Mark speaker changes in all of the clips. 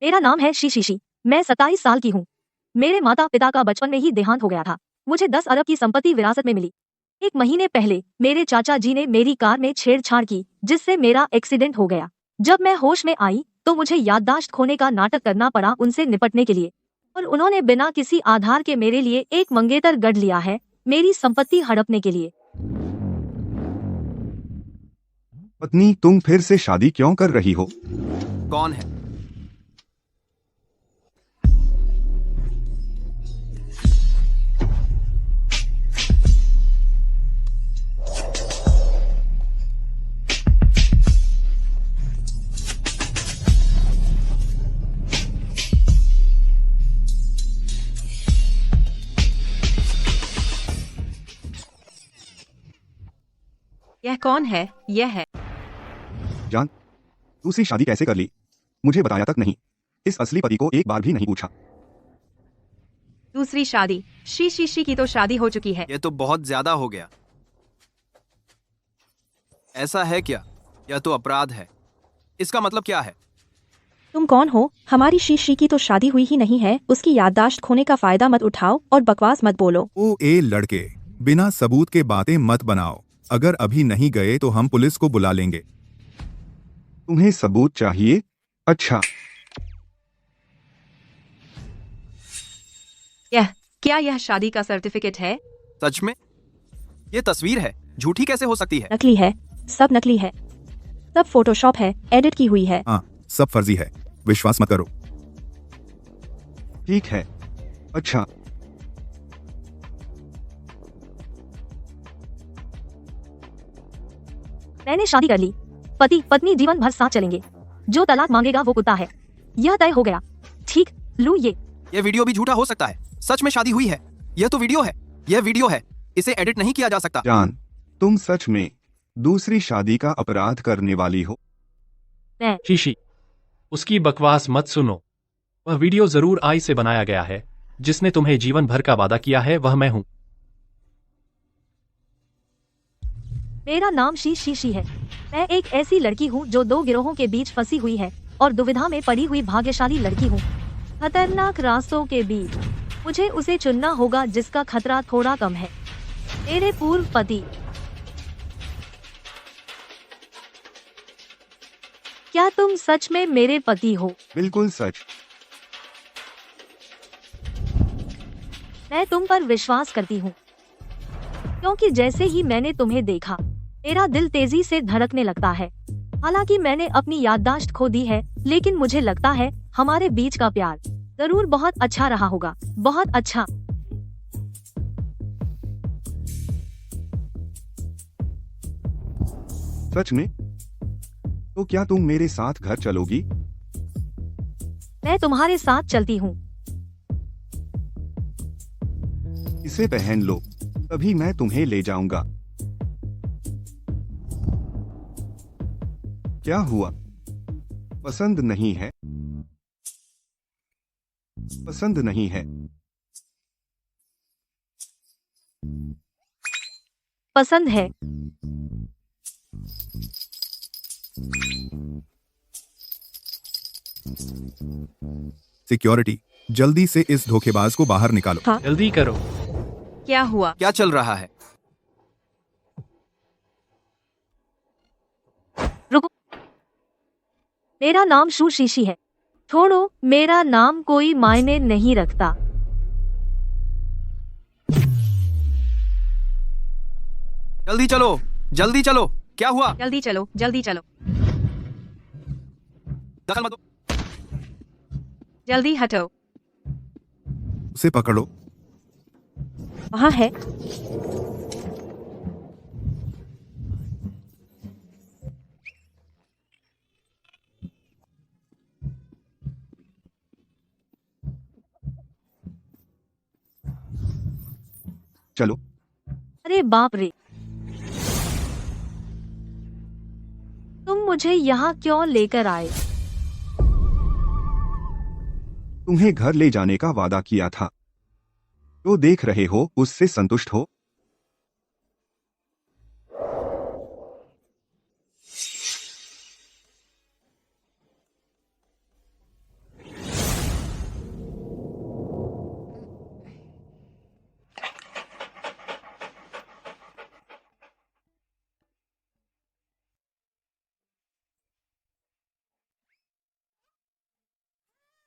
Speaker 1: मेरा नाम है शीशी। मैं 27 साल की हूँ। मेरे माता पिता का बचपन में ही देहांत हो गया था। मुझे 10 अरब की संपत्ति विरासत में मिली। 1 महीने पहले मेरे चाचा जी ने मेरी कार में छेड़छाड़ की, जिससे मेरा एक्सीडेंट हो गया। जब मैं होश में आई तो मुझे याददाश्त खोने का नाटक करना पड़ा उनसे निपटने के लिए, और उन्होंने बिना किसी आधार के मेरे लिए एक मंगेतर गढ़ लिया है, मेरी संपत्ति हड़पने के लिए।
Speaker 2: पत्नी, तुम फिर से शादी क्यों कर रही हो?
Speaker 3: कौन है?
Speaker 4: यह कौन है? यह है
Speaker 2: जान, दूसरी शादी कैसे कर ली? मुझे बताया तक नहीं। इस असली पति को एक बार भी नहीं पूछा।
Speaker 4: दूसरी शादी? शी की तो शादी हो चुकी है।
Speaker 3: ये तो बहुत ज्यादा हो गया। ऐसा है क्या? यह तो अपराध है। इसका मतलब क्या है?
Speaker 5: तुम कौन हो? हमारी शी की तो शादी हुई ही नहीं है। उसकी याददाश्त खोने का फायदा मत उठाओ और बकवास मत बोलो।
Speaker 6: ओ ए लड़के, बिना सबूत के बातें मत बनाओ। अगर अभी नहीं गए तो हम पुलिस को बुला लेंगे।
Speaker 2: तुम्हें सबूत चाहिए? अच्छा,
Speaker 4: क्या यह शादी का सर्टिफिकेट है?
Speaker 3: सच में? ये तस्वीर है, झूठी कैसे हो सकती है?
Speaker 5: नकली है, सब नकली है। सब फोटोशॉप है, एडिट की हुई है।
Speaker 6: हाँ, सब फर्जी है, विश्वास मत करो।
Speaker 2: ठीक है। अच्छा,
Speaker 1: मैंने शादी कर ली। पति पत्नी जीवन भर साथ चलेंगे। जो तलाक मांगेगा वो कुत्ता है। यह तय हो गया। ठीक, लू ये
Speaker 3: वीडियो भी झूठा हो सकता है। सच में शादी हुई है। यह तो वीडियो है। यह वीडियो है। इसे एडिट नहीं किया जा सकता।
Speaker 2: जान, तुम सच में दूसरी शादी का अपराध करने वाली हो?
Speaker 1: मैं
Speaker 7: शीशी, उसकी बकवास मत सुनो। वह वीडियो जरूर आई से बनाया गया है। जिसने तुम्हें जीवन भर का वादा किया है वह मैं हूँ।
Speaker 1: मेरा नाम शी है। मैं एक ऐसी लड़की हूँ जो 2 गिरोहों के बीच फंसी हुई है और दुविधा में पड़ी हुई भाग्यशाली लड़की हूँ। खतरनाक रास्तों के बीच मुझे उसे चुनना होगा जिसका खतरा थोड़ा कम है। मेरे पूर्व पति। क्या तुम सच में मेरे पति हो?
Speaker 2: बिल्कुल सच।
Speaker 1: मैं तुम पर विश्वास करती हूँ, क्योंकि जैसे ही मैंने तुम्हें देखा मेरा दिल तेजी से धड़कने लगता है। हालांकि मैंने अपनी याददाश्त खो दी है, लेकिन मुझे लगता है हमारे बीच का प्यार जरूर बहुत अच्छा रहा होगा। बहुत अच्छा।
Speaker 2: सच में? तो क्या तुम मेरे साथ घर चलोगी?
Speaker 1: मैं तुम्हारे साथ चलती हूँ।
Speaker 2: इसे पहन लो, तभी मैं तुम्हें ले जाऊंगा। क्या हुआ? पसंद नहीं है? पसंद नहीं है?
Speaker 1: पसंद है।
Speaker 6: सिक्योरिटी, जल्दी से इस धोखेबाज को बाहर निकालो।
Speaker 5: हाँ।
Speaker 7: जल्दी करो।
Speaker 4: क्या हुआ?
Speaker 3: क्या चल रहा है?
Speaker 1: रुको, मेरा नाम शीशी है। छोड़ो, मेरा नाम कोई मायने नहीं रखता।
Speaker 3: जल्दी चलो, जल्दी चलो। क्या हुआ?
Speaker 4: जल्दी चलो, जल्दी चलो,
Speaker 3: दखल मत दो।
Speaker 4: जल्दी हटो।
Speaker 6: उसे पकड़ो।
Speaker 5: वहाँ है।
Speaker 2: चलो।
Speaker 1: अरे बाप रे, तुम मुझे यहाँ क्यों लेकर आए?
Speaker 2: तुम्हें घर ले जाने का वादा किया था। जो देख रहे हो उससे संतुष्ट हो?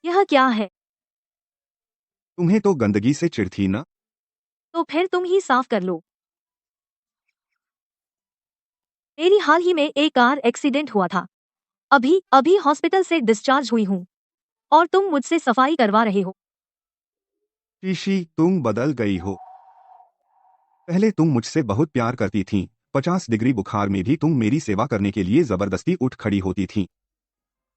Speaker 1: यह क्या है?
Speaker 2: तुम्हें तो गंदगी से चिढ़ थी ना?
Speaker 1: तो फिर तुम ही साफ कर लो। मेरी हाल ही में एक कार एक्सीडेंट हुआ था। अभी अभी हॉस्पिटल से डिस्चार्ज हुई हूँ और तुम मुझसे सफाई करवा रहे हो।
Speaker 2: शीशी, तुम बदल गई हो। पहले तुम मुझसे बहुत प्यार करती थीं। 50 डिग्री बुखार में भी तुम मेरी सेवा करने के लिए जबरदस्ती उठ खड़ी होती थीं।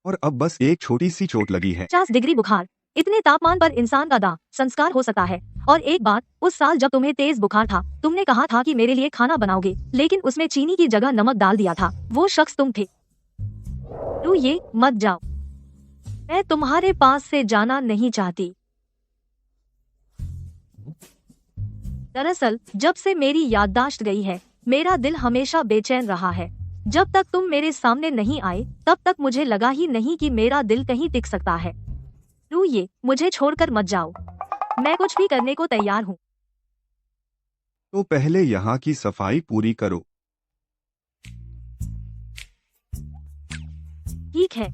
Speaker 2: और अब बस एक छोटी सी चोट लगी है।
Speaker 1: 50 डिग्री बुखार, इतने तापमान पर इंसान का दाह संस्कार हो सकता है। और एक बात, उस साल जब तुम्हें तेज बुखार था, तुमने कहा था कि मेरे लिए खाना बनाओगे, लेकिन उसमें चीनी की जगह नमक डाल दिया था। वो शख्स तुम थे। तू ये मत जाओ, मैं तुम्हारे पास से जाना नहीं चाहती। दरअसल जब से मेरी याददाश्त गई है, मेरा दिल हमेशा बेचैन रहा है। जब तक तुम मेरे सामने नहीं आए, तब तक मुझे लगा ही नहीं कि मेरा दिल कहीं टिक सकता है। तू ये मुझे छोड़कर मत जाओ, मैं कुछ भी करने को तैयार हूँ।
Speaker 2: तो पहले यहाँ की सफाई पूरी करो।
Speaker 1: ठीक है।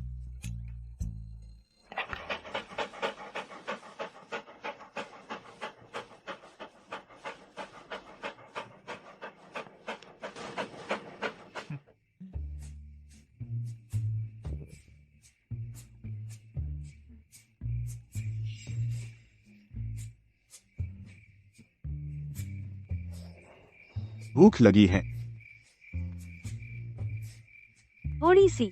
Speaker 2: भूख लगी है।
Speaker 1: थोड़ी सी।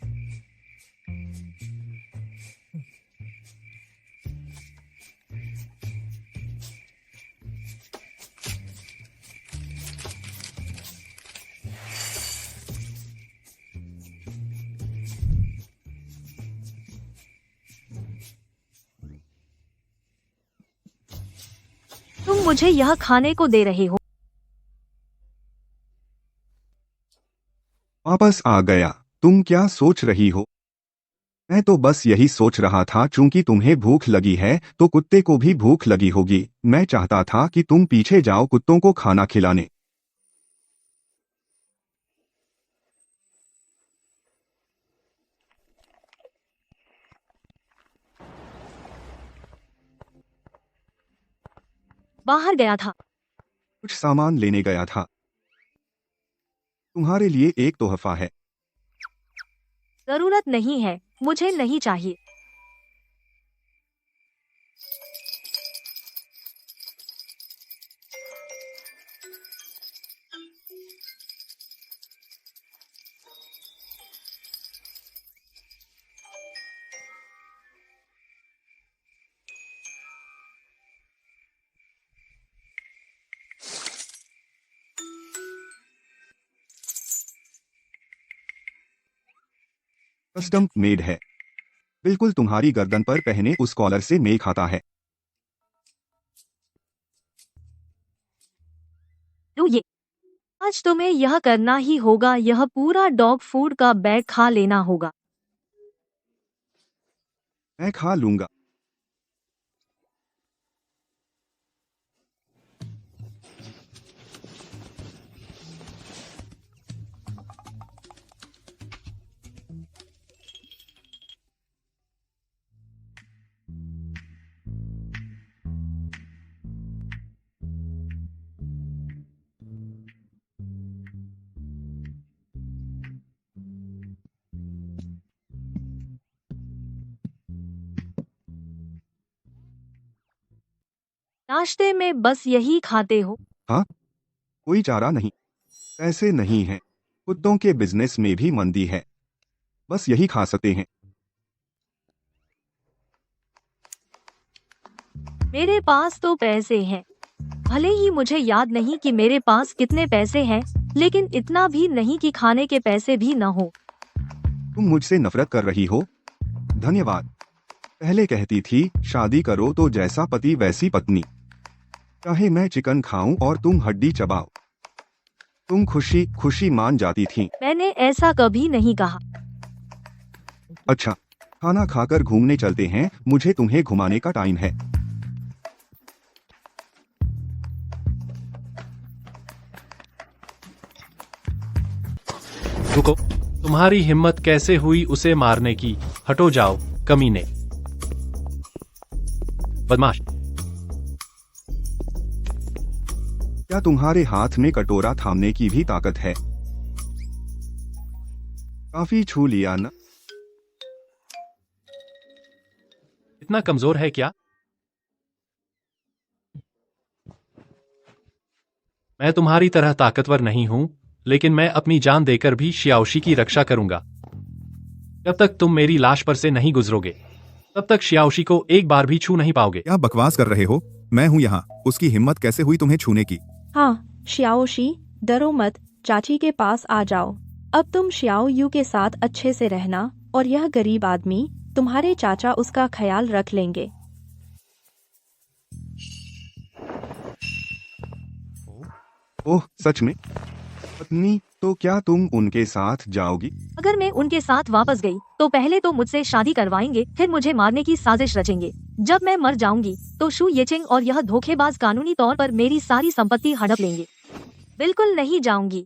Speaker 1: तुम मुझे यह खाने को दे रहे हो?
Speaker 2: वापस आ गया। तुम क्या सोच रही हो? मैं तो बस यही सोच रहा था, चूंकि तुम्हें भूख लगी है तो कुत्ते को भी भूख लगी होगी। मैं चाहता था कि तुम पीछे जाओ कुत्तों को खाना खिलाने।
Speaker 1: बाहर गया था।
Speaker 2: कुछ सामान लेने गया था। तुम्हारे लिए एक तोहफा है।
Speaker 1: जरूरत नहीं है, मुझे नहीं चाहिए।
Speaker 2: कस्टम मेड है। बिल्कुल तुम्हारी गर्दन पर पहने उस कॉलर से मेल खाता है।
Speaker 1: तो ये आज तुम्हें यह करना ही होगा, यह पूरा डॉग फूड का बैग खा लेना होगा।
Speaker 2: मैं खा लूंगा।
Speaker 1: नाश्ते में बस यही खाते हो?
Speaker 2: हाँ, कोई चारा नहीं। पैसे नहीं हैं। कुत्तों के बिजनेस में भी मंदी है। बस यही खा सकते हैं।
Speaker 1: मेरे पास तो पैसे हैं। भले ही मुझे याद नहीं कि मेरे पास कितने पैसे हैं, लेकिन इतना भी नहीं कि खाने के पैसे भी न हो।
Speaker 2: तुम मुझसे नफरत कर रही हो? धन्यवाद। पहले कहती थी शादी करो तो जैसा पति वैसी पत्नी। चाहे मैं चिकन खाऊं और तुम हड्डी चबाओ, तुम खुशी खुशी मान जाती थी।
Speaker 1: मैंने ऐसा कभी नहीं कहा।
Speaker 2: अच्छा, खाना खाकर घूमने चलते हैं, मुझे तुम्हें घुमाने का टाइम है।
Speaker 7: रुको, तुम्हारी हिम्मत कैसे हुई उसे मारने की? हटो जाओ, कमीने। बदमाश।
Speaker 2: क्या तुम्हारे हाथ में कटोरा थामने की भी ताकत है? काफी छू लिया ना?
Speaker 7: इतना कमजोर है क्या? मैं तुम्हारी तरह ताकतवर नहीं हूं, लेकिन मैं अपनी जान देकर भी शियाओशी की रक्षा करूंगा। जब तक तुम मेरी लाश पर से नहीं गुजरोगे, तब तक शियाओशी को एक बार भी छू नहीं पाओगे।
Speaker 6: क्या बकवास कर रहे हो? मैं हूँ यहाँ। उसकी हिम्मत कैसे हुई तुम्हें छूने की?
Speaker 5: हाँ शियाओशी, डरो मत, चाची के पास आ जाओ। अब तुम शियाओ यू के साथ अच्छे से रहना और यह गरीब आदमी, तुम्हारे चाचा उसका ख्याल रख लेंगे।
Speaker 2: ओह सच में? पत्नी, तो क्या तुम उनके साथ जाओगी?
Speaker 1: अगर मैं उनके साथ वापस गई तो पहले तो मुझसे शादी करवाएंगे, फिर मुझे मारने की साजिश रचेंगे। जब मैं मर जाऊंगी तो शू येचिंग और यह धोखेबाज कानूनी तौर पर मेरी सारी संपत्ति हड़प लेंगे। बिल्कुल नहीं जाऊंगी।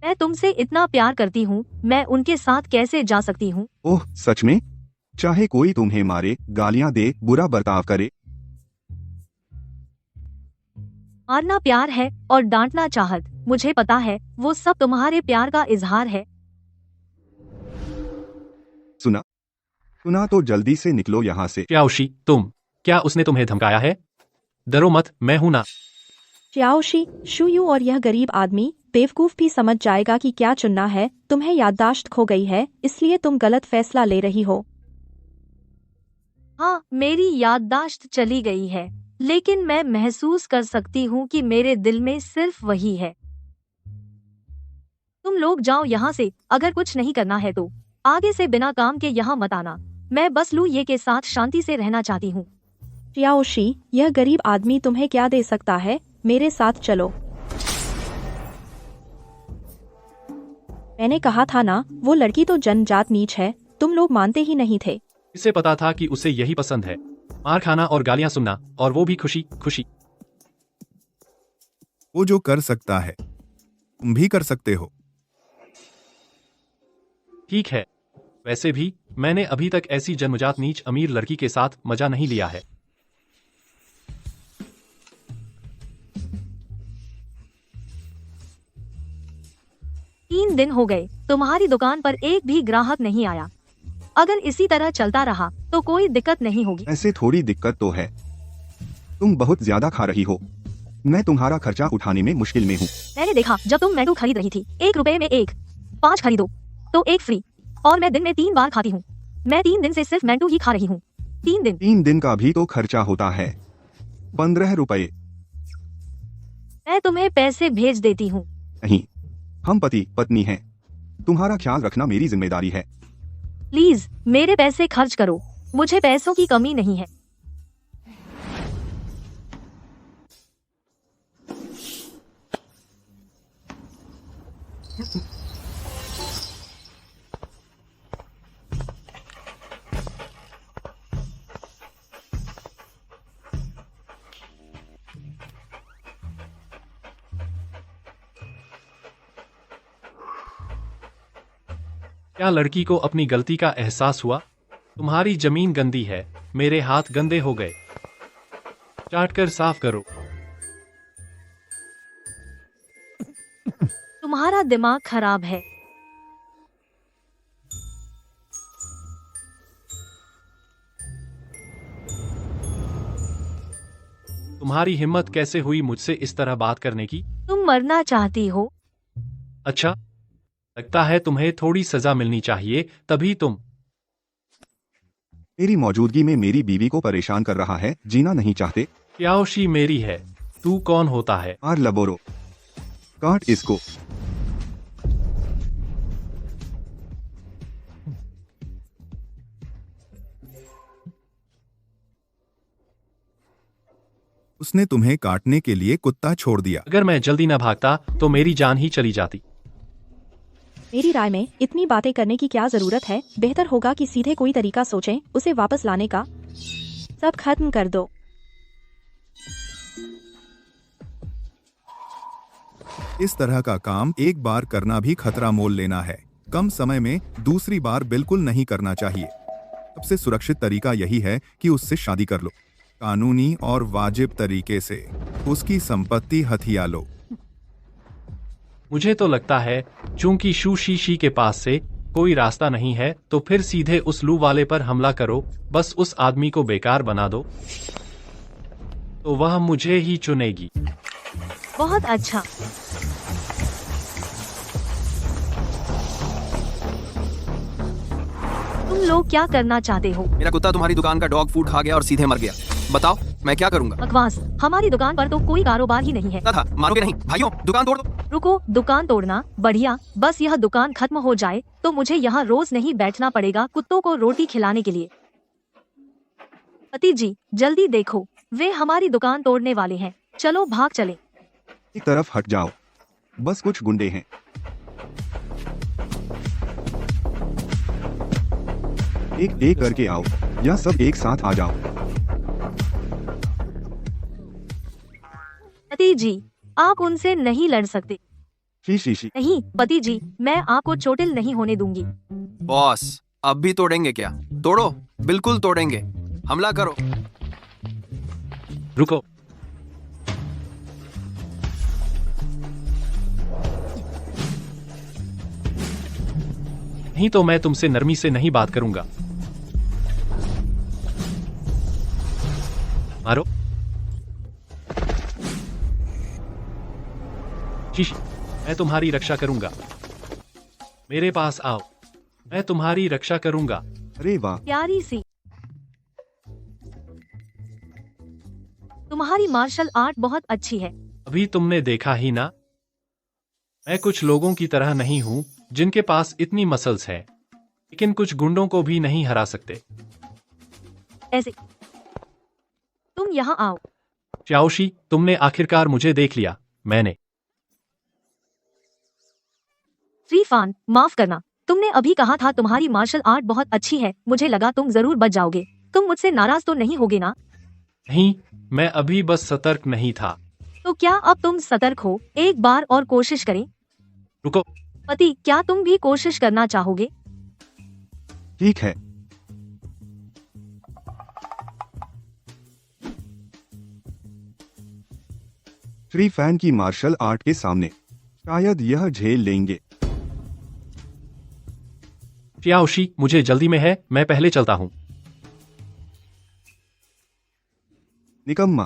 Speaker 1: मैं तुमसे इतना प्यार करती हूँ, मैं उनके साथ कैसे जा सकती हूँ?
Speaker 2: ओह सच में? चाहे कोई तुम्हें मारे, गालियां दे, बुरा बर्ताव करे,
Speaker 1: मारना प्यार है और डांटना चाहत। मुझे पता है वो सब तुम्हारे प्यार का इजहार है।
Speaker 2: सुना तो जल्दी से निकलो यहाँ से।
Speaker 7: शियाओशी, क्या उसने तुम्हें धमकाया है? डरो मत, मैं हूं ना।
Speaker 5: शियाओशी, शू यू और यह गरीब आदमी बेवकूफ भी समझ जाएगा कि क्या चुनना है। तुम्हें याददाश्त खो गई है, इसलिए तुम गलत फैसला ले रही हो।
Speaker 1: हाँ, मेरी याददाश्त चली गई है, लेकिन मैं महसूस कर सकती हूँ कि मेरे दिल में सिर्फ वही है। तुम लोग जाओ यहाँ से। अगर कुछ नहीं करना है तो आगे से बिना काम के यहाँ मत आना। मैं बस लू ये के साथ शांति से रहना चाहती हूँ।
Speaker 5: शियाओशी, यह गरीब आदमी तुम्हें क्या दे सकता है? मेरे साथ चलो। मैंने कहा था ना, वो लड़की तो जनजात नीच है। तुम लोग मानते ही नहीं थे।
Speaker 7: इसे पता था कि उसे यही पसंद है, मार खाना और गालियां सुनना, और वो भी खुशी खुशी।
Speaker 6: वो जो कर सकता है तुम भी कर सकते हो।
Speaker 7: ठीक है, वैसे भी मैंने अभी तक ऐसी जन्मजात नीच अमीर लड़की के साथ मजा नहीं लिया है।
Speaker 1: तीन दिन हो गए, तुम्हारी दुकान पर एक भी ग्राहक नहीं आया। अगर इसी तरह चलता रहा तो कोई दिक्कत नहीं होगी।
Speaker 2: ऐसे थोड़ी दिक्कत तो है, तुम बहुत ज्यादा खा रही हो। मैं तुम्हारा खर्चा उठाने में मुश्किल में हूँ।
Speaker 1: मैंने देखा जब तुम मैंटू खरीद रही थी, 1 रुपए में 1, 5 खरीदो तो 1 फ्री, और मैं दिन में 3 बार खाती हूँ। मैं 3 दिन से सिर्फ मैंटू ही खा रही हूँ। 3 दिन।
Speaker 2: 3 दिन का भी तो खर्चा होता है, 15 रुपए।
Speaker 1: मैं तुम्हें पैसे भेज देती हूँ।
Speaker 2: नहीं, हम पति पत्नी हैं। तुम्हारा ख्याल रखना मेरी जिम्मेदारी है।
Speaker 1: प्लीज मेरे पैसे खर्च करो, मुझे पैसों की कमी नहीं है।
Speaker 7: क्या लड़की को अपनी गलती का एहसास हुआ? तुम्हारी जमीन गंदी है, मेरे हाथ गंदे हो गए, चाट कर साफ करो।
Speaker 1: तुम्हारा दिमाग खराब है।
Speaker 7: तुम्हारी हिम्मत कैसे हुई मुझसे इस तरह बात करने की?
Speaker 1: तुम मरना चाहती हो?
Speaker 7: अच्छा, लगता है तुम्हें थोड़ी सजा मिलनी चाहिए, तभी तुम।
Speaker 2: मेरी मौजूदगी में मेरी बीवी को परेशान कर रहा है, जीना नहीं चाहते।
Speaker 7: शियाओशी मेरी है, तू कौन होता है?
Speaker 2: मार लबोरो, काट इसको।
Speaker 6: उसने तुम्हें काटने के लिए कुत्ता छोड़ दिया।
Speaker 7: अगर मैं जल्दी न भागता तो मेरी जान ही चली जाती।
Speaker 5: मेरी राय में इतनी बातें करने की क्या जरूरत है? बेहतर होगा कि सीधे कोई तरीका सोचें उसे वापस लाने का। सब खत्म कर दो।
Speaker 6: इस तरह का काम एक बार करना भी खतरा मोल लेना है। कम समय में दूसरी बार बिल्कुल नहीं करना चाहिए। सबसे सुरक्षित तरीका यही है कि उससे शादी कर लो। कानूनी और वाजिब तरीके से उसकी संपत्ति हथिया लो।
Speaker 7: मुझे तो लगता है चूंकि शू शी शी के पास से कोई रास्ता नहीं है तो फिर सीधे उस लू वाले पर हमला करो, बस उस आदमी को बेकार बना दो तो वह मुझे ही चुनेगी।
Speaker 1: बहुत अच्छा। तुम लोग क्या करना चाहते हो?
Speaker 3: मेरा कुत्ता तुम्हारी दुकान का डॉग फूड खा गया और सीधे मर गया। बताओ मैं क्या करूंगा?
Speaker 1: बकवास, हमारी दुकान पर तो कोई कारोबार ही नहीं है।
Speaker 3: था मारोगे नहीं? भाइयों दुकान तोड़ दो।
Speaker 1: रुको, दुकान तोड़ना बढ़िया, बस यह दुकान खत्म हो जाए तो मुझे यहाँ रोज नहीं बैठना पड़ेगा कुत्तों को रोटी खिलाने के लिए। पति जी जल्दी देखो, वे हमारी दुकान तोड़ने वाले हैं, चलो भाग चले।
Speaker 2: एक तरफ हट जाओ, बस कुछ गुंडे हैं। एक एक करके आओ या सब एक साथ आ जाओ।
Speaker 1: पति जी आप उनसे नहीं लड़ सकते।
Speaker 2: She she she.
Speaker 1: नहीं पति जी, मैं आपको चोटिल नहीं होने दूंगी।
Speaker 3: बॉस अब भी तोड़ेंगे क्या? तोड़ो, बिल्कुल तोड़ेंगे, हमला करो।
Speaker 7: रुको, नहीं तो मैं तुमसे नरमी से नहीं बात करूंगा। मारो। शीश, मैं तुम्हारी रक्षा करूंगा। मेरे पास आओ, मैं तुम्हारी रक्षा करूंगा।
Speaker 2: अरे वाह,
Speaker 1: प्यारी सी। तुम्हारी मार्शल आर्ट बहुत अच्छी है।
Speaker 7: अभी तुमने देखा ही ना, मैं कुछ लोगों की तरह नहीं हूं जिनके पास इतनी मसल्स है, लेकिन कुछ गुंडों को भी नहीं हरा सकते।
Speaker 1: ऐसे तुम यहाँ आओ।
Speaker 7: च्याओशी, तुमने आखिरकार मुझे देख लिया। मैंने
Speaker 1: श्रीफान माफ करना, तुमने अभी कहा था तुम्हारी मार्शल आर्ट बहुत अच्छी है, मुझे लगा तुम जरूर बच जाओगे। तुम मुझसे नाराज तो नहीं होगे ना?
Speaker 7: नहीं, मैं अभी बस सतर्क नहीं था।
Speaker 1: तो क्या अब तुम सतर्क हो? एक बार और कोशिश करें।
Speaker 7: रुको,
Speaker 1: पति क्या तुम भी कोशिश करना चाहोगे?
Speaker 2: ठीक है। श्री फैन की मार्शल आर्ट के सामने शायद यह झेल लेंगे।
Speaker 7: च्याओशी, मुझे जल्दी में है, मैं पहले चलता हूं।
Speaker 2: निकम्मा,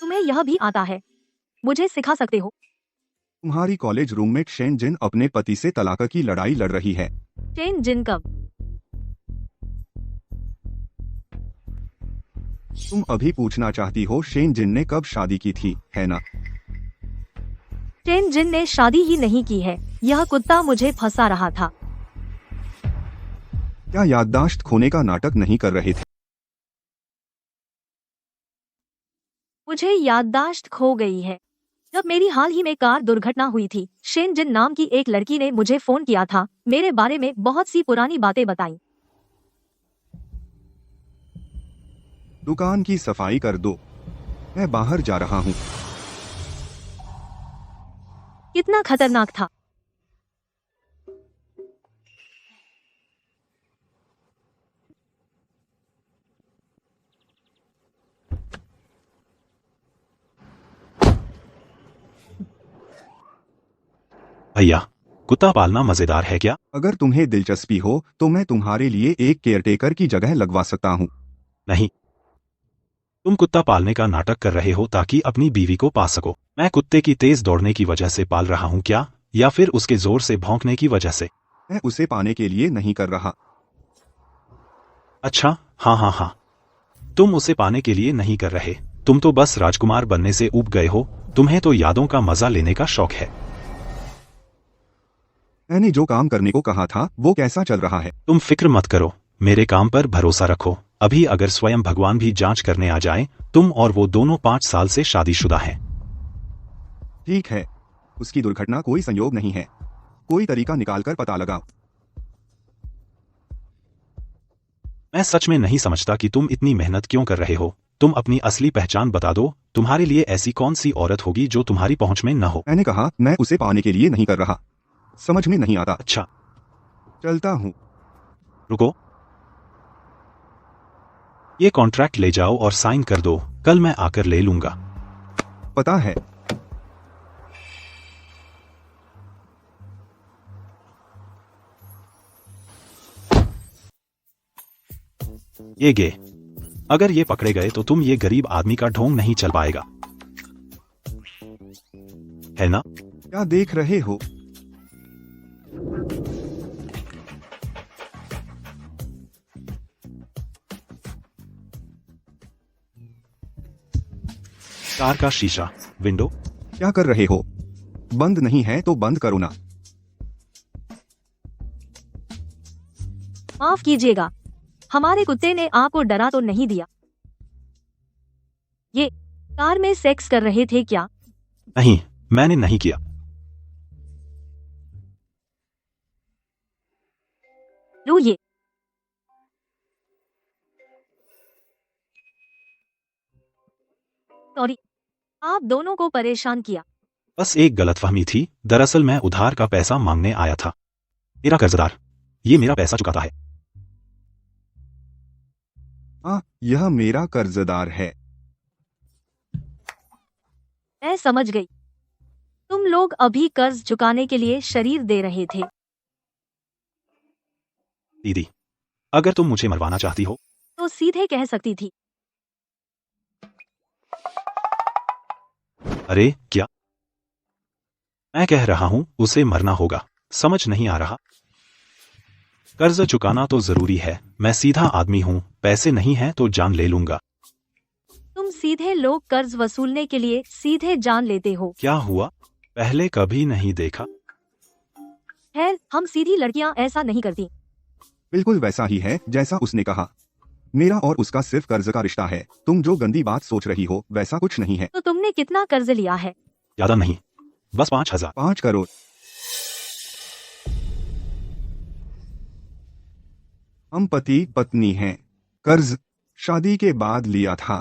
Speaker 1: तुम्हें यह भी आता है, मुझे सिखा सकते हो।
Speaker 2: तुम्हारी कॉलेज रूममेट शेन जिन अपने पति से तलाक की लड़ाई लड़ रही है।
Speaker 1: चेन जिन कब?
Speaker 2: तुम अभी पूछना चाहती हो शेन जिन ने कब शादी की थी, है ना?
Speaker 1: चेन जिन ने शादी ही नहीं की है, यह कुत्ता मुझे फंसा रहा था।
Speaker 2: क्या याददाश्त खोने का नाटक नहीं कर रहे थे?
Speaker 1: मुझे याददाश्त खो गई है। जब मेरी हाल ही में कार दुर्घटना हुई थी, शेन जिन नाम की एक लड़की ने मुझे फोन किया था, मेरे बारे में बहुत सी पुरानी बातें बताई।
Speaker 2: दुकान की सफाई कर दो, मैं बाहर जा रहा हूँ।
Speaker 1: कितना खतरनाक था।
Speaker 8: भैया, कुत्ता पालना मजेदार है क्या?
Speaker 2: अगर तुम्हें दिलचस्पी हो तो मैं तुम्हारे लिए एक केयरटेकर की जगह लगवा सकता हूँ।
Speaker 8: नहीं, तुम कुत्ता पालने का नाटक कर रहे हो ताकि अपनी बीवी को पा सको। मैं कुत्ते की तेज दौड़ने की वजह से पाल रहा हूँ क्या, या फिर उसके जोर से भौंकने की वजह से?
Speaker 2: मैं उसे पाने के लिए नहीं कर रहा।
Speaker 8: अच्छा, हाँ, तुम उसे पाने के लिए नहीं कर रहे, तुम तो बस राजकुमार बनने से ऊब गए हो। तुम्हें तो यादों का मजा लेने का शौक है।
Speaker 2: मैंने जो काम करने को कहा था वो कैसा चल रहा है?
Speaker 8: तुम फिक्र मत करो, मेरे काम पर भरोसा रखो। अभी अगर स्वयं भगवान भी जांच करने आ जाए, तुम और वो दोनों 5 साल से शादीशुदा हैं।
Speaker 2: ठीक है, उसकी दुर्घटना कोई संयोग नहीं है, कोई तरीका निकालकर पता लगाओ।
Speaker 8: मैं सच में नहीं समझता कि तुम इतनी मेहनत क्यों कर रहे हो। तुम अपनी असली पहचान बता दो। तुम्हारे लिए ऐसी कौन सी औरत होगी जो तुम्हारी पहुंच में न हो?
Speaker 2: मैंने कहा मैं उसे पाने के लिए नहीं कर रहा। समझ में नहीं आता।
Speaker 8: अच्छा,
Speaker 2: चलता हूँ।
Speaker 8: रुको। ये कॉन्ट्रैक्ट ले जाओ और साइन कर दो, कल मैं आकर ले लूंगा।
Speaker 2: पता है।
Speaker 8: ये गे, अगर ये पकड़े गए तो तुम ये गरीब आदमी का ढोंग नहीं चल पाएगा, है ना?
Speaker 2: क्या देख रहे हो?
Speaker 8: कार का शीशा, विंडो।
Speaker 2: क्या कर रहे हो? बंद नहीं है तो बंद करो ना।
Speaker 1: माफ कीजिएगा, हमारे कुत्ते ने आपको डरा तो नहीं दिया? ये कार में सेक्स कर रहे थे क्या?
Speaker 8: नहीं, मैंने नहीं किया।
Speaker 1: लो ये। सॉरी, आप दोनों को परेशान किया।
Speaker 8: बस एक गलतफहमी थी, दरअसल मैं उधार का पैसा मांगने आया था। मेरा कर्जदार, ये मेरा पैसा चुकाता है।
Speaker 2: यह मेरा कर्जदार है।
Speaker 1: मैं समझ गई, तुम लोग अभी कर्ज चुकाने के लिए शरीर दे रहे थे।
Speaker 8: दीदी, अगर तुम मुझे मरवाना चाहती हो
Speaker 1: तो सीधे कह सकती थी।
Speaker 8: अरे क्या मैं कह रहा हूं, उसे मरना होगा, समझ नहीं आ रहा? कर्ज चुकाना तो जरूरी है, मैं सीधा आदमी हूं, पैसे नहीं हैं तो जान ले लूंगा।
Speaker 1: तुम सीधे लोग कर्ज वसूलने के लिए सीधे जान लेते हो।
Speaker 8: क्या हुआ? पहले कभी नहीं देखा।
Speaker 1: खैर, हम सीधी लड़कियां ऐसा नहीं करती।
Speaker 2: बिल्कुल वैसा ही है जैसा उसने कहा। मेरा और उसका सिर्फ कर्ज का रिश्ता है। तुम जो गंदी बात सोच रही हो वैसा कुछ नहीं है।
Speaker 1: तो तुमने कितना कर्ज लिया है?
Speaker 8: ज्यादा नहीं, बस 5,000।
Speaker 2: 5 करोड़। हम पति पत्नी हैं। कर्ज शादी के बाद लिया था,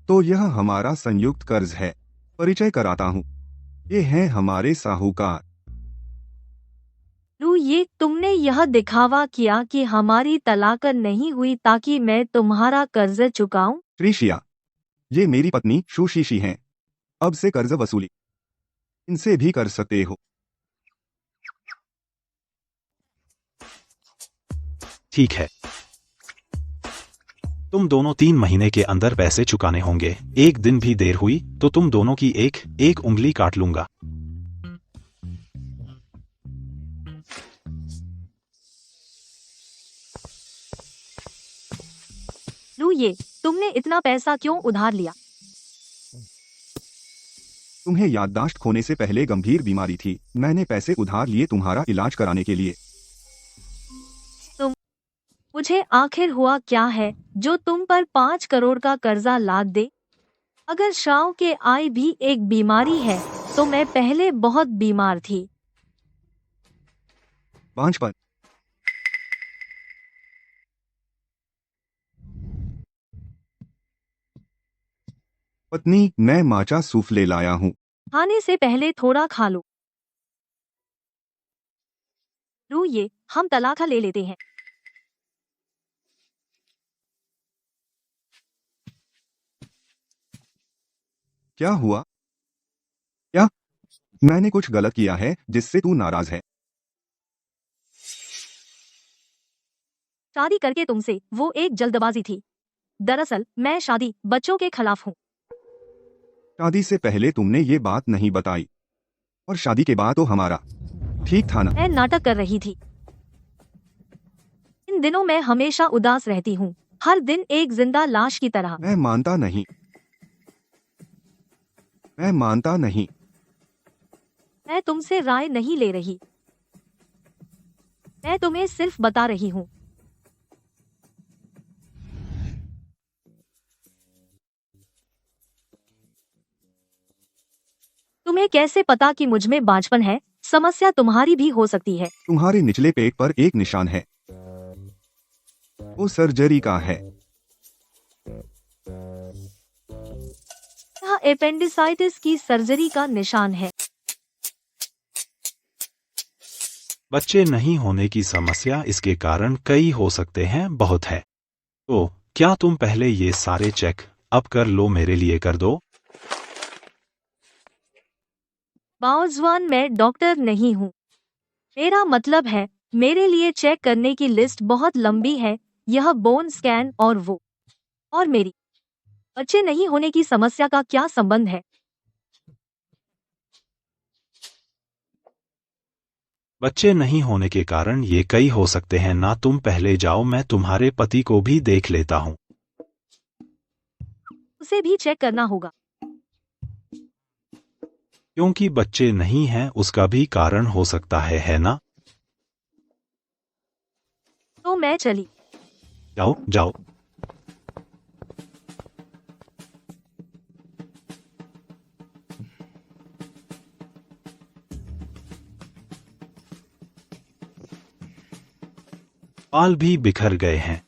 Speaker 2: तो यह हमारा संयुक्त कर्ज है। परिचय कराता हूँ, ये हैं हमारे साहूकार।
Speaker 1: लू, ये तुमने यह दिखावा किया कि हमारी तलाक नहीं हुई ताकि मैं तुम्हारा कर्ज चुकाऊं?
Speaker 2: श्रीशिया, ये मेरी पत्नी सुशीशी हैं। अब से कर्ज वसूली इनसे भी कर सकते हो।
Speaker 8: ठीक है, तुम दोनों 3 महीने के अंदर पैसे चुकाने होंगे। एक दिन भी देर हुई तो तुम दोनों की एक उंगली काट लूंगा।
Speaker 1: लू, ये तुमने इतना पैसा क्यों उधार लिया?
Speaker 2: तुम्हें याददाश्त खोने से पहले गंभीर बीमारी थी। मैंने पैसे उधार लिए तुम्हारा इलाज कराने के लिए।
Speaker 1: मुझे आखिर हुआ क्या है जो तुम पर 5 करोड़ का कर्जा लाद दे? अगर शाव के आई भी एक बीमारी है तो मैं पहले बहुत बीमार थी।
Speaker 2: 5 पर। पत्नी, मैं माचा सूफले लाया हूँ।
Speaker 1: खाने से पहले थोड़ा खा लो। लू, ये हम तलाक ले लेते हैं।
Speaker 2: क्या हुआ? क्या मैंने कुछ गलत किया है जिससे तू नाराज है?
Speaker 1: शादी करके तुमसे वो एक जल्दबाजी थी। दरअसल मैं शादी बच्चों के खिलाफ हूँ।
Speaker 2: शादी से पहले तुमने ये बात नहीं बताई, और शादी के बाद तो हमारा ठीक था ना?
Speaker 1: मैं नाटक कर रही थी। इन दिनों मैं हमेशा उदास रहती हूँ, हर दिन एक जिंदा लाश की तरह।
Speaker 2: मैं मानता नहीं। मैं मानता नहीं।
Speaker 1: मैं तुमसे राय नहीं ले रही, मैं तुम्हें सिर्फ बता रही हूँ। तुम्हें कैसे पता कि मुझ में बांझपन है? समस्या तुम्हारी भी हो सकती है।
Speaker 2: तुम्हारे निचले पेट पर एक निशान है, वो सर्जरी का है।
Speaker 1: यह एपेंडिसाइटिस की सर्जरी का निशान है।
Speaker 8: बच्चे नहीं होने की समस्या इसके कारण कई हो सकते हैं, बहुत है। तो क्या तुम पहले ये सारे चेक अब कर लो, मेरे लिए कर दो?
Speaker 1: बाओजवान, मैं डॉक्टर नहीं हूँ। मेरा मतलब है, मेरे लिए चेक करने की लिस्ट बहुत लंबी है। यह बोन स्कैन और वो, और मेरी बच्चे नहीं होने की समस्या का क्या संबंध है?
Speaker 8: बच्चे नहीं होने के कारण ये कई हो सकते हैं ना। तुम पहले जाओ, मैं तुम्हारे पति को भी देख लेता हूँ।
Speaker 1: उसे भी चेक करना होगा।
Speaker 8: क्योंकि बच्चे नहीं हैं उसका भी कारण हो सकता है ना?
Speaker 1: तो मैं चली।
Speaker 8: जाओ जाओ। बाल भी बिखर गए हैं।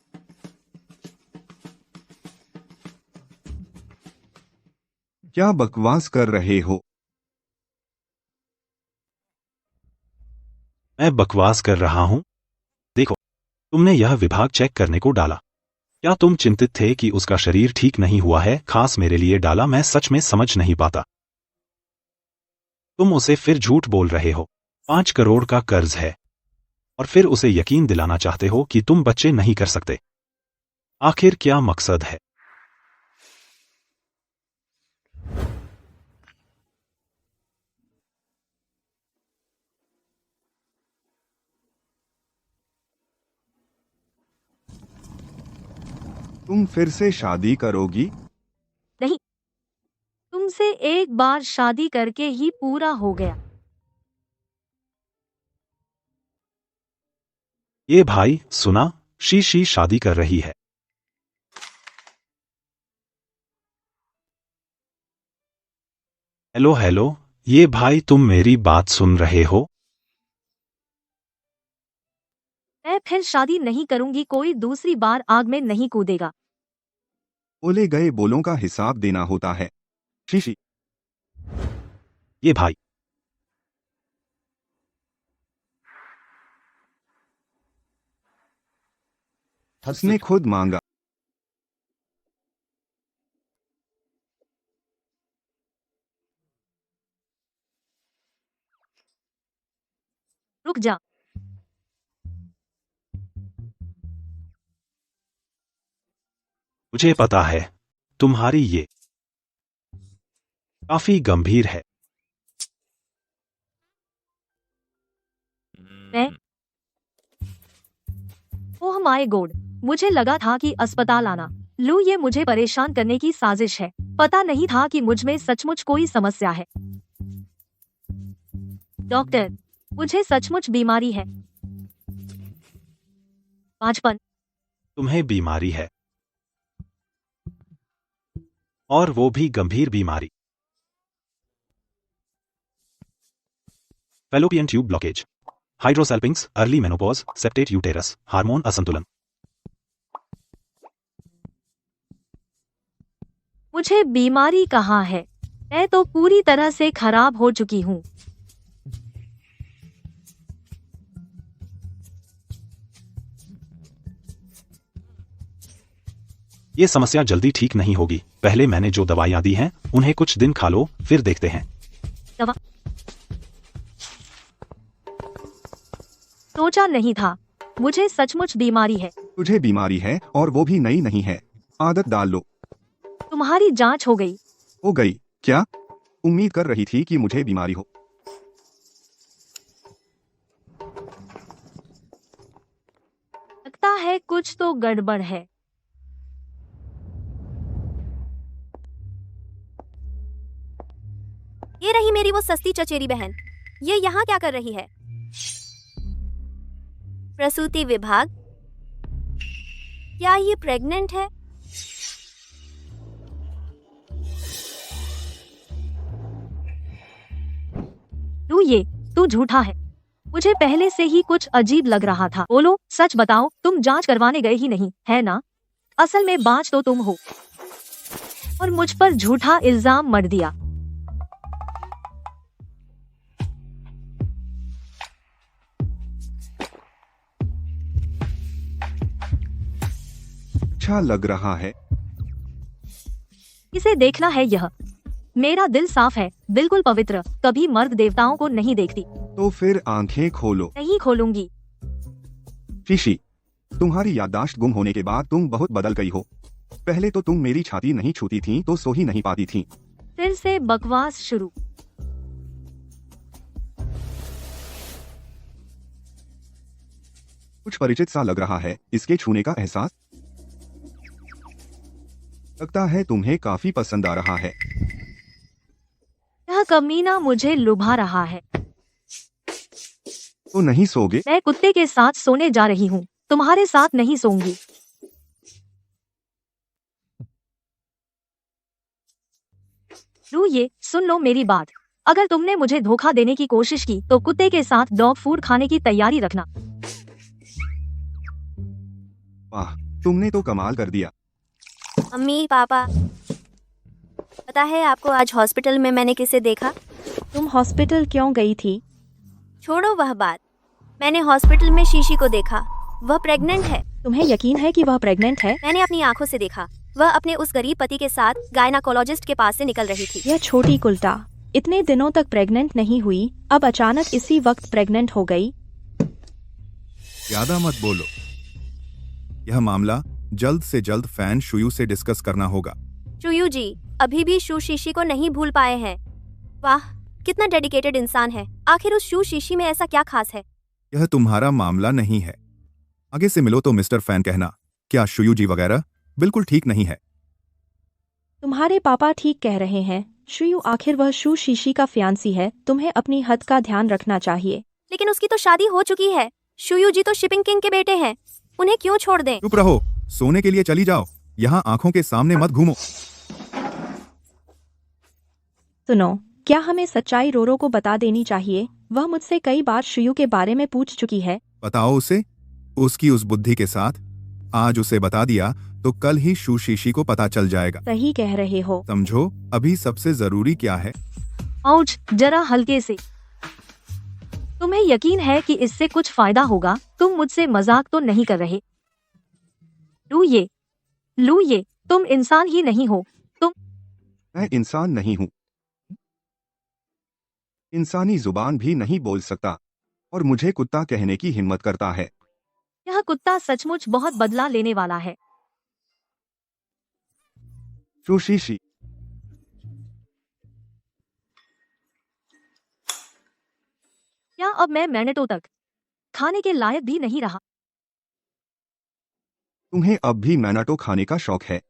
Speaker 2: क्या बकवास कर रहे हो?
Speaker 8: मैं बकवास कर रहा हूँ? देखो, तुमने यह विभाग चेक करने को डाला। क्या तुम चिंतित थे कि उसका शरीर ठीक नहीं हुआ है? खास मेरे लिए डाला। मैं सच में समझ नहीं पाता। तुम उसे फिर झूठ बोल रहे हो। 5 करोड़ का कर्ज है और फिर उसे यकीन दिलाना चाहते हो कि तुम बच्चे नहीं कर सकते। आखिर क्या मकसद है?
Speaker 2: तुम फिर से शादी करोगी?
Speaker 1: नहीं, तुमसे एक बार शादी करके ही पूरा हो गया।
Speaker 8: ये भाई, सुना? शीशी शादी कर रही है। हेलो हेलो, ये भाई, तुम मेरी बात सुन रहे हो?
Speaker 1: मैं फिर शादी नहीं करूंगी। कोई दूसरी बार आग में नहीं कूदेगा।
Speaker 2: बोले गए बोलों का हिसाब देना होता है। शीशी।
Speaker 8: ये भाई,
Speaker 2: उसने खुद मांगा।
Speaker 1: रुक जा।
Speaker 8: मुझे पता है तुम्हारी ये काफी गंभीर है।
Speaker 1: मैं ओह माय गॉड, मुझे लगा था कि अस्पताल आना। लू, ये मुझे परेशान करने की साजिश है। पता नहीं था कि मुझ में सचमुच कोई समस्या है। डॉक्टर, मुझे सचमुच बीमारी है। 5पन।
Speaker 8: तुम्हें बीमारी है, और वो भी गंभीर बीमारी। Fallopian tube blockage, hydrosalpinx, early menopause, septate uterus, hormone असंतुलन।
Speaker 1: मुझे बीमारी कहाँ है? मैं तो पूरी तरह से खराब हो चुकी हूँ।
Speaker 8: ये समस्या जल्दी ठीक नहीं होगी। पहले मैंने जो दवाइयां दी हैं उन्हें कुछ दिन खा लो, फिर देखते हैं।
Speaker 1: दवा सोचा नहीं था। मुझे सचमुच बीमारी है।
Speaker 2: तुझे बीमारी है और वो भी नई नहीं है। आदत डाल लो।
Speaker 1: तुम्हारी जांच हो गई?
Speaker 2: हो गई? क्या उम्मीद कर रही थी कि मुझे बीमारी हो?
Speaker 1: लगता है कुछ तो गड़बड़ है।
Speaker 9: ये रही मेरी वो सस्ती चचेरी बहन। ये यहाँ क्या कर रही है? प्रसूति विभाग? क्या ये प्रेग्नेंट है?
Speaker 1: तू झूठा है। मुझे पहले से ही कुछ अजीब लग रहा था। बोलो, सच बताओ, तुम जांच करवाने गए ही नहीं, है ना? असल में बांझ तो तुम हो और मुझ पर झूठा इल्जाम मढ़ दिया।
Speaker 2: अच्छा लग रहा है।
Speaker 1: इसे देखना है यह। मेरा दिल साफ है, बिल्कुल पवित्र, कभी मर्द देवताओं को नहीं देखती।
Speaker 2: तो फिर आंखें खोलो।
Speaker 1: नहीं खोलूंगी।
Speaker 2: शीशी, तुम्हारी याददाश्त गुम होने के बाद तुम बहुत बदल गई हो। पहले तो तुम मेरी छाती नहीं छूती थी तो सो ही नहीं पाती थी।
Speaker 1: फिर से बकवास शुरू।
Speaker 2: कुछ परिचित सा लग रहा है, इसके छूने का एहसास। लगता है तुम्हें काफी पसंद आ रहा है।
Speaker 1: यह कमीना मुझे लुभा रहा है।
Speaker 2: तो नहीं सोगे?
Speaker 1: मैं कुत्ते के साथ सोने जा रही हूँ, तुम्हारे साथ नहीं सोऊंगी। ये सुन लो मेरी बात। अगर तुमने मुझे धोखा देने की कोशिश की तो कुत्ते के साथ डॉग फूड खाने की तैयारी रखना।
Speaker 2: वाह, तुमने तो कमाल कर दिया।
Speaker 9: मम्मी पापा, पता है आपको आज हॉस्पिटल में मैंने किसे देखा?
Speaker 5: तुम हॉस्पिटल क्यों गई थी?
Speaker 9: छोड़ो वह बात। मैंने हॉस्पिटल में शीशी को देखा। वह प्रेग्नेंट है।
Speaker 5: तुम्हें यकीन है कि वह प्रेग्नेंट है?
Speaker 9: मैंने अपनी आंखों से देखा। वह अपने उस गरीब पति के साथ गायनाकोलॉजिस्ट के पास से निकल रही थी।
Speaker 5: यह छोटी कुल्टा इतने दिनों तक प्रेग्नेंट नहीं हुई, अब अचानक इसी वक्त प्रेग्नेंट हो गई।
Speaker 6: ज्यादा मत बोलो। यह मामला जल्द से जल्द फैन शुयू से डिस्कस करना होगा।
Speaker 9: चुयू जी अभी भी शू शीशी को नहीं भूल पाए हैं। वाह, कितना डेडिकेटेड इंसान है। आखिर उस शू शीशी में ऐसा क्या खास है?
Speaker 6: यह तुम्हारा मामला नहीं है। आगे से मिलो तो मिस्टर फैन कहना। क्या शुयू जी वगैरह बिल्कुल ठीक नहीं है।
Speaker 5: तुम्हारे पापा ठीक कह रहे हैं शुयू, आखिर वह शू शीशी का फियांसी है। तुम्हें अपनी हद का ध्यान रखना चाहिए।
Speaker 9: लेकिन उसकी तो शादी हो चुकी है। शुयू जी तो शिपिंग किंग के बेटे हैं, उन्हें क्यों छोड़ दें?
Speaker 6: चुप रहो, सोने के लिए चली जाओ। यहाँ आंखों के सामने मत घूमो।
Speaker 5: सुनो, क्या हमें सच्चाई रोरो को बता देनी चाहिए? वह मुझसे कई बार शुयू के बारे में पूछ चुकी है।
Speaker 6: बताओ उसे। उसकी उस बुद्धि के साथ आज उसे बता दिया तो कल ही शू शीशी को पता चल जाएगा।
Speaker 5: सही कह रहे हो।
Speaker 6: समझो, अभी सबसे जरूरी क्या है?
Speaker 1: आउच, जरा हल्के से। तुम्हें यकीन है कि इससे कुछ फायदा होगा? तुम मुझसे मजाक तो नहीं कर रहे? लू ये, तुम इंसान ही नहीं हो।
Speaker 2: मैं इंसान नहीं हूँ। इंसानी जुबान भी नहीं बोल सकता और मुझे कुत्ता कहने की हिम्मत करता है।
Speaker 1: यह कुत्ता सचमुच बहुत बदला लेने वाला है।
Speaker 2: शीशी,
Speaker 1: क्या अब मैं मैनेटो तक खाने के लायक भी नहीं रहा?
Speaker 2: तुम्हें अब भी मैनाटो खाने का शौक है?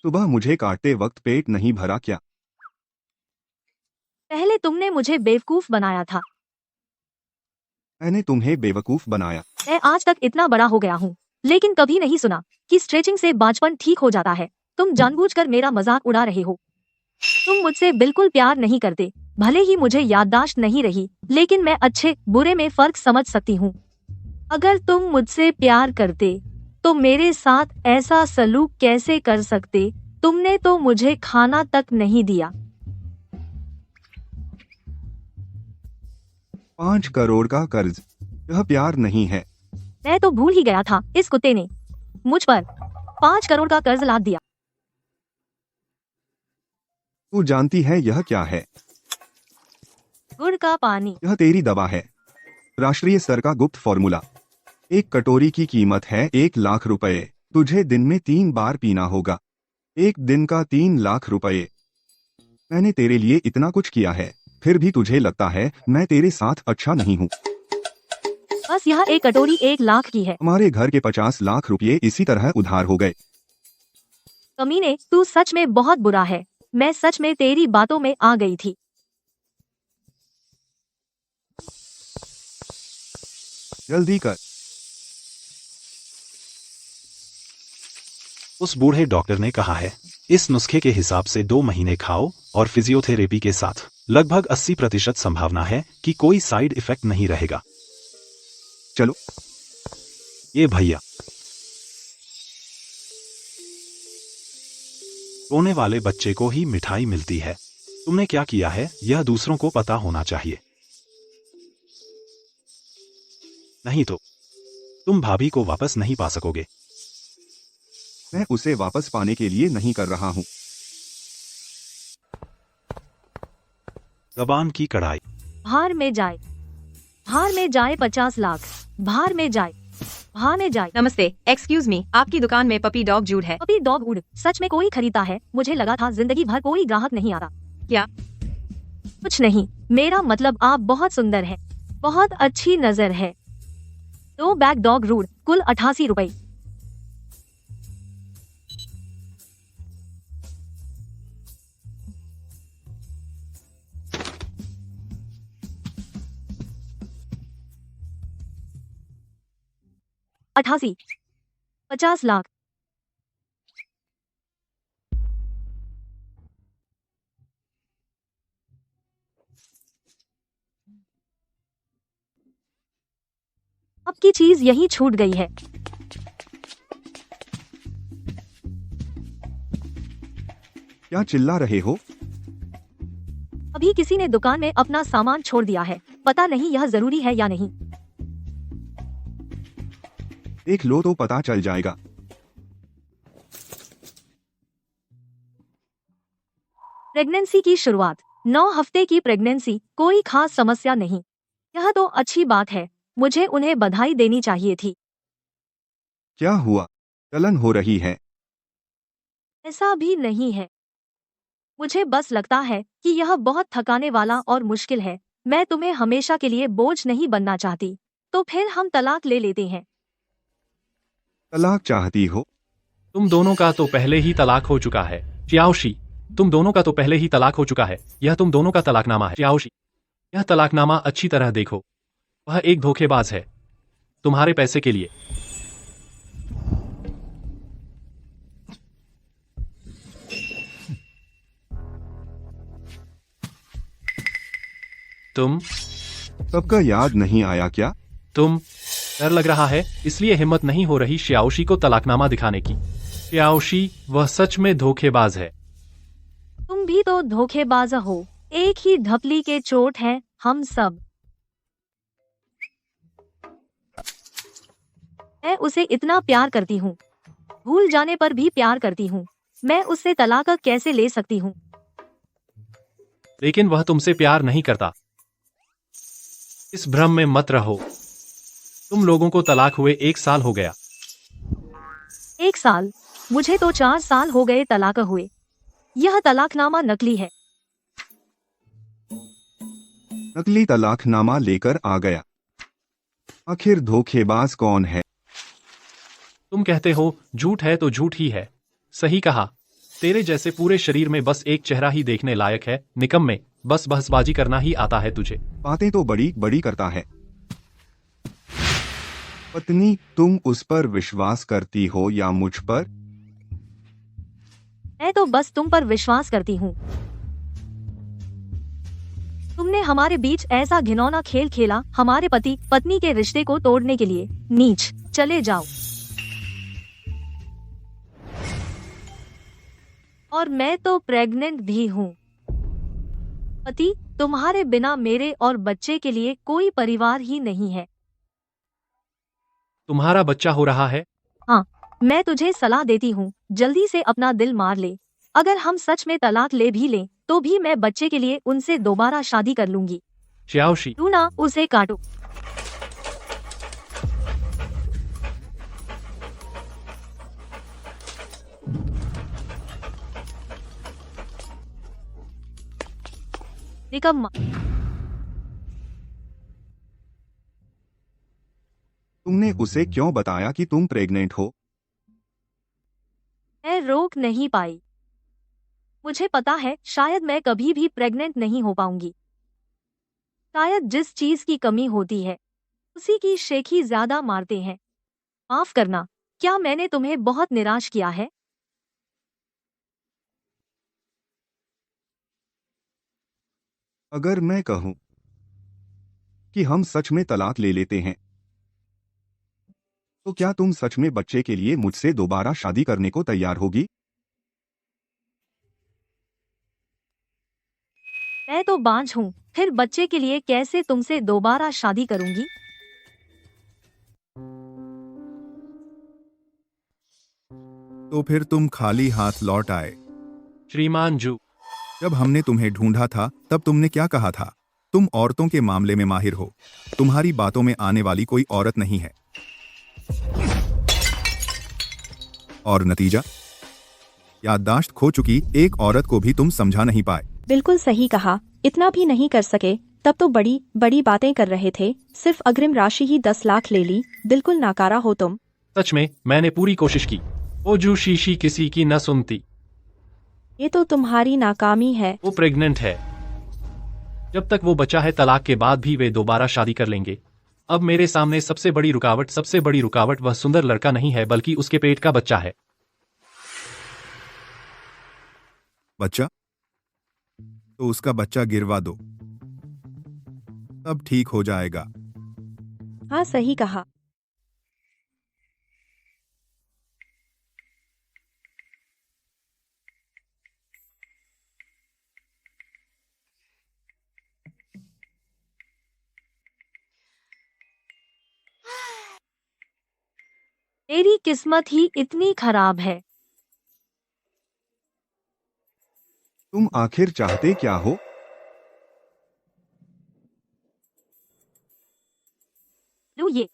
Speaker 2: सुबह मुझे काटते वक्त पेट नहीं भरा क्या?
Speaker 1: पहले तुमने मुझे बेवकूफ बनाया था।
Speaker 2: मैंने तुम्हें बेवकूफ बनाया।
Speaker 1: मैं आज तक इतना बड़ा हो गया हूँ, लेकिन कभी नहीं सुना कि स्ट्रेचिंग से बाँझपन ठीक हो जाता है। तुम जानबूझकर मेरा मजाक उड़ा रहे हो। तुम मुझसे बिल्कुल प्यार नहीं करते। भले ही मुझे याददाश्त नहीं रही, लेकिन मैं अच्छे बुरे में फर्क समझ सकती हूँ। अगर तुम मुझसे प्यार करते तो मेरे साथ ऐसा सलूक कैसे कर सकते? तुमने तो मुझे खाना तक नहीं दिया।
Speaker 2: 5 करोड़ का कर्ज, यह प्यार नहीं है।
Speaker 1: मैं तो भूल ही गया था, इस कुत्ते ने मुझ पर 5 करोड़ का कर्ज लाद दिया।
Speaker 2: तू जानती है यह क्या है?
Speaker 1: गुड़ का पानी।
Speaker 2: यह तेरी दवा है। राष्ट्रीय स्तर का गुप्त फॉर्मूला। एक कटोरी की कीमत है 1 लाख रुपए। तुझे दिन में 3 बार पीना होगा। एक दिन का 3 लाख रुपए। मैंने तेरे लिए इतना कुछ किया है, फिर भी तुझे लगता है मैं तेरे साथ अच्छा नहीं हूँ।
Speaker 1: बस यह एक कटोरी 1 लाख की है।
Speaker 2: हमारे घर के 50 लाख रुपए इसी तरह उधार हो गए।
Speaker 1: कमीने, तू सच में बहुत बुरा है। मैं सच में तेरी बातों में आ गई थी।
Speaker 2: जल्दी कर।
Speaker 8: उस बूढ़े डॉक्टर ने कहा है, इस नुस्खे के हिसाब से 2 महीने खाओ और फिजियोथेरेपी के साथ लगभग 80% संभावना है कि कोई साइड इफेक्ट नहीं रहेगा।
Speaker 2: चलो।
Speaker 8: ये भैया, रोने वाले बच्चे को ही मिठाई मिलती है। तुमने क्या किया है यह दूसरों को पता होना चाहिए, नहीं तो तुम भाभी को वापस नहीं पा सकोगे।
Speaker 2: मैं उसे वापस पाने के लिए नहीं कर रहा हूँ।
Speaker 8: जबान की कढ़ाई।
Speaker 1: भार में जाए, भार में जाए 50 लाख, भार में जाए, भार में जाए।
Speaker 4: नमस्ते, एक्सक्यूज मी, आपकी दुकान में पपी डॉग जूड है?
Speaker 1: पपी डॉग वुड सच में कोई खरीदता है? मुझे लगा था जिंदगी भर कोई ग्राहक नहीं आता।
Speaker 4: क्या?
Speaker 1: कुछ नहीं, मेरा मतलब आप बहुत सुंदर है, बहुत अच्छी नजर है। 2 बैग डॉग रूड, कुल 88 रुपए। अठासी, 50 लाख। आपकी चीज यही छूट गई है।
Speaker 2: क्या चिल्ला रहे हो?
Speaker 1: अभी किसी ने दुकान में अपना सामान छोड़ दिया है, पता नहीं यह जरूरी है या नहीं।
Speaker 2: देख लो तो पता चल जाएगा।
Speaker 1: प्रेगनेंसी की शुरुआत, 9 हफ्ते की प्रेगनेंसी, कोई खास समस्या नहीं। यह तो अच्छी बात है, मुझे उन्हें बधाई देनी चाहिए थी।
Speaker 2: क्या हुआ? जलन हो रही है?
Speaker 1: ऐसा भी नहीं है, मुझे बस लगता है कि यह बहुत थकाने वाला और मुश्किल है। मैं तुम्हें हमेशा के लिए बोझ नहीं बनना चाहती, तो फिर हम तलाक ले लेते हैं।
Speaker 2: तलाक चाहती हो?
Speaker 7: तुम दोनों का तो पहले ही तलाक हो चुका है शियाओशी, तुम दोनों का तो पहले ही तलाक हो चुका है। यह तुम दोनों का तलाकनामा है शियाओशी। यह तलाकनामा अच्छी तरह देखो, वह एक धोखेबाज है तुम्हारे पैसे के लिए। तुम
Speaker 2: सबका याद नहीं आया क्या?
Speaker 7: तुम डर लग रहा है इसलिए हिम्मत नहीं हो रही शियाओशी को तलाकनामा दिखाने की। शियाओशी, वह सच में धोखेबाज है।
Speaker 1: तुम भी तो धोखेबाज हो, एक ही ढपली के चोट हैं हम सब। मैं उसे इतना प्यार करती हूँ, भूल जाने पर भी प्यार करती हूँ। मैं उससे तलाक कैसे ले सकती हूँ?
Speaker 7: लेकिन वह तुमसे प्यार नहीं करता, इस भ्रम में मत रहो। तुम लोगों को तलाक हुए 1 साल हो गया।
Speaker 1: 1 साल? मुझे तो 4 साल हो गए तलाक हुए। यह तलाकनामा नकली है।
Speaker 2: नकली तलाकनामा लेकर आ गया। आखिर धोखेबाज कौन है?
Speaker 7: तुम कहते हो झूठ है तो झूठ ही है। सही कहा, तेरे जैसे पूरे शरीर में बस एक चेहरा ही देखने लायक है। निकम्मे, बस बहसबाजी करना ही आता है तुझे।
Speaker 2: बातें तो बड़ी बड़ी करता है। पत्नी, तुम उस पर विश्वास करती हो या मुझ पर?
Speaker 1: मैं तो बस तुम पर विश्वास करती हूँ। तुमने हमारे बीच ऐसा घिनौना खेल खेला, हमारे पति पत्नी के रिश्ते को तोड़ने के लिए। नीच, चले जाओ। और मैं तो प्रेग्नेंट भी हूँ। पति, तुम्हारे बिना मेरे और बच्चे के लिए कोई परिवार ही नहीं है।
Speaker 7: तुम्हारा बच्चा हो रहा है?
Speaker 1: हाँ, मैं तुझे सलाह देती हूँ, जल्दी से अपना दिल मार ले। अगर हम सच में तलाक ले भी लें, तो भी मैं बच्चे के लिए उनसे दोबारा शादी कर लूंगी।
Speaker 7: शियाओशी,
Speaker 1: तू ना उसे काटो। निकम्मा।
Speaker 2: तुमने उसे क्यों बताया कि तुम प्रेग्नेंट हो?
Speaker 1: मैं रोक नहीं पाई। मुझे पता है शायद मैं कभी भी प्रेग्नेंट नहीं हो पाऊंगी। शायद जिस चीज की कमी होती है उसी की शेखी ज्यादा मारते हैं। माफ करना, क्या मैंने तुम्हें बहुत निराश किया है?
Speaker 2: अगर मैं कहूं कि हम सच में तलाक ले लेते हैं, तो क्या तुम सच में बच्चे के लिए मुझसे दोबारा शादी करने को तैयार होगी?
Speaker 1: मैं तो बांझ हूँ, फिर बच्चे के लिए कैसे तुमसे दोबारा शादी करूंगी?
Speaker 6: तो फिर तुम खाली हाथ लौट आए।
Speaker 7: श्रीमान जू,
Speaker 6: जब हमने तुम्हें ढूंढा था तब तुमने क्या कहा था? तुम औरतों के मामले में माहिर हो, तुम्हारी बातों में आने वाली कोई औरत नहीं है। और नतीजा? याददाश्त खो चुकी एक औरत को भी तुम समझा नहीं पाए।
Speaker 5: बिल्कुल सही कहा, इतना भी नहीं कर सके। तब तो बड़ी बड़ी बातें कर रहे थे, सिर्फ अग्रिम राशि ही 10 लाख ले ली। बिल्कुल नाकारा हो तुम।
Speaker 7: सच में मैंने पूरी कोशिश की। वो जू शीशी किसी की न सुनती।
Speaker 5: ये तो तुम्हारी नाकामी है।
Speaker 7: वो प्रेग्नेंट है। जब तक वो बच्चा है तलाक के बाद भी वे दोबारा शादी कर लेंगे। अब मेरे सामने सबसे बड़ी रुकावट वह सुंदर लड़का नहीं है बल्कि उसके पेट का बच्चा है।
Speaker 6: बच्चा? तो उसका बच्चा गिरवा दो, तब ठीक हो जाएगा।
Speaker 5: हाँ, सही कहा।
Speaker 1: मेरी किस्मत ही इतनी खराब है।
Speaker 2: तुम आखिर चाहते क्या हो?
Speaker 1: लो ये,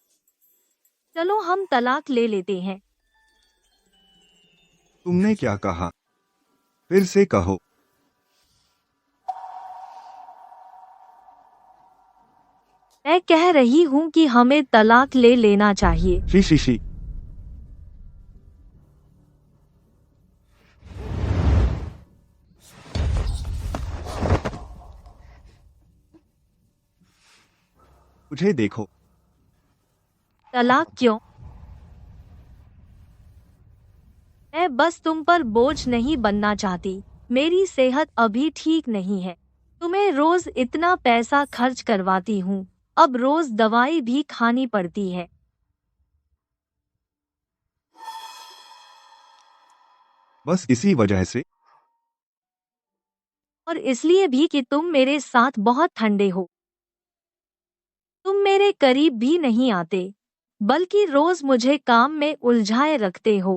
Speaker 1: चलो हम तलाक ले लेते हैं।
Speaker 2: तुमने क्या कहा? फिर से कहो।
Speaker 1: मैं कह रही हूँ कि हमें तलाक ले लेना चाहिए।
Speaker 2: She she she. मुझे देखो।
Speaker 1: तलाक क्यों? मैं बस तुम पर बोझ नहीं बनना चाहती। मेरी सेहत अभी ठीक नहीं है। तुम्हें रोज इतना पैसा खर्च करवाती हूँ, अब रोज दवाई भी खानी पड़ती है।
Speaker 2: बस इसी वजह से?
Speaker 1: और इसलिए भी कि तुम मेरे साथ बहुत ठंडे हो। तुम मेरे करीब भी नहीं आते, बल्कि रोज मुझे काम में उलझाए रखते हो।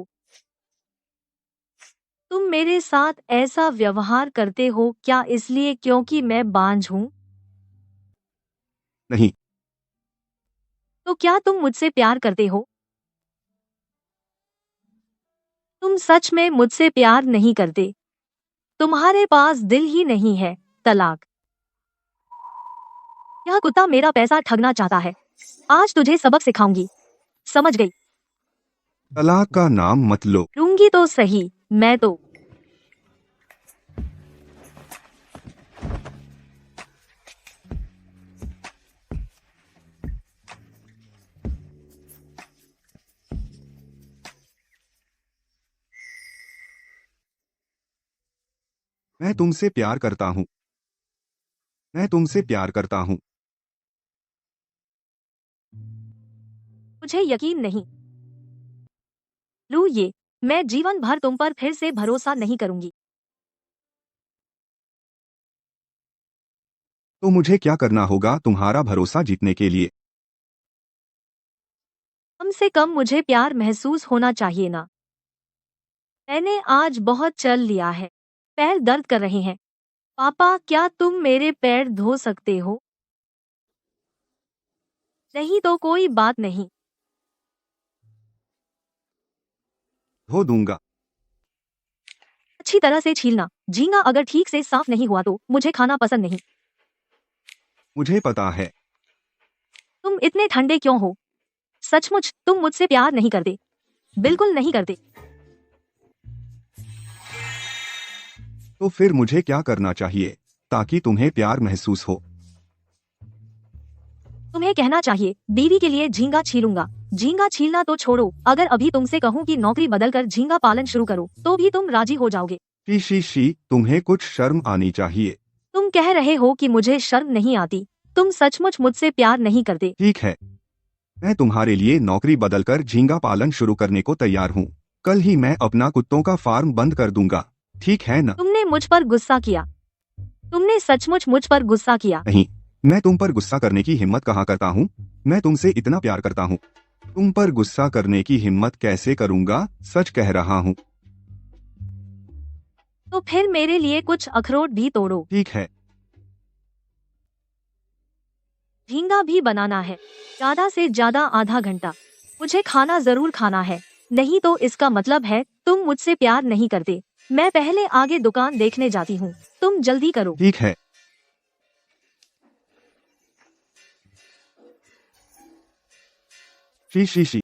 Speaker 1: तुम मेरे साथ ऐसा व्यवहार करते हो क्या इसलिए क्योंकि मैं बांझ हूँ?
Speaker 2: नहीं।
Speaker 1: तो क्या तुम मुझसे प्यार करते हो? तुम सच में मुझसे प्यार नहीं करते। तुम्हारे पास दिल ही नहीं है। तलाक। यह कुत्ता मेरा पैसा ठगना चाहता है। आज तुझे सबक सिखाऊंगी। समझ गई?
Speaker 2: तलाक का नाम मत लो।
Speaker 1: लूंगी तो सही, मैं तो।
Speaker 2: मैं तुमसे प्यार करता हूँ। मैं तुमसे प्यार करता हूँ।
Speaker 1: मुझे यकीन नहीं। लू ये, मैं जीवन भर तुम पर फिर से भरोसा नहीं करूंगी।
Speaker 2: तो मुझे क्या करना होगा तुम्हारा भरोसा जीतने के लिए?
Speaker 1: कम से कम मुझे प्यार महसूस होना चाहिए ना। मैंने आज बहुत चल लिया है। पैर दर्द कर रहे हैं। पापा, क्या तुम मेरे पैर धो सकते हो? नहीं तो कोई बात नहीं।
Speaker 2: धो दूंगा।
Speaker 1: अच्छी तरह से छीलना। झींगा अगर ठीक से साफ नहीं हुआ तो मुझे खाना पसंद नहीं।
Speaker 2: मुझे पता है।
Speaker 1: तुम इतने ठंडे क्यों हो? सचमुच तुम मुझसे प्यार नहीं करते। बिल्कुल नहीं करते।
Speaker 2: तो फिर मुझे क्या करना चाहिए ताकि तुम्हें प्यार महसूस हो?
Speaker 1: तुम्हें कहना चाहिए, बीवी के लिए झींगा छीलूंगा। झींगा छीलना तो छोड़ो, अगर अभी तुमसे कहूँ कि नौकरी बदलकर झींगा पालन शुरू करो तो भी तुम राजी हो जाओगे।
Speaker 2: शी शी शी, तुम्हें कुछ शर्म आनी चाहिए।
Speaker 1: तुम कह रहे हो कि मुझे शर्म नहीं आती। तुम सचमुच मुझसे प्यार नहीं करते।
Speaker 2: ठीक है, मैं तुम्हारे लिए नौकरी बदलकर झींगा पालन शुरू करने को तैयार हूँ। कल ही मैं अपना कुत्तों का फार्म बंद कर दूंगा, ठीक है ना?
Speaker 1: तुमने मुझ पर गुस्सा किया। तुमने सचमुच मुझ पर गुस्सा किया।
Speaker 2: नहीं, मैं तुम पर गुस्सा करने की हिम्मत कहाँ करता हूँ। मैं तुमसे इतना प्यार करता हूँ। तुम पर गुस्सा करने की हिम्मत कैसे करूंगा? सच कह रहा हूँ।
Speaker 1: तो फिर मेरे लिए कुछ अखरोट भी तोड़ो।
Speaker 2: ठीक है।
Speaker 1: झींगा भी बनाना है, ज्यादा से ज्यादा आधा घंटा। मुझे खाना जरूर खाना है, नहीं तो इसका मतलब है तुम मुझसे प्यार नहीं करते। मैं पहले आगे दुकान देखने जाती हूँ, तुम जल्दी करो।
Speaker 2: ठीक है। शी।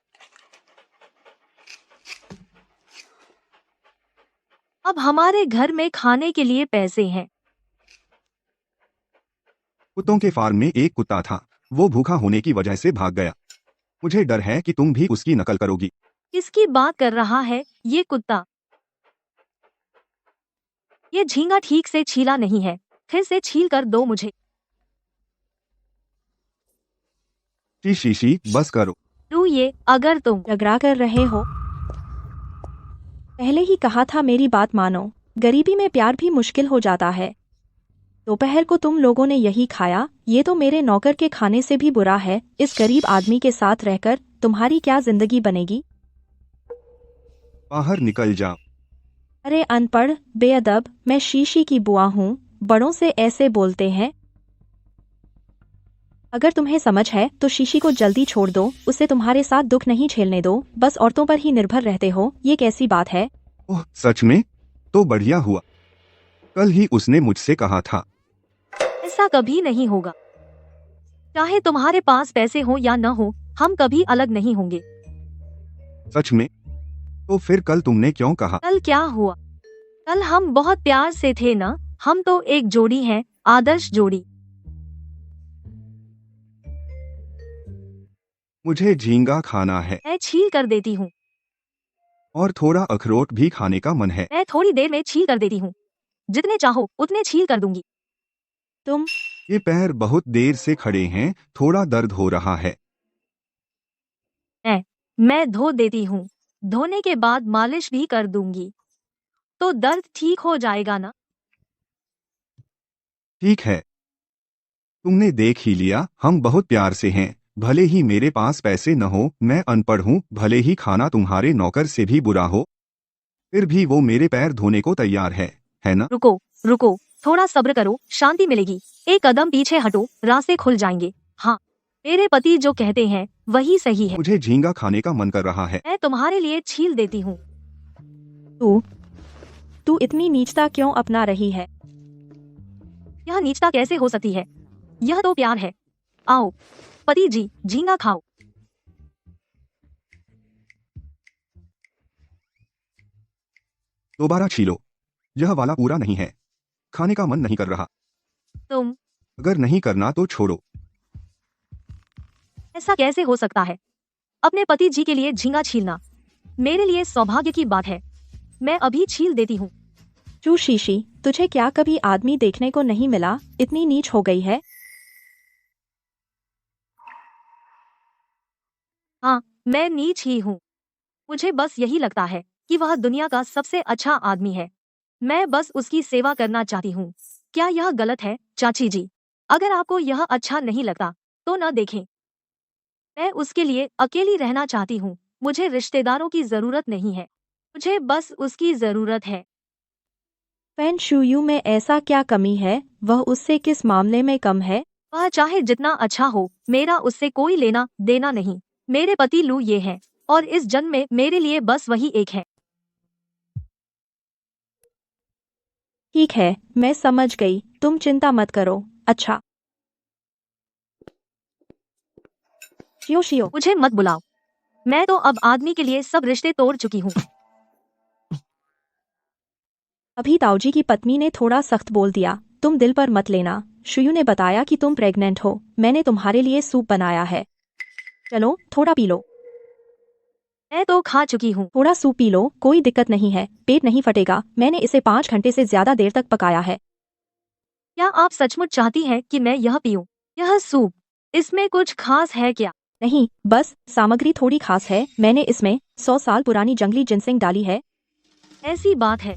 Speaker 1: अब हमारे घर में खाने के लिए पैसे हैं।
Speaker 2: कुत्तों के फार्म में एक कुत्ता था, वो भूखा होने की वजह से भाग गया। मुझे डर है कि तुम भी उसकी नकल करोगी।
Speaker 1: किसकी बात कर रहा है ये कुत्ता? ये झींगा ठीक से छीला नहीं है, फिर से छील कर दो मुझे।
Speaker 2: शी, बस करो।
Speaker 1: तू ये, अगर तुम
Speaker 5: झगड़ा कर रहे हो? पहले ही कहा था मेरी बात मानो। गरीबी में प्यार भी मुश्किल हो जाता है। दोपहर को तुम लोगों ने यही खाया, ये तो मेरे नौकर के खाने से भी बुरा है। इस गरीब आदमी के साथ रहकर तुम्हारी क्या जिंदगी बनेगी?
Speaker 2: बाहर निकल जाओ।
Speaker 5: अरे अनपढ़, बेअदब, मैं शीशी की बुआ हूँ, बड़ों से ऐसे बोलते हैं? अगर तुम्हें समझ है तो शीशी को जल्दी छोड़ दो, उसे तुम्हारे साथ दुख नहीं झेलने दो, बस औरतों पर ही निर्भर रहते हो, ये कैसी बात है?
Speaker 2: ओह सच में? तो बढ़िया हुआ, कल ही उसने मुझसे कहा था।
Speaker 1: ऐसा कभी नहीं होगा। चाहे तुम्हारे पास पैसे हो या न हो, हम कभी अलग नहीं होंगे।
Speaker 2: सच में? तो फिर कल तुमने क्यों कहा?
Speaker 1: कल क्या हुआ? कल हम बहुत प्यार से थे ना, हम तो एक जोड़ी हैं, आदर्श जोड़ी।
Speaker 2: मुझे झींगा खाना है।
Speaker 1: मैं छील कर देती हूँ।
Speaker 2: और थोड़ा अखरोट भी खाने का मन है।
Speaker 1: मैं थोड़ी देर में छील कर देती हूँ, जितने चाहो उतने छील कर दूंगी। तुम
Speaker 2: ये पैर बहुत देर से खड़े हैं, थोड़ा दर्द हो रहा है।
Speaker 1: मैं धो देती हूँ, धोने के बाद मालिश भी कर दूंगी, तो दर्द ठीक हो जाएगा ना?
Speaker 2: ठीक है, तुमने देख ही लिया, हम बहुत प्यार से हैं। भले ही मेरे पास पैसे न हो, मैं अनपढ़ हूँ, भले ही खाना तुम्हारे नौकर से भी बुरा हो, फिर भी वो मेरे पैर धोने को तैयार है ना?
Speaker 1: रुको, थोड़ा सब्र करो, शांति मिलेगी। एक कदम पीछे हटो, रास्ते खुल जाएंगे। हाँ, मेरे पति जो कहते हैं वही सही है।
Speaker 2: मुझे झींगा खाने का मन कर रहा है।
Speaker 1: मैं तुम्हारे लिए छील देती हूँ।
Speaker 5: तू इतनी नीचता क्यों अपना रही है?
Speaker 1: यह नीचता कैसे हो सकती है? यह तो प्यार है। आओ पति जी, झींगा खाओ।
Speaker 2: दोबारा छीलो, यह वाला पूरा नहीं है, खाने का मन नहीं कर रहा।
Speaker 1: तुम
Speaker 2: अगर नहीं करना तो छोड़ो।
Speaker 1: ऐसा कैसे हो सकता है? अपने पति जी के लिए झींगा छीलना मेरे लिए सौभाग्य की बात है। मैं अभी छील देती हूँ।
Speaker 5: चू शीशी, तुझे क्या कभी आदमी देखने को नहीं मिला? इतनी नीच हो गई है?
Speaker 1: हाँ, मैं नीच ही हूँ। मुझे बस यही लगता है कि वह दुनिया का सबसे अच्छा आदमी है। मैं बस उसकी सेवा करना चाहती हूँ। क्या यह गलत है चाची जी? अगर आपको यह अच्छा नहीं लगता तो न देखें। मैं उसके लिए अकेली रहना चाहती हूँ। मुझे रिश्तेदारों की जरूरत नहीं है, मुझे बस उसकी जरूरत है।
Speaker 5: फैन शुयू में ऐसा क्या कमी है? वह उससे किस मामले में कम है?
Speaker 1: वह चाहे जितना अच्छा हो, मेरा उससे कोई लेना देना नहीं। मेरे पति लू ये है, और इस जन्म में मेरे लिए बस वही एक है।
Speaker 5: ठीक है, मैं समझ गई, तुम चिंता मत करो। अच्छा शियो,
Speaker 1: मुझे मत बुलाओ, मैं तो अब आदमी के लिए सब रिश्ते तोड़ चुकी हूँ।
Speaker 5: अभी ताऊजी की पत्नी ने थोड़ा सख्त बोल दिया, तुम दिल पर मत लेना। शुयू ने बताया कि तुम प्रेग्नेंट हो, मैंने तुम्हारे लिए सूप बनाया है, चलो थोड़ा पी लो।
Speaker 1: मैं तो खा चुकी हूँ।
Speaker 5: थोड़ा सूप पी लो, कोई दिक्कत नहीं है, पेट नहीं फटेगा। मैंने इसे 5 घंटे से ज्यादा देर तक पकाया है।
Speaker 1: क्या आप सचमुच चाहती हैं कि मैं यह पीऊं? यह सूप, इसमें कुछ खास है क्या?
Speaker 5: नहीं, बस सामग्री थोड़ी खास है। मैंने इसमें 100 साल पुरानी जंगली जिनसेंग डाली है।
Speaker 1: ऐसी बात है,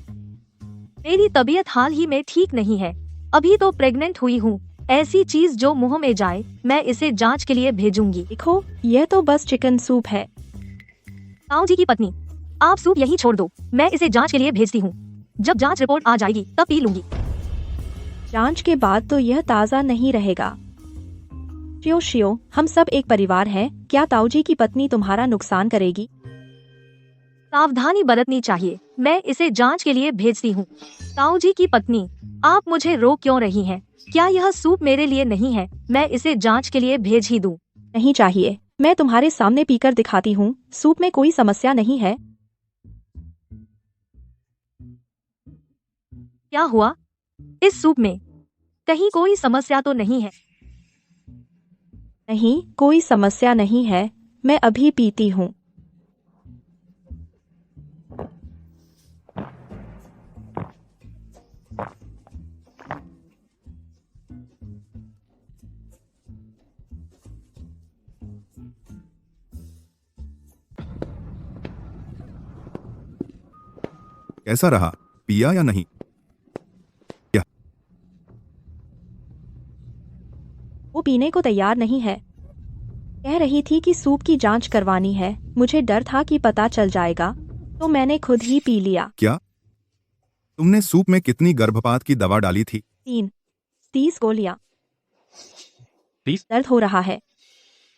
Speaker 1: मेरी तबीयत हाल ही में ठीक नहीं है, अभी तो प्रेग्नेंट हुई हूँ। ऐसी चीज जो मुंह में जाए, मैं इसे जांच के लिए भेजूंगी।
Speaker 5: देखो, यह तो बस चिकन सूप है।
Speaker 1: ताऊ जी की पत्नी, आप सूप यहीं छोड़ दो, मैं इसे जांच के लिए भेजती हूँ। जब जांच रिपोर्ट आ जाएगी तब पी लूंगी।
Speaker 5: जांच के बाद तो यह ताज़ा नहीं रहेगा। शियो शियो, हम सब एक परिवार हैं, क्या ताऊजी की पत्नी तुम्हारा नुकसान करेगी?
Speaker 1: सावधानी बरतनी चाहिए, मैं इसे जांच के लिए भेजती हूँ। ताऊजी की पत्नी, आप मुझे रोक क्यों रही हैं? क्या यह सूप मेरे लिए नहीं है? मैं इसे जांच के लिए भेज ही दूँ।
Speaker 5: नहीं चाहिए, मैं तुम्हारे सामने पीकर दिखाती हूँ, सूप में कोई समस्या नहीं है।
Speaker 1: क्या हुआ? इस सूप में कहीं कोई समस्या तो नहीं है?
Speaker 5: नहीं, कोई समस्या नहीं है, मैं अभी पीती हूँ।
Speaker 6: कैसा रहा, पिया या नहीं?
Speaker 5: वो पीने को तैयार नहीं है। कह रही थी कि सूप की जांच करवानी है, मुझे डर था कि पता चल जाएगा, तो मैंने खुद ही पी लिया।
Speaker 6: क्या तुमने सूप में कितनी गर्भपात की दवा डाली थी?
Speaker 5: 30 गोलियां।
Speaker 7: 30?
Speaker 5: दर्द हो रहा है,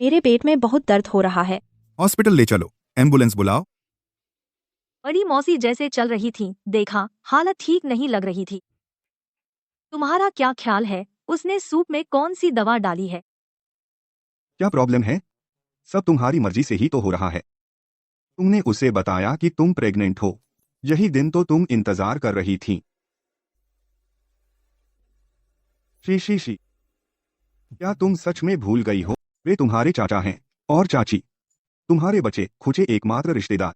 Speaker 5: मेरे पेट में बहुत दर्द हो रहा है।
Speaker 6: हॉस्पिटल ले चलो, एम्बुलेंस बुलाओ।
Speaker 1: बड़ी मौसी जैसे चल रही थी, देखा हालत ठीक नहीं लग रही थी। तुम्हारा क्या ख्याल है, उसने सूप में कौन सी दवा डाली है?
Speaker 2: क्या प्रॉब्लम है? सब तुम्हारी मर्जी से ही तो हो रहा है। तुमने उसे बताया कि तुम प्रेग्नेंट हो, यही दिन तो तुम इंतजार कर रही थी। शी, क्या तुम सच में भूल गई हो? वे तुम्हारे चाचा हैं और चाची तुम्हारे बचे खुचे एकमात्र रिश्तेदार।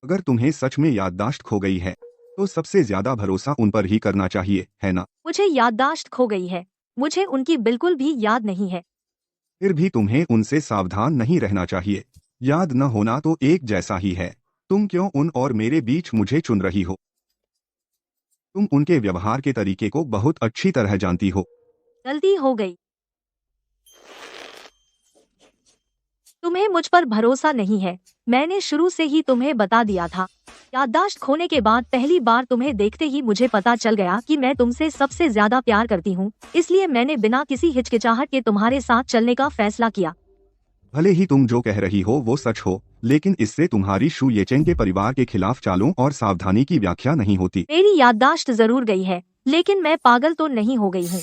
Speaker 2: अगर तुम्हें सच में याददाश्त खो गई है तो सबसे ज्यादा भरोसा उन पर ही करना चाहिए, है ना?
Speaker 1: मुझे याददाश्त खो गई है, मुझे उनकी बिल्कुल भी याद नहीं है।
Speaker 2: फिर भी तुम्हें उनसे सावधान नहीं रहना चाहिए। याद न होना तो एक जैसा ही है। तुम क्यों उन और मेरे बीच मुझे चुन रही हो? तुम उनके व्यवहार के तरीके को बहुत अच्छी तरह जानती हो।
Speaker 1: गलती हो गई। तुम्हें मुझ पर भरोसा नहीं है, मैंने शुरू से ही तुम्हें बता दिया था। याददाश्त खोने के बाद पहली बार तुम्हें देखते ही मुझे पता चल गया कि मैं तुमसे सबसे ज्यादा प्यार करती हूँ, इसलिए मैंने बिना किसी हिचकिचाहट के तुम्हारे साथ चलने का फैसला किया।
Speaker 2: भले ही तुम जो कह रही हो वो सच हो, लेकिन इससे तुम्हारी शू येचेंग के परिवार के खिलाफ चालों और सावधानी की व्याख्या नहीं होती।
Speaker 1: मेरी याददाश्त जरूर गई है, लेकिन मैं पागल तो नहीं हो गई हूँ।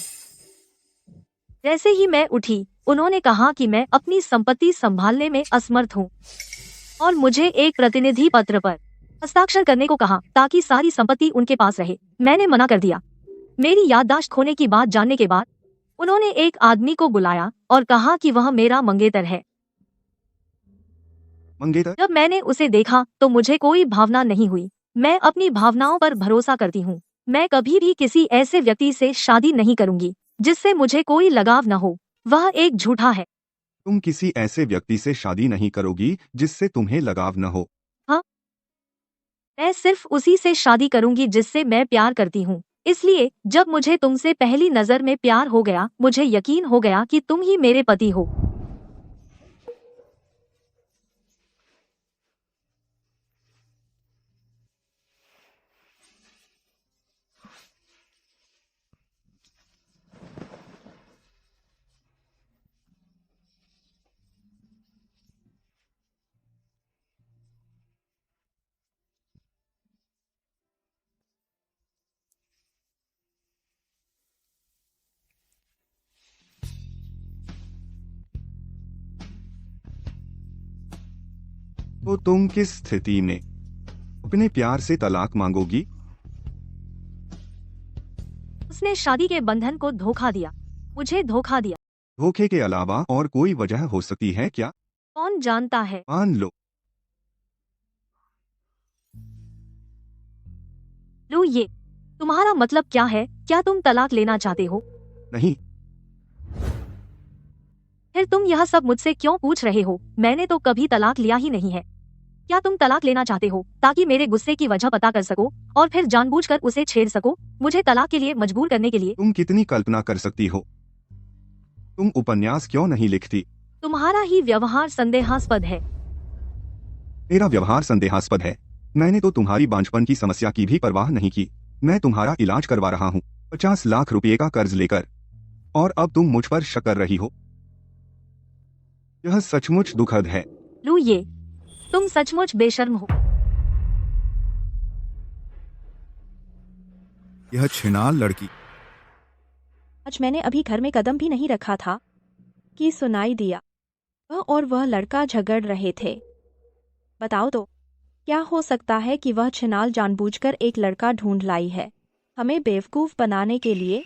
Speaker 1: जैसे ही मैं उठी, उन्होंने कहा कि मैं अपनी संपत्ति संभालने में असमर्थ हूँ और मुझे एक प्रतिनिधि पत्र पर हस्ताक्षर करने को कहा ताकि सारी संपत्ति उनके पास रहे। मैंने मना कर दिया। मेरी याददाश्त खोने की बात जानने के बाद उन्होंने एक आदमी को बुलाया और कहा कि वह मेरा मंगेतर है।
Speaker 2: मंगेतर?
Speaker 1: जब मैंने उसे देखा तो मुझे कोई भावना नहीं हुई। मैं अपनी भावनाओं पर भरोसा करती हूँ। मैं कभी भी किसी ऐसे व्यक्ति से शादी नहीं करूंगी जिससे मुझे कोई लगाव न हो। वह एक झूठा है।
Speaker 2: तुम किसी ऐसे व्यक्ति से शादी नहीं करोगी जिससे तुम्हें लगाव न हो।
Speaker 1: हाँ, मैं सिर्फ उसी से शादी करूंगी जिससे मैं प्यार करती हूँ। इसलिए जब मुझे तुमसे पहली नजर में प्यार हो गया, मुझे यकीन हो गया कि तुम ही मेरे पति हो।
Speaker 2: तो तुम किस स्थिति में अपने प्यार से तलाक मांगोगी?
Speaker 1: उसने शादी के बंधन को धोखा दिया, मुझे धोखा दिया।
Speaker 2: धोखे के अलावा और कोई वजह हो सकती है क्या?
Speaker 1: कौन जानता है।
Speaker 2: मान लो
Speaker 1: लो, ये तुम्हारा मतलब क्या है? क्या तुम तलाक लेना चाहते हो?
Speaker 2: नहीं।
Speaker 1: फिर तुम यह सब मुझसे क्यों पूछ रहे हो? मैंने तो कभी तलाक लिया ही नहीं है। क्या तुम तलाक लेना चाहते हो ताकि मेरे गुस्से की वजह पता कर सको और फिर जानबूझकर उसे छेड़ सको, मुझे तलाक के लिए मजबूर करने के लिए?
Speaker 2: तुम कितनी कल्पना कर सकती हो? तुम उपन्यास क्यों नहीं लिखती?
Speaker 1: तुम्हारा ही व्यवहार संदेहास्पद है।
Speaker 2: मेरा व्यवहार संदेहास्पद है? मैंने तो तुम्हारी बांझपन की समस्या की भी परवाह नहीं की। मैं तुम्हारा इलाज करवा रहा हूँ 50 लाख रुपए का कर्ज लेकर, और अब तुम मुझ पर शक कर रही हो। यह सचमुच दुखद है।
Speaker 1: लू ये, तुम सचमुच बेशर्म हो।
Speaker 6: यह छिनाल लड़की।
Speaker 5: आज मैंने अभी घर में कदम भी नहीं रखा था कि सुनाई दिया वह और वह लड़का झगड़ रहे थे। बताओ तो, क्या हो सकता है कि वह छिनाल जानबूझकर एक लड़का ढूंढ लाई है हमें बेवकूफ बनाने के लिए?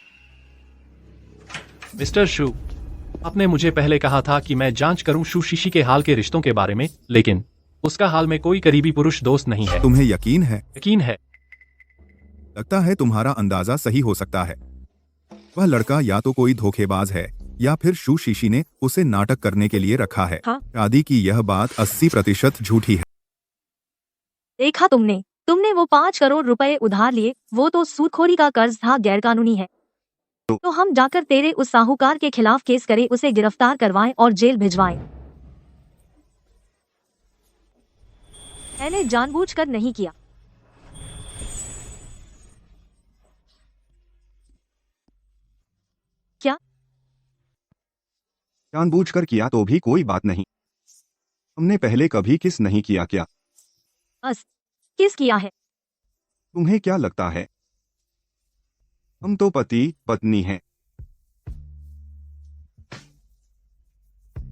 Speaker 7: मिस्टर शू, आपने मुझे पहले कहा था कि मैं जांच करूं शू शीशी के हाल के रिश्तों के बारे में, लेकिन उसका हाल में कोई करीबी पुरुष दोस्त नहीं है।
Speaker 6: तुम्हें यकीन है?
Speaker 7: यकीन है।
Speaker 6: लगता है तुम्हारा अंदाजा सही हो सकता है। वह लड़का या तो कोई धोखेबाज है या फिर शू शीशी ने उसे नाटक करने के लिए रखा है।
Speaker 5: हाँ।
Speaker 6: शादी की यह बात 80% झूठी है।
Speaker 1: देखा तुमने वो 5 करोड़ रुपए उधार लिए, वो तो सूदखोरी का कर्ज था, गैरकानूनी है। तो हम जाकर तेरे उस साहूकार के खिलाफ केस करें, उसे गिरफ्तार करवाएं और जेल भिजवाएं। मैंने जानबूझकर नहीं किया। क्या?
Speaker 2: जानबूझकर किया तो भी कोई बात नहीं। हमने पहले कभी किस नहीं किया क्या?
Speaker 1: बस किस किया है?
Speaker 2: तुम्हें क्या लगता है? हम तो पति पत्नी हैं।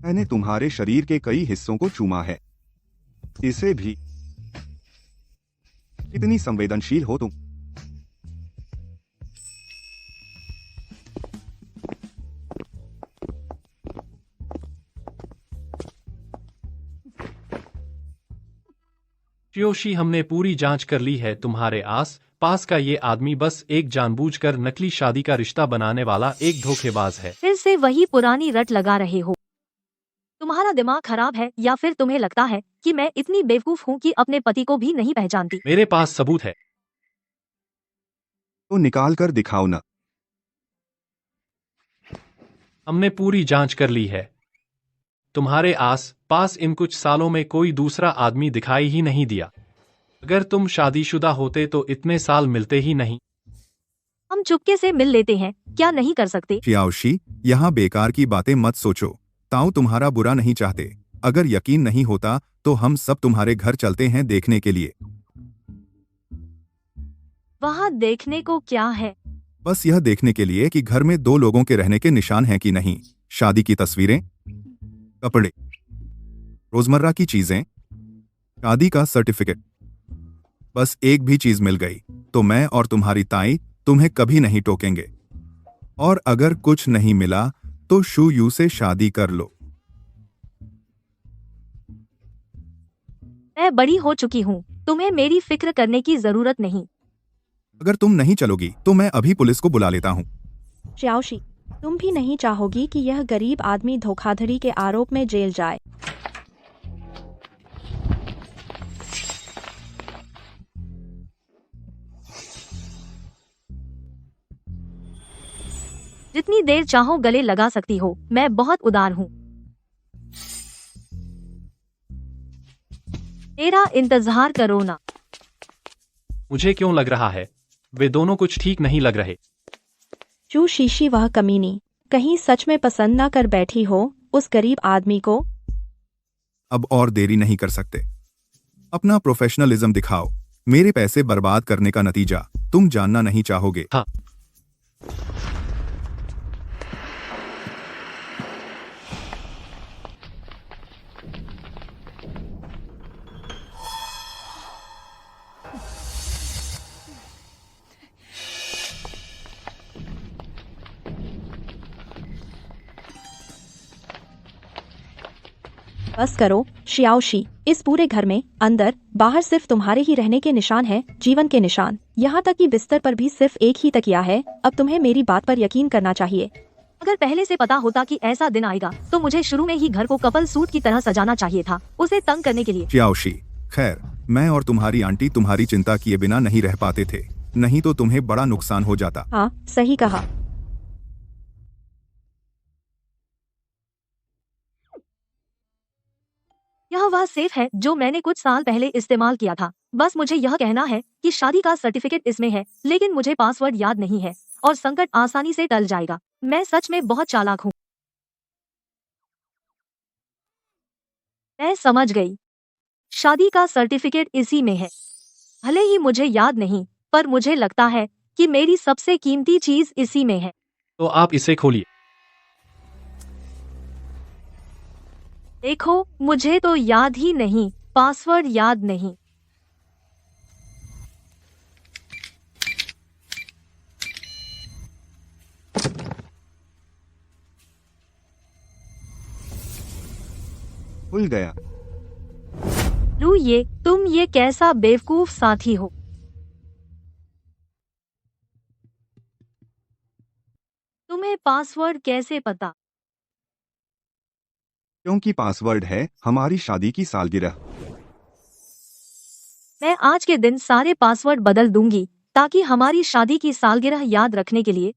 Speaker 2: मैंने तुम्हारे शरीर के कई हिस्सों को चूमा है, इसे भी। कितनी संवेदनशील हो तुम।
Speaker 7: योशी, हमने पूरी जांच कर ली है। तुम्हारे आस पास का ये आदमी बस एक जानबूझकर नकली शादी का रिश्ता बनाने वाला एक धोखेबाज है।
Speaker 1: फिर से वही पुरानी रट लगा रहे हो। तुम्हारा दिमाग खराब है या फिर तुम्हें लगता है कि मैं इतनी बेवकूफ हूँ कि अपने पति को भी नहीं पहचानती?
Speaker 7: मेरे पास सबूत है।
Speaker 2: तो निकाल कर दिखाओ ना।
Speaker 7: हमने पूरी जांच कर ली है। तुम्हारे आस पास इन कुछ सालों में कोई दूसरा आदमी दिखाई ही नहीं दिया। अगर तुम शादीशुदा होते तो इतने साल मिलते ही नहीं।
Speaker 1: हम चुपके से मिल लेते हैं, क्या नहीं कर सकते?
Speaker 6: शियाओशी, यहाँ बेकार की बातें मत सोचो। ताऊ तुम्हारा बुरा नहीं चाहते। अगर यकीन नहीं होता तो हम सब तुम्हारे घर चलते हैं देखने के लिए।
Speaker 1: वहाँ देखने को क्या है?
Speaker 6: बस यह देखने के लिए कि घर में 2 लोगों के रहने के निशान हैं कि नहीं। शादी की तस्वीरें, कपड़े, रोजमर्रा की चीजें, शादी का सर्टिफिकेट। बस एक भी चीज मिल गई तो मैं और तुम्हारी ताई तुम्हें कभी नहीं टोकेंगे। और अगर कुछ नहीं मिला तो शू यू से शादी कर लो।
Speaker 1: मैं बड़ी हो चुकी हूँ, तुम्हें मेरी फिक्र करने की जरूरत नहीं।
Speaker 6: अगर तुम नहीं चलोगी तो मैं अभी पुलिस को बुला लेता हूँ।
Speaker 5: श्याओशी, तुम भी नहीं चाहोगी कि यह गरीब आदमी धोखाधड़ी के आरोप में जेल जाए?
Speaker 1: जितनी देर चाहो गले लगा सकती हो, मैं बहुत उदार हूँ। तेरा इंतजार करो ना।
Speaker 7: मुझे क्यों लग रहा है वे दोनों कुछ ठीक नहीं लग रहे।
Speaker 5: शू शीशी, वह कमीनी कहीं सच में पसंद ना कर बैठी हो उस गरीब आदमी को?
Speaker 6: अब और देरी नहीं कर सकते। अपना प्रोफेशनलिज्म दिखाओ। मेरे पैसे बर्बाद करने का नतीजा तुम जानना नहीं चाहोगे।
Speaker 7: हाँ।
Speaker 5: बस करो शियाओशी, इस पूरे घर में अंदर बाहर सिर्फ तुम्हारे ही रहने के निशान हैं, जीवन के निशान। यहाँ तक कि बिस्तर पर भी सिर्फ एक ही तकिया है। अब तुम्हें मेरी बात पर यकीन करना चाहिए।
Speaker 1: अगर पहले से पता होता कि ऐसा दिन आएगा तो मुझे शुरू में ही घर को कपल सूट की तरह सजाना चाहिए था, उसे तंग करने के लिए।
Speaker 6: शियाओशी, खैर मैं और तुम्हारी आंटी तुम्हारी चिंता किए बिना नहीं रह पाते थे, नहीं तो तुम्हें बड़ा नुकसान हो जाता।
Speaker 5: हाँ, सही कहा।
Speaker 1: यह वह सेफ है जो मैंने कुछ साल पहले इस्तेमाल किया था। बस मुझे यह कहना है कि शादी का सर्टिफिकेट इसमें है, लेकिन मुझे पासवर्ड याद नहीं है और संकट आसानी से टल जाएगा। मैं सच में बहुत चालाक हूँ। मैं समझ गई। शादी का सर्टिफिकेट इसी में है। भले ही मुझे याद नहीं, पर मुझे लगता है कि मेरी सबसे कीमती चीज इसी में है।
Speaker 7: तो आप इसे खोलिए।
Speaker 1: देखो, मुझे तो याद ही नहीं, पासवर्ड याद नहीं।
Speaker 2: खुल गया।
Speaker 1: लू, तुम ये कैसा बेवकूफ साथी हो। तुम्हें पासवर्ड कैसे पता?
Speaker 2: क्योंकि पासवर्ड है हमारी शादी की सालगिरह।
Speaker 1: मैं आज के दिन सारे पासवर्ड बदल दूंगी ताकि हमारी शादी की सालगिरह याद रखने के लिए।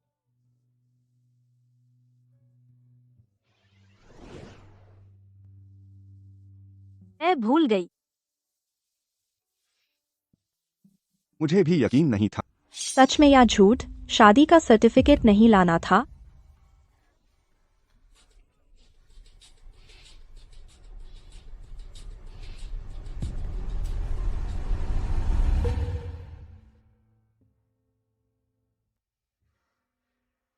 Speaker 1: मैं भूल गई।
Speaker 2: मुझे भी यकीन नहीं था।
Speaker 5: सच में या झूठ, शादी का सर्टिफिकेट नहीं लाना था?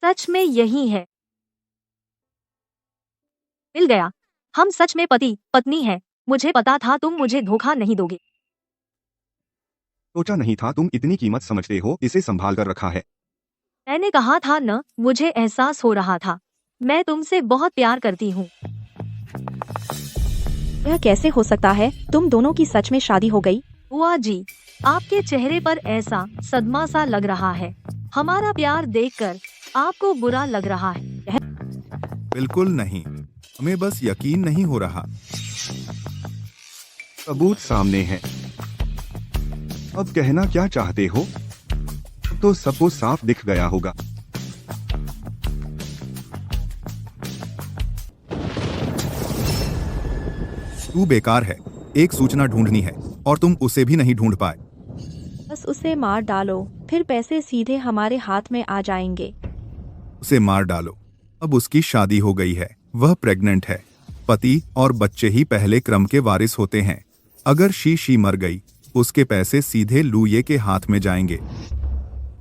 Speaker 1: सच में यही है। मिल गया। हम सच में पति पत्नी हैं। मुझे पता था तुम मुझे धोखा नहीं दोगे।
Speaker 2: सोचा नहीं था तुम इतनी कीमत समझते हो। इसे संभाल कर रखा है।
Speaker 1: मैंने कहा था न, मुझे एहसास हो रहा था। मैं तुमसे बहुत प्यार करती हूँ।
Speaker 5: यह कैसे हो सकता है? तुम दोनों की सच में शादी हो गई?
Speaker 1: बुआ जी, आपके चेहरे पर ऐसा सदमा सा लग रहा है। हमारा प्यार देखकर आपको बुरा लग रहा है?
Speaker 6: बिल्कुल नहीं, हमें बस यकीन नहीं हो रहा।
Speaker 2: सबूत सामने है। अब कहना क्या चाहते हो? तो सबको साफ दिख गया होगा।
Speaker 6: तू बेकार है। एक सूचना ढूंढनी है और तुम उसे भी नहीं ढूंढ पाए।
Speaker 5: बस उसे मार डालो, फिर पैसे सीधे हमारे हाथ में आ जाएंगे।
Speaker 6: उसे मार डालो। अब उसकी शादी हो गई है, वह प्रेग्नेंट है। पति और बच्चे ही पहले क्रम के वारिस होते हैं। अगर शी मर गई, उसके पैसे सीधे लूये के हाथ में जाएंगे।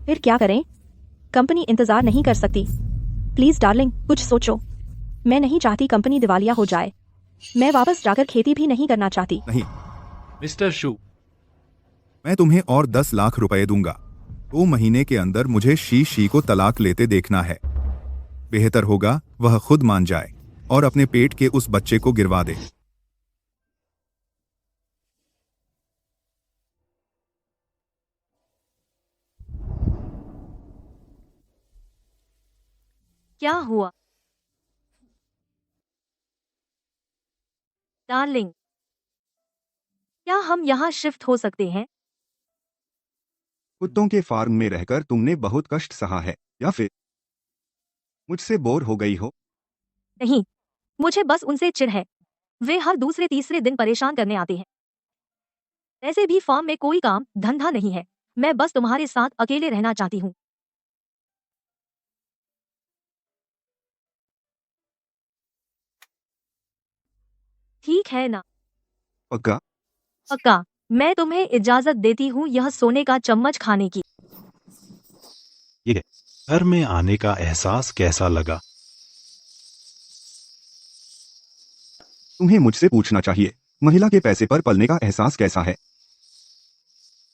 Speaker 5: फिर क्या करें? कंपनी इंतजार नहीं कर सकती। प्लीज डार्लिंग, कुछ सोचो। मैं नहीं चाहती कंपनी दिवालिया हो जाए। मैं वापस जाकर खेती भी नहीं करना चाहती।
Speaker 6: नहीं,
Speaker 7: मिस्टर शू,
Speaker 6: मैं तुम्हें और 10 लाख रुपए दूंगा। 2 महीने के अंदर मुझे शी को तलाक लेते देखना है। बेहतर होगा वह खुद मान जाए और अपने पेट के उस बच्चे को गिरवा दे।
Speaker 1: क्या हुआ? डार्लिंग, क्या हम यहाँ शिफ्ट हो सकते हैं?
Speaker 2: कुत्तों के फार्म में रहकर तुमने बहुत कष्ट सहा है, या फिर मुझसे बोर हो गई हो?
Speaker 1: नहीं, मुझे बस उनसे चिढ़ है। वे हर दूसरे तीसरे दिन परेशान करने आते हैं। वैसे भी फार्म में कोई काम धंधा नहीं है। मैं बस तुम्हारे साथ अकेले रहना चाहती हूँ। ठीक है ना?
Speaker 2: पक्का?
Speaker 1: पक्का। मैं तुम्हें इजाजत देती हूँ यह सोने का चम्मच खाने की।
Speaker 8: ये घर में आने का एहसास कैसा लगा?
Speaker 2: तुम्हें मुझसे पूछना चाहिए। महिला के पैसे पर पलने का एहसास कैसा है?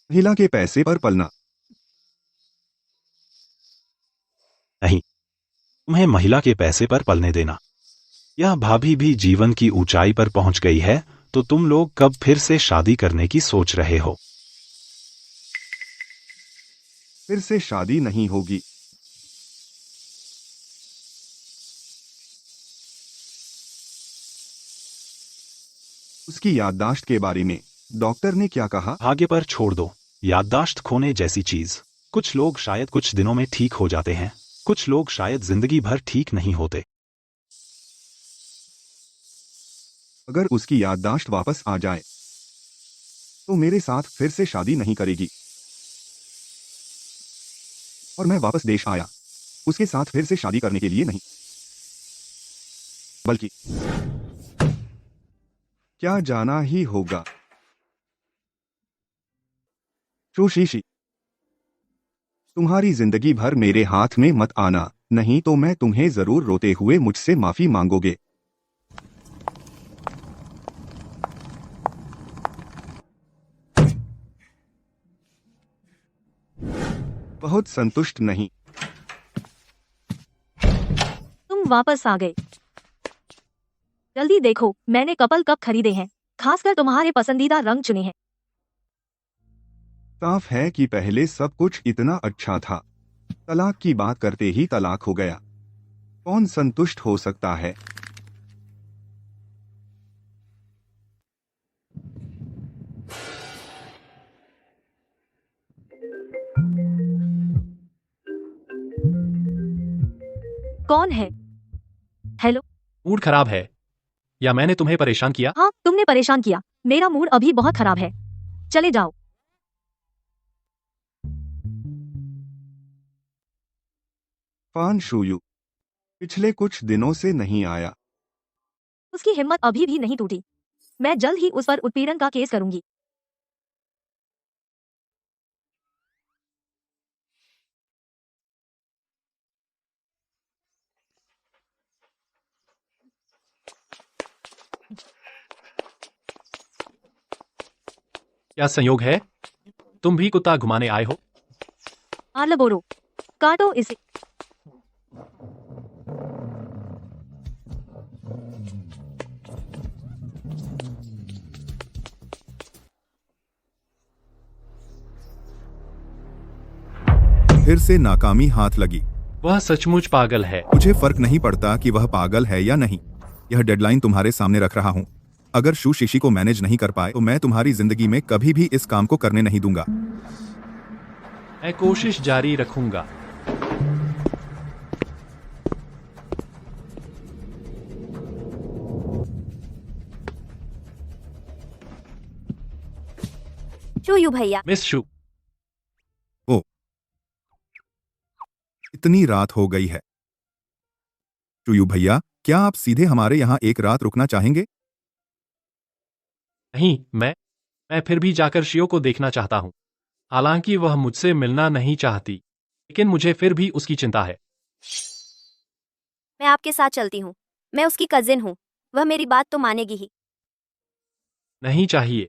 Speaker 2: महिला के पैसे पर पलना।
Speaker 8: नहीं, तुम्हें महिला के पैसे पर पलने देना। यह भाभी भी जीवन की ऊंचाई पर पहुंच गई है, तो तुम लोग कब फिर से शादी करने की सोच रहे हो?
Speaker 2: फिर से शादी नहीं होगी। उसकी याददाश्त के बारे में डॉक्टर ने क्या कहा?
Speaker 8: भाग्य पर छोड़ दो। याददाश्त खोने जैसी चीज। कुछ लोग शायद कुछ दिनों में ठीक हो जाते हैं, कुछ लोग शायद जिंदगी भर ठीक नहीं होते।
Speaker 2: अगर उसकी याददाश्त वापस आ जाए तो मेरे साथ फिर से शादी नहीं करेगी। और मैं वापस देश आया उसके साथ फिर से शादी करने के लिए नहीं, बल्कि क्या जाना ही होगा। शोशीशी, तुम्हारी जिंदगी भर मेरे हाथ में मत आना, नहीं तो मैं तुम्हें जरूर रोते हुए मुझसे माफी मांगोगे। बहुत संतुष्ट नहीं।
Speaker 1: तुम वापस आ गए। जल्दी देखो मैंने कपल कप खरीदे हैं, खासकर तुम्हारे पसंदीदा रंग चुने हैं।
Speaker 2: साफ है कि पहले सब कुछ इतना अच्छा था, तलाक की बात करते ही तलाक हो गया। कौन संतुष्ट हो सकता है?
Speaker 1: कौन है? हेलो।
Speaker 7: मूड खराब है या मैंने तुम्हें परेशान किया?
Speaker 1: हाँ तुमने परेशान किया, मेरा मूड अभी बहुत खराब है, चले जाओ।
Speaker 2: फान शुयू पिछले कुछ दिनों से नहीं आया।
Speaker 1: उसकी हिम्मत अभी भी नहीं टूटी। मैं जल्द ही उस पर उत्पीड़न का केस करूंगी।
Speaker 7: क्या संयोग है, तुम भी कुत्ता घुमाने आए हो?
Speaker 1: आर्लबोरो, काटो इसे।
Speaker 6: फिर से नाकामी हाथ लगी।
Speaker 7: वह सचमुच पागल है।
Speaker 6: मुझे फर्क नहीं पड़ता कि वह पागल है या नहीं। यह डेडलाइन तुम्हारे सामने रख रहा हूँ। अगर शू शीशी को मैनेज नहीं कर पाए तो मैं तुम्हारी जिंदगी में कभी भी इस काम को करने नहीं दूंगा।
Speaker 7: मैं कोशिश जारी रखूंगा।
Speaker 9: शोयू भैया,
Speaker 7: मिस शू,
Speaker 6: इतनी रात हो गई है। शुयू भैया, क्या आप सीधे हमारे यहाँ एक रात रुकना चाहेंगे?
Speaker 7: नहीं, मैं फिर भी जाकर शियो को देखना चाहता हूँ। हालांकि वह मुझसे मिलना नहीं चाहती, लेकिन मुझे फिर भी उसकी चिंता है।
Speaker 9: मैं आपके साथ चलती हूँ। मैं उसकी कजिन हूँ, वह मेरी बात तो मानेगी ही।
Speaker 7: नहीं चाहिए।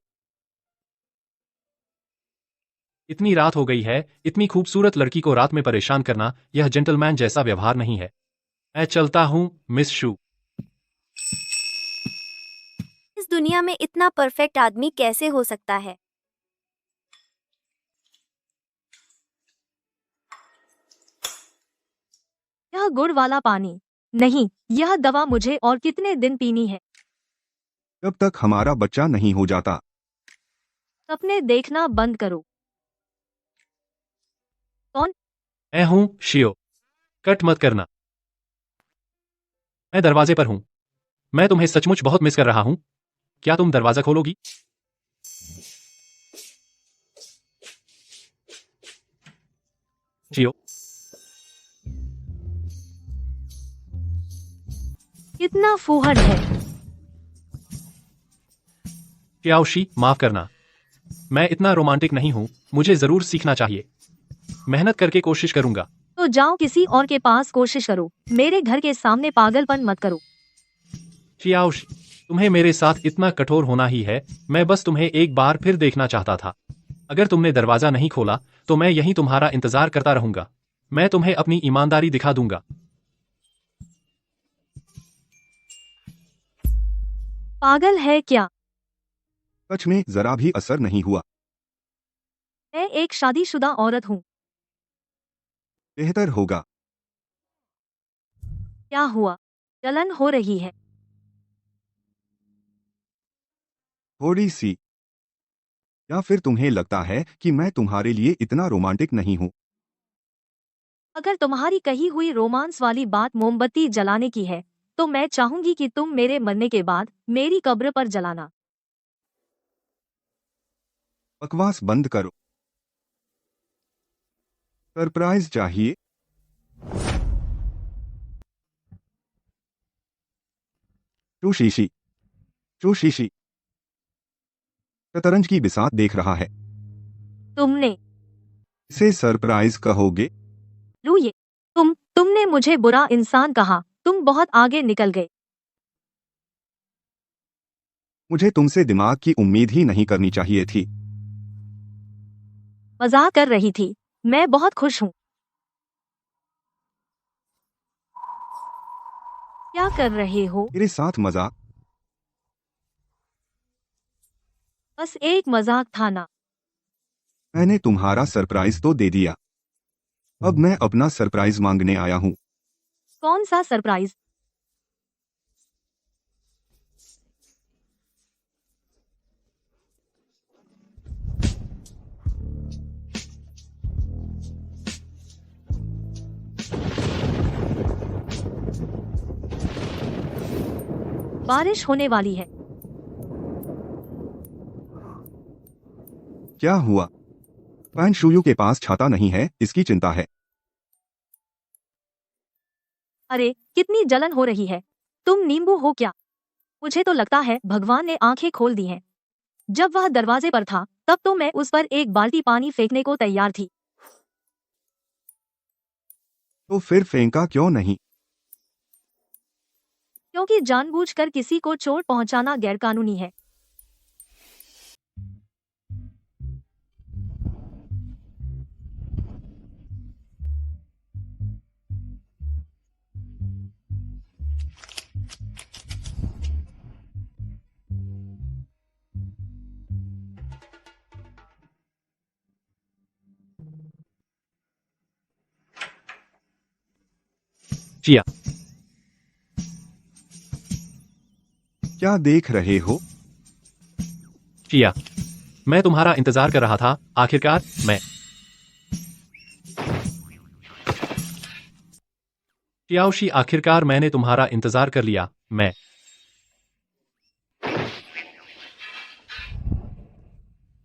Speaker 7: इतनी रात हो गई है, इतनी खूबसूरत लड़की को रात में परेशान करना यह जेंटलमैन जैसा व्यवहार नहीं है। मैं चलता हूँ मिस शू।
Speaker 9: इस दुनिया में इतना परफेक्ट आदमी कैसे हो सकता है?
Speaker 1: यह गुड़ वाला पानी नहीं, यह दवा मुझे और कितने दिन पीनी है?
Speaker 2: जब तक हमारा बच्चा नहीं हो जाता।
Speaker 1: सपने देखना बंद करो। कौन?
Speaker 7: मैं हूँ शियो। कट मत करना। मैं दरवाजे पर हूँ। मैं तुम्हें सचमुच बहुत मिस कर रहा हूँ। क्या तुम दरवाजा खोलोगी? शियो,
Speaker 1: कितना फूहड़ है।
Speaker 7: शियाओशी, माफ करना। मैं इतना रोमांटिक नहीं हूँ, मुझे जरूर सीखना चाहिए। मेहनत करके कोशिश करूंगा।
Speaker 1: तो जाओ किसी और के पास कोशिश करो, मेरे घर के सामने पागलपन मत करो।
Speaker 7: शियाओशी, तुम्हें मेरे साथ इतना कठोर होना ही है। मैं बस तुम्हें एक बार फिर देखना चाहता था। अगर तुमने दरवाजा नहीं खोला तो मैं यहीं तुम्हारा इंतजार करता रहूंगा। मैं तुम्हें अपनी ईमानदारी दिखा दूंगा।
Speaker 1: पागल है क्या?
Speaker 2: सच में जरा भी असर नहीं हुआ।
Speaker 1: मैं एक शादीशुदा औरत हूँ।
Speaker 2: बेहतर होगा।
Speaker 1: क्या हुआ? जलन हो रही है?
Speaker 2: थोड़ी सी। या फिर तुम्हें लगता है कि मैं तुम्हारे लिए इतना रोमांटिक नहीं हूँ?
Speaker 1: अगर तुम्हारी कही हुई रोमांस वाली बात मोमबत्ती जलाने की है तो मैं चाहूंगी कि तुम मेरे मरने के बाद मेरी कब्र पर जलाना।
Speaker 2: बकवास बंद करो। सरप्राइज चाहिए? शूशीशी शतरंज की बिसात देख रहा है।
Speaker 1: तुमने
Speaker 2: इसे सरप्राइज कहोगे?
Speaker 1: ये तुमने मुझे बुरा इंसान कहा। तुम बहुत आगे निकल गए।
Speaker 2: मुझे तुमसे दिमाग की उम्मीद ही नहीं करनी चाहिए थी।
Speaker 1: मजाक कर रही थी। मैं बहुत खुश हूँ। क्या कर रहे हो?
Speaker 2: मेरे साथ मजाक?
Speaker 1: बस एक मजाक था ना।
Speaker 2: मैंने तुम्हारा सरप्राइज तो दे दिया। अब मैं अपना सरप्राइज मांगने आया हूँ।
Speaker 1: कौन सा सरप्राइज? बारिश होने वाली है।
Speaker 2: क्या हुआ? फैन शुयू के पास छाता नहीं है, इसकी चिंता है।
Speaker 1: अरे कितनी जलन हो रही है। तुम नींबू हो क्या? मुझे तो लगता है भगवान ने आंखें खोल दी हैं। जब वह दरवाजे पर था तब तो मैं उस पर एक बाल्टी पानी फेंकने को तैयार थी।
Speaker 2: तो फिर फेंका क्यों नहीं?
Speaker 1: क्योंकि जानबूझकर किसी को चोट पहुंचाना गैरकानूनी है।
Speaker 7: चिया,
Speaker 2: क्या देख रहे हो?
Speaker 7: चिया, मैं तुम्हारा इंतजार कर रहा था। आखिरकार मैं चियाओशी, आखिरकार मैंने तुम्हारा इंतजार कर लिया। मैं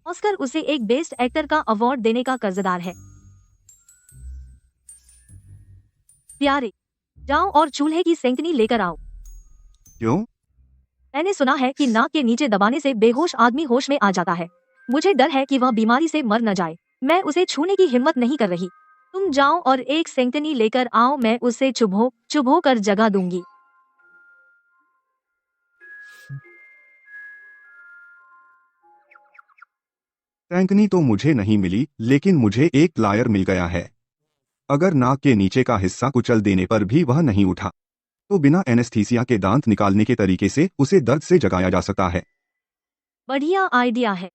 Speaker 1: ऑस्कर उसे एक बेस्ट एक्टर का अवार्ड देने का कर्जदार है। प्यारे, जाओ और चूल्हे की सेंकनी लेकर आओ।
Speaker 2: क्यों?
Speaker 1: मैंने सुना है कि नाक के नीचे दबाने से बेहोश आदमी होश में आ जाता है। मुझे डर है कि वह बीमारी से मर न जाए। मैं उसे छूने की हिम्मत नहीं कर रही। तुम जाओ और एक सेंकनी लेकर आओ। मैं उसे चुभो कर जगा दूंगी।
Speaker 2: टैंकनी तो मुझे नहीं मिली, लेकिन मुझे एक प्लायर मिल गया है। अगर नाक के नीचे का हिस्सा कुचल देने पर भी वह नहीं उठा, तो बिना एनेस्थीसिया के दांत निकालने के तरीके से उसे दर्द से जगाया जा सकता है।
Speaker 1: बढ़िया आइडिया है।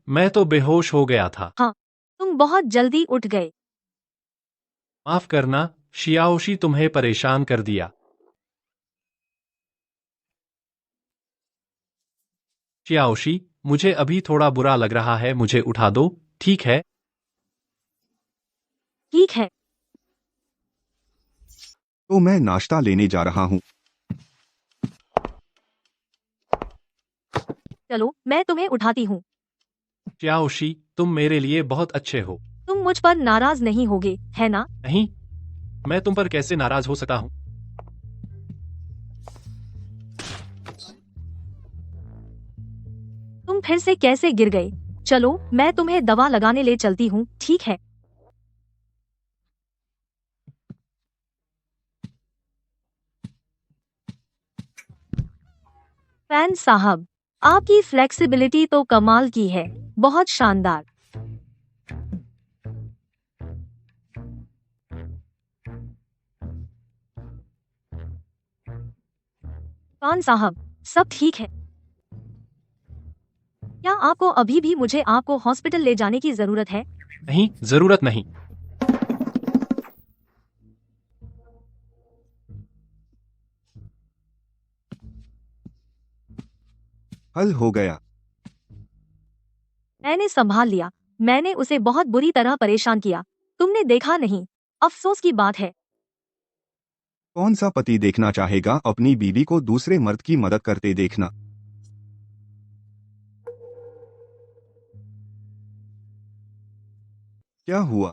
Speaker 7: मैं तो बेहोश हो गया था।
Speaker 1: हाँ, तुम बहुत जल्दी उठ गए।
Speaker 7: माफ करना, शियाओशी, तुम्हें परेशान कर दिया। शियाओशी, मुझे अभी थोड़ा बुरा लग रहा है। मुझे उठा दो, ठीक है?
Speaker 1: ठीक है।
Speaker 2: तो मैं नाश्ता लेने जा रहा हूँ।
Speaker 1: चलो, मैं तुम्हें उठाती हूँ।
Speaker 7: शियाओशी, तुम मेरे लिए बहुत अच्छे हो।
Speaker 1: तुम मुझ पर नाराज नहीं होगे, है ना?
Speaker 7: नहीं, मैं तुम पर कैसे नाराज हो सकता हूँ?
Speaker 1: तुम फिर से कैसे गिर गए? चलो, मैं तुम्हें दवा लगाने ले चलती हूँ, ठीक है? फैन साहब, आपकी फ्लेक्सिबिलिटी तो कमाल की है। बहुत शानदार। फैन साहब, सब ठीक है? क्या आपको अभी भी मुझे आपको हॉस्पिटल ले जाने की जरूरत है?
Speaker 7: नहीं, जरूरत नहीं।
Speaker 2: हल हो गया।
Speaker 1: मैंने संभाल लिया। मैंने उसे बहुत बुरी तरह परेशान किया। तुमने देखा नहीं। अफसोस की बात है।
Speaker 2: कौन सा पति देखना चाहेगा अपनी बीवी को दूसरे मर्द की मदद करते देखना? क्या हुआ?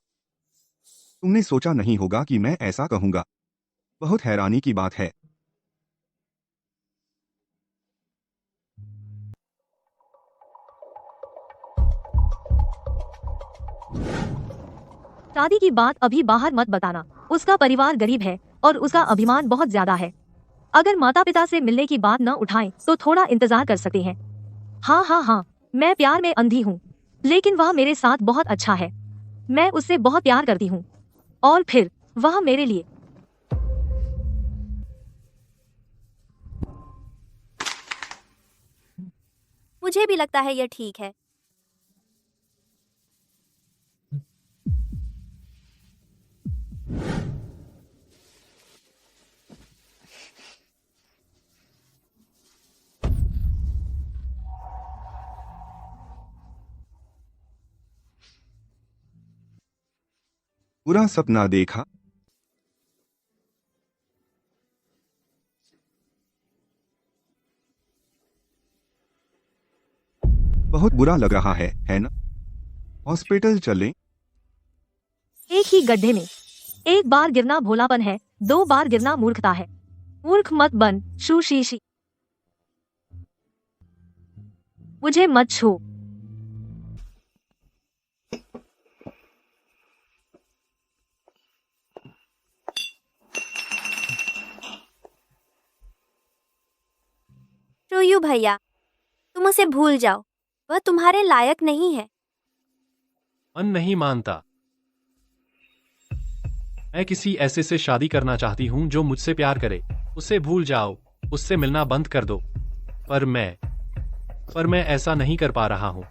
Speaker 2: तुमने सोचा नहीं होगा कि मैं ऐसा कहूंगा। बहुत हैरानी की बात है।
Speaker 1: शादी की बात अभी बाहर मत बताना। उसका परिवार गरीब है और उसका अभिमान बहुत ज्यादा है। अगर माता पिता से मिलने की बात न उठाएं तो थोड़ा इंतजार कर सकते हैं। हाँ हाँ हाँ, मैं प्यार में अंधी हूँ, लेकिन वह मेरे साथ बहुत अच्छा है। मैं उससे बहुत प्यार करती हूँ और फिर वह मेरे लिए।
Speaker 9: मुझे भी लगता है यह ठीक है।
Speaker 2: बुरा सपना देखा? बहुत बुरा लग रहा है ना? हॉस्पिटल चलें?
Speaker 1: एक ही गड्ढे में एक बार गिरना भोलापन है, 2 बार गिरना मूर्खता है। मूर्ख मत बन सुशीशी। मुझे मत छू।
Speaker 9: शोयू भैया, तुम उसे भूल जाओ। वह तुम्हारे लायक नहीं है।
Speaker 7: मन नहीं मानता। मैं किसी ऐसे से शादी करना चाहती हूँ जो मुझसे प्यार करे। उसे भूल जाओ, उससे मिलना बंद कर दो। पर मैं ऐसा नहीं कर पा रहा हूँ।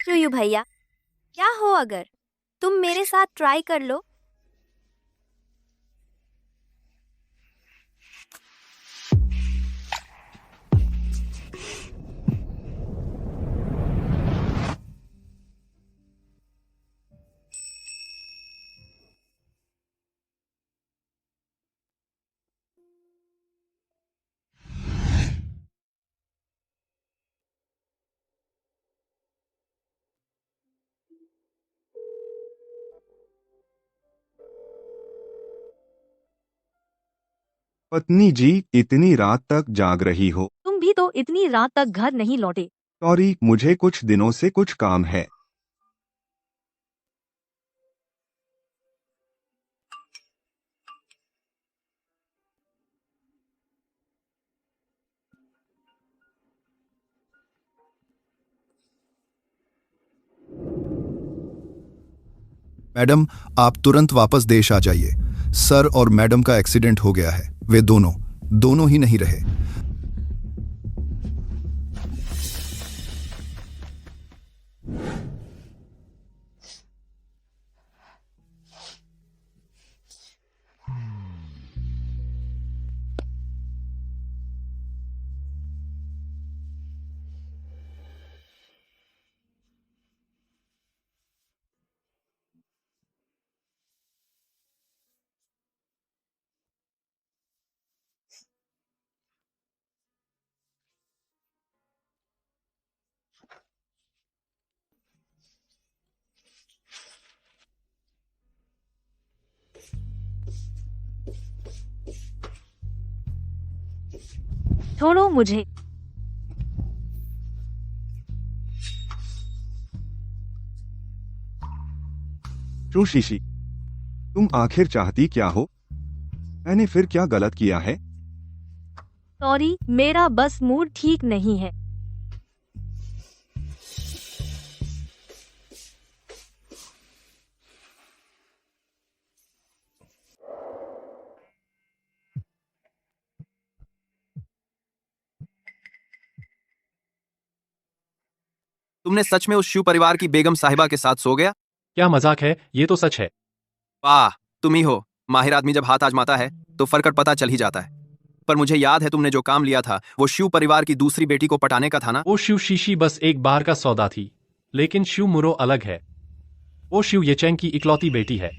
Speaker 9: शोयू भैया, क्या हो अगर तुम मेरे साथ ट्राई कर लो?
Speaker 2: पत्नी जी, इतनी रात तक जाग रही हो?
Speaker 1: तुम भी तो इतनी रात तक घर नहीं लौटे।
Speaker 2: सॉरी, मुझे कुछ दिनों से कुछ काम है।
Speaker 6: मैडम, आप तुरंत वापस देश आ जाइए। सर और मैडम का एक्सीडेंट हो गया है। वे दोनों ही नहीं रहे।
Speaker 1: छोड़ो मुझे।
Speaker 2: सुशीशी, तुम आखिर चाहती क्या हो? मैंने फिर क्या गलत किया है?
Speaker 1: सॉरी, मेरा बस मूड ठीक नहीं है।
Speaker 3: तुमने सच में उस शिव परिवार की बेगम साहिबा के साथ सो गया?
Speaker 7: क्या मजाक है, ये तो सच है।
Speaker 3: वाह, तुम ही हो। माहिर आदमी जब हाथ आजमाता है तो फरकट पता चल ही जाता है। पर मुझे याद है तुमने जो काम लिया था वो शिव परिवार की दूसरी बेटी को पटाने का था ना?
Speaker 7: वो शिव शीशी बस एक बार का सौदा थी, लेकिन शिव मुरो अलग है। वो शिव येचेंग की इकलौती बेटी है।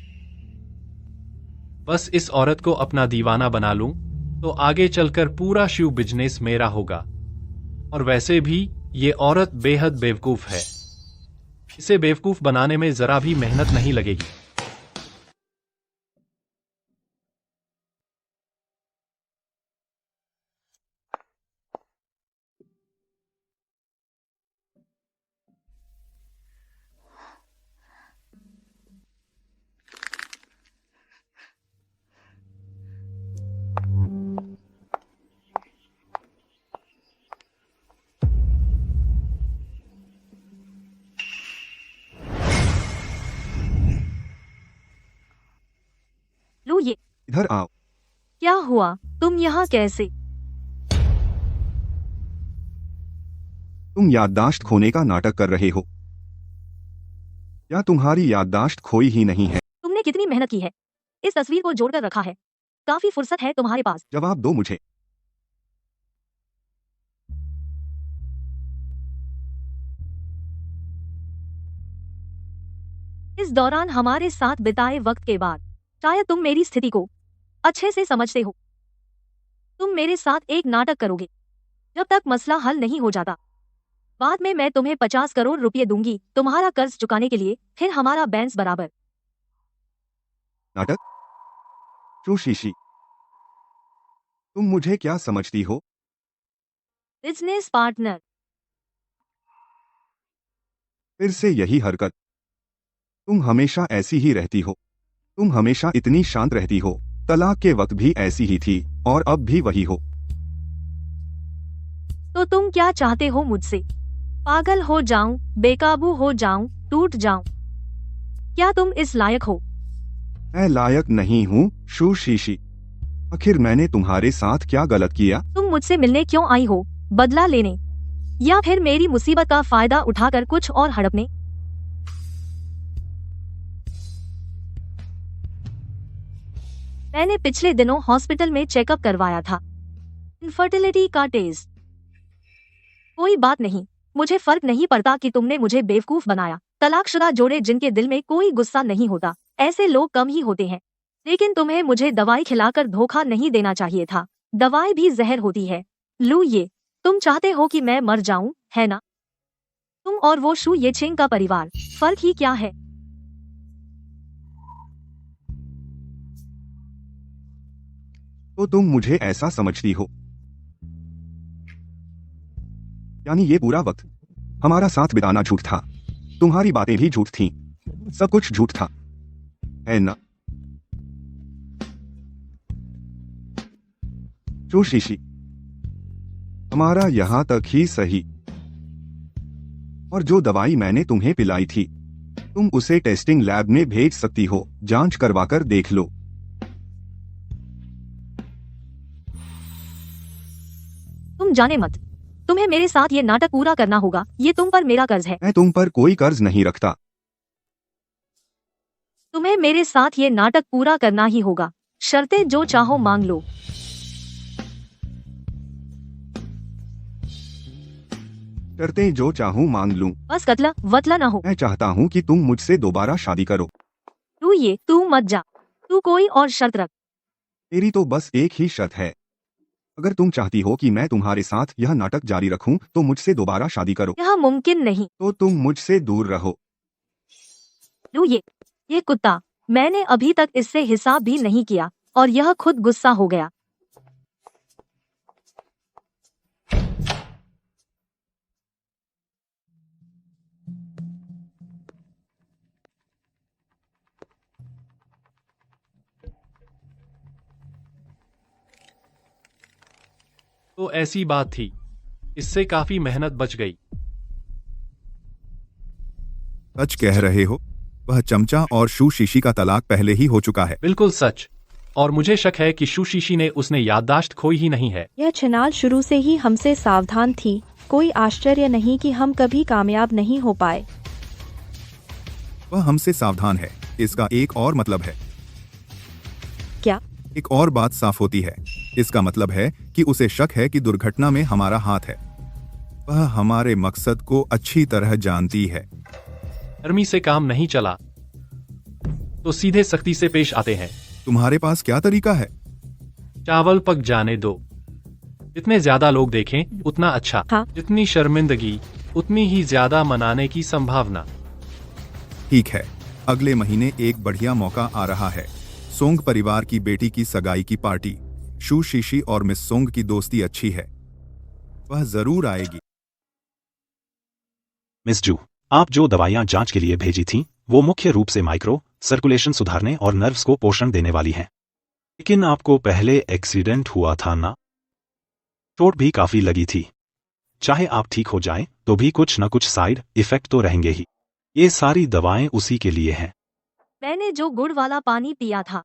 Speaker 7: बस इस औरत को अपना दीवाना बना लूं तो आगे चलकर पूरा शिव बिजनेस मेरा होगा। और वैसे भी ये औरत बेहद बेवकूफ है। इसे बेवकूफ बनाने में जरा भी मेहनत नहीं लगेगी।
Speaker 1: लू ये,
Speaker 2: इधर आओ।
Speaker 1: क्या हुआ? तुम यहाँ कैसे?
Speaker 2: तुम याददाश्त खोने का नाटक कर रहे हो। या तुम्हारी याददाश्त खोई ही नहीं है?
Speaker 1: तुमने कितनी मेहनत की है, इस तस्वीर को जोड़कर रखा है। काफी फुर्सत है तुम्हारे पास।
Speaker 2: जवाब दो मुझे।
Speaker 1: इस दौरान हमारे साथ बिताए वक्त के बाद शायद तुम मेरी स्थिति को अच्छे से समझते हो। तुम मेरे साथ एक नाटक करोगे जब तक मसला हल नहीं हो जाता। बाद में मैं तुम्हें 50 करोड़ रुपए दूंगी तुम्हारा कर्ज चुकाने के लिए, फिर हमारा बैलेंस बराबर।
Speaker 2: नाटक? शीशी, तुम मुझे क्या समझती हो?
Speaker 1: Business partner.
Speaker 2: फिर से यही हरकत। तुम हमेशा ऐसी ही रहती हो। तुम हमेशा इतनी शांत रहती हो। तलाक के वक्त भी ऐसी ही थी और अब भी वही हो।
Speaker 1: तो तुम क्या चाहते हो मुझसे? पागल हो जाऊं, बेकाबू हो जाऊं, टूट जाऊं? क्या तुम इस लायक हो?
Speaker 2: मैं लायक नहीं हूँ शीशी। आखिर मैंने तुम्हारे साथ क्या गलत किया?
Speaker 1: तुम मुझसे मिलने क्यों आई हो? बदला लेने या फिर मेरी मुसीबत का फायदा उठाकर कुछ और हड़पने? मैंने पिछले दिनों हॉस्पिटल में चेकअप करवाया था, इनफर्टिलिटी का टेस्ट। कोई बात नहीं, मुझे फर्क नहीं पड़ता कि तुमने मुझे बेवकूफ बनाया। तलाकशुदा जोड़े जिनके दिल में कोई गुस्सा नहीं होता, ऐसे लोग कम ही होते हैं। लेकिन तुम्हें मुझे दवाई खिलाकर धोखा नहीं देना चाहिए था। दवाई भी जहर होती है। लू ये, तुम चाहते हो कि मैं मर जाऊं, है ना? तुम और वो शू येचेंग का परिवार, फर्क ही क्या है?
Speaker 2: तो तुम मुझे ऐसा समझती हो? यानी ये पूरा वक्त हमारा साथ बिताना झूठ था, तुम्हारी बातें भी झूठ थीं, सब कुछ झूठ था, है ना? शीशी, हमारा यहां तक ही सही। और जो दवाई मैंने तुम्हें पिलाई थी, तुम उसे टेस्टिंग लैब में भेज सकती हो, जांच करवाकर देख लो।
Speaker 1: तुम जाने मत, तुम्हें मेरे साथ ये नाटक पूरा करना होगा। ये तुम पर मेरा कर्ज है।
Speaker 2: मैं तुम पर कोई कर्ज नहीं रखता।
Speaker 1: तुम्हें मेरे साथ ये नाटक पूरा करना ही होगा। शर्तें जो चाहो मांग लो।
Speaker 2: शर्तें जो चाहूं मांग लूं।
Speaker 1: बस कतला वतला ना हो।
Speaker 2: मैं चाहता हूं कि तुम मुझसे दोबारा शादी करो।
Speaker 1: तू मत जा। तू कोई और शर्त रख।
Speaker 2: मेरी तो बस एक ही शर्त है। अगर तुम चाहती हो कि मैं तुम्हारे साथ यह नाटक जारी रखूं, तो मुझसे दोबारा शादी करो।
Speaker 1: यह मुमकिन नहीं।
Speaker 2: तो तुम मुझसे दूर रहो।
Speaker 1: ये कुत्ता, मैंने अभी तक इससे हिसाब भी नहीं किया और यह खुद गुस्सा हो गया।
Speaker 7: तो ऐसी बात थी, इससे काफी मेहनत बच गई।
Speaker 6: सच कह रहे हो? वह चमचा और शू शीशी का तलाक पहले ही हो चुका है।
Speaker 7: बिल्कुल सच। और मुझे शक है कि शू शीशी ने उसने याददाश्त खोई ही नहीं है।
Speaker 5: यह छिनाल शुरू से ही हमसे सावधान थी। कोई आश्चर्य नहीं कि हम कभी कामयाब नहीं हो पाए।
Speaker 6: वह हमसे सावधान है, इसका एक और मतलब है।
Speaker 5: क्या?
Speaker 6: एक और बात साफ होती है, इसका मतलब है कि उसे शक है कि दुर्घटना में हमारा हाथ है। वह हमारे मकसद को अच्छी तरह जानती है।
Speaker 7: नरमी से काम नहीं चला तो सीधे सख्ती से पेश आते हैं।
Speaker 6: तुम्हारे पास क्या तरीका है?
Speaker 7: चावल पक जाने दो। जितने ज्यादा लोग देखें उतना अच्छा।
Speaker 5: हाँ।
Speaker 7: जितनी शर्मिंदगी उतनी ही ज्यादा मनाने की संभावना।
Speaker 6: ठीक है, अगले महीने एक बढ़िया मौका आ रहा है। सोंग परिवार की बेटी की सगाई की पार्टी। शू शीशी और मिस सोंग की दोस्ती अच्छी है, वह जरूर आएगी।
Speaker 8: मिस जू, आप जो दवाइयां जांच के लिए भेजी थीं, वो मुख्य रूप से माइक्रो सर्कुलेशन सुधारने और नर्व्स को पोषण देने वाली हैं। लेकिन आपको पहले एक्सीडेंट हुआ था ना? चोट भी काफी लगी थी। चाहे आप ठीक हो जाएं, तो भी कुछ न कुछ साइड इफेक्ट तो रहेंगे ही। ये सारी दवाएं उसी के लिए हैं।
Speaker 1: मैंने जो गुड़ वाला पानी पिया था,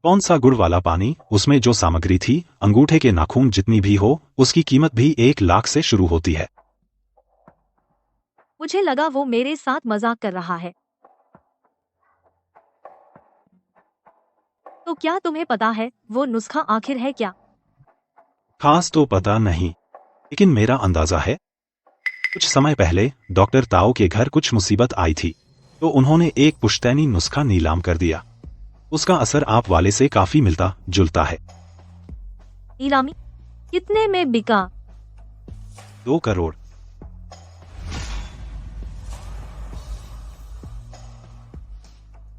Speaker 8: कौन सा गुड़ वाला पानी? उसमें जो सामग्री थी, अंगूठे के नाखून जितनी भी हो, उसकी कीमत भी 1 लाख से शुरू होती है।
Speaker 1: मुझे लगा वो मेरे साथ मजाक कर रहा है। तो क्या तुम्हें पता है वो नुस्खा आखिर है क्या?
Speaker 8: खास तो पता नहीं, लेकिन मेरा अंदाजा है। कुछ समय पहले डॉक्टर ताओ के घर कुछ मुसीबत आई थी, तो उन्होंने एक पुश्तैनी नुस्खा नीलाम कर दिया। उसका असर आप वाले से काफी मिलता जुलता है।
Speaker 1: नीलामी? कितने में बिका?
Speaker 8: 2 करोड़।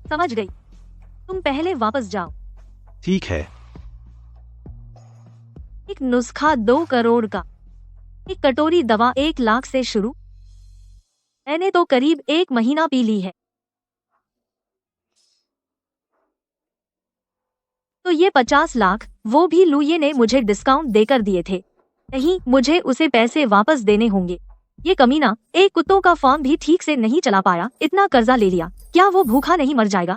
Speaker 1: समझ गई। तुम पहले वापस जाओ।
Speaker 8: ठीक है।
Speaker 1: एक नुस्खा 2 करोड़ का, एक कटोरी दवा 1 लाख से शुरू। मैंने तो करीब 1 महीना पी ली है। तो ये 50 लाख वो भी लुये ने मुझे डिस्काउंट देकर दिए थे। नहीं, मुझे उसे पैसे वापस देने होंगे। ये कमीना एक कुत्तों का फार्म भी ठीक से नहीं चला पाया, इतना कर्जा ले लिया। क्या वो भूखा नहीं मर जाएगा?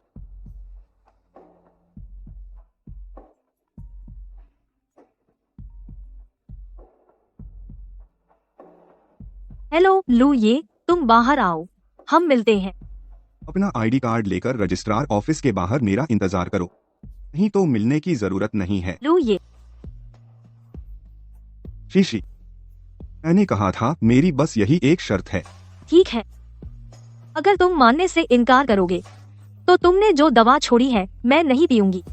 Speaker 1: हेलो लुये, तुम बाहर आओ, हम मिलते हैं।
Speaker 2: अपना आईडी कार्ड लेकर रजिस्ट्रार ऑफिस के बाहर मेरा इंतजार करो, नहीं तो मिलने की जरूरत नहीं है।
Speaker 1: लुये,
Speaker 2: शीशी, मैंने कहा था मेरी बस यही एक शर्त है।
Speaker 1: ठीक है, अगर तुम मानने से इनकार करोगे तो तुमने जो दवा छोड़ी है मैं नहीं पीऊंगी।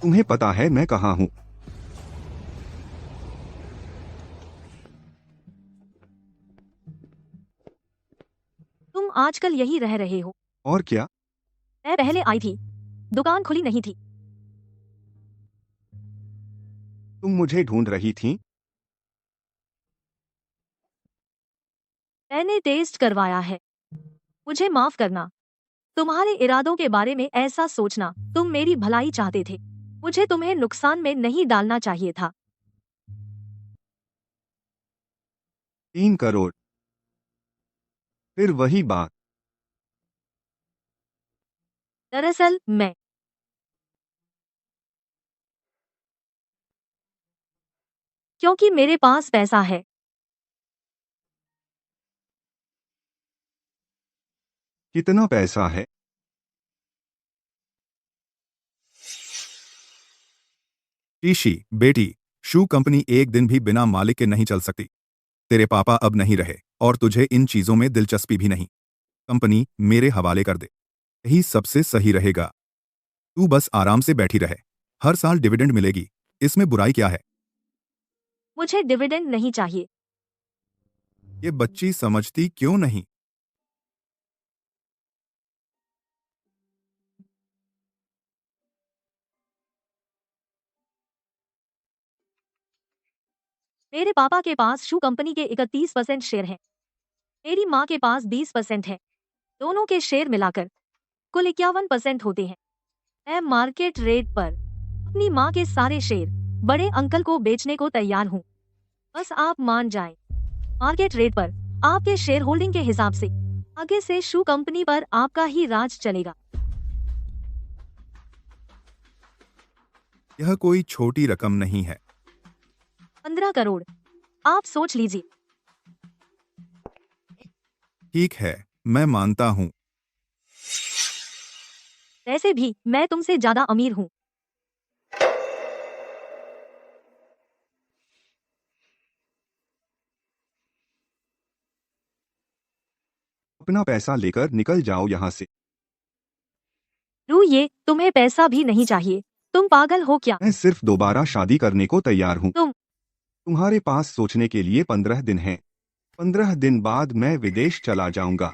Speaker 2: तुम्हें पता है मैं कहाँ हूँ?
Speaker 1: तुम आजकल यही रह रहे हो।
Speaker 2: और क्या?
Speaker 1: मैं पहले आई थी, दुकान खुली नहीं थी।
Speaker 2: तुम मुझे ढूंढ रही थी?
Speaker 1: मैंने टेस्ट करवाया है। मुझे माफ करना, तुम्हारे इरादों के बारे में ऐसा सोचना। तुम मेरी भलाई चाहते थे, मुझे तुम्हें नुकसान में नहीं डालना चाहिए था।
Speaker 2: 3 करोड़? फिर वही बात।
Speaker 1: दरअसल मैं क्योंकि मेरे पास पैसा है।
Speaker 2: कितना पैसा है?
Speaker 6: शीशी बेटी, शू कंपनी एक दिन भी बिना मालिक के नहीं चल सकती। तेरे पापा अब नहीं रहे और तुझे इन चीजों में दिलचस्पी भी नहीं। कंपनी मेरे हवाले कर दे, यही सबसे सही रहेगा। तू बस आराम से बैठी रहे, हर साल डिविडेंड मिलेगी, इसमें बुराई क्या है?
Speaker 1: मुझे डिविडेंड नहीं चाहिए।
Speaker 6: ये बच्ची समझती क्यों नहीं?
Speaker 1: मेरे पापा के पास शू कंपनी के 31% शेयर हैं। मेरी माँ के पास 20% है। दोनों के शेयर मिलाकर कुल 51% होते हैं। मैं मार्केट रेट पर अपनी माँ के सारे शेयर बड़े अंकल को बेचने को तैयार हूँ। बस आप मान जाएं। मार्केट रेट पर आपके शेयर होल्डिंग के हिसाब से आगे से शू कंपनी पर आपका ही राज चलेगा।
Speaker 6: यह कोई छोटी रकम नहीं है।
Speaker 1: 15 करोड़। आप सोच लीजिए।
Speaker 6: ठीक है, मैं मानता हूँ।
Speaker 1: वैसे भी मैं तुमसे ज्यादा अमीर हूँ।
Speaker 2: अपना पैसा लेकर निकल जाओ यहाँ से।
Speaker 1: रू, ये तुम्हें पैसा भी नहीं चाहिए। तुम पागल हो क्या?
Speaker 2: मैं सिर्फ दोबारा शादी करने को तैयार हूँ। तुम्हारे पास सोचने के लिए 15 दिन हैं। 15 दिन बाद मैं विदेश चला जाऊंगा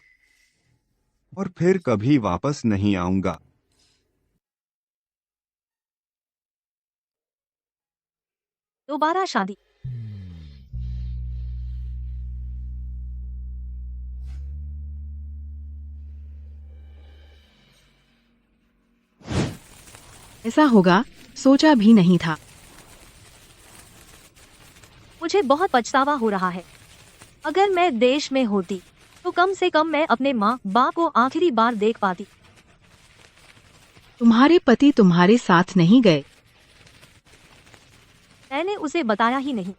Speaker 2: और फिर कभी वापस नहीं आऊंगा।
Speaker 1: दोबारा शादी?
Speaker 4: ऐसा होगा सोचा भी नहीं था।
Speaker 1: मुझे बहुत पछतावा हो रहा है। अगर मैं देश में होती तो कम से कम मैं अपने माँ बाप को आखिरी बार देख पाती।
Speaker 4: तुम्हारे पति तुम्हारे साथ नहीं गए?
Speaker 1: मैंने उसे बताया ही नहीं।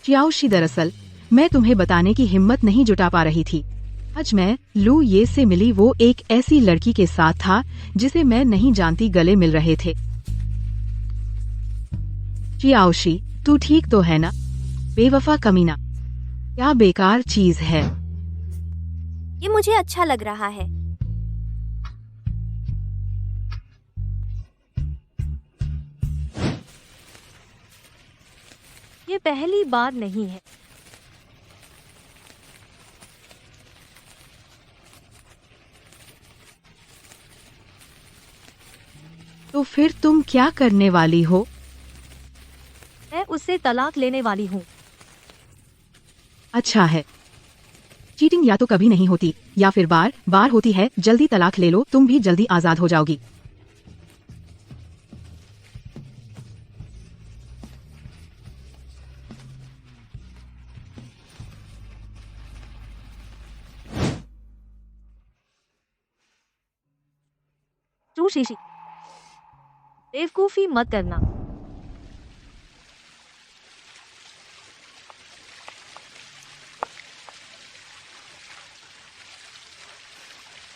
Speaker 4: चियाओशी, दरअसल मैं तुम्हें बताने की हिम्मत नहीं जुटा पा रही थी। आज मैं लू ये से मिली, वो एक ऐसी लड़की के साथ था जिसे मैं नहीं जानती, गले मिल रहे थे। चियाओशी, तू ठीक तो है ना? बेवफा कमीना, क्या बेकार चीज है।
Speaker 9: ये मुझे अच्छा लग रहा है।
Speaker 1: ये पहली बार नहीं है।
Speaker 4: तो फिर तुम क्या करने वाली हो?
Speaker 1: मैं उससे तलाक लेने वाली हूँ।
Speaker 4: अच्छा है। चीटिंग या तो कभी नहीं होती या फिर बार बार होती है। जल्दी तलाक ले लो, तुम भी जल्दी आजाद हो जाओगी।
Speaker 1: चू शीशी, बेवकूफी मत करना।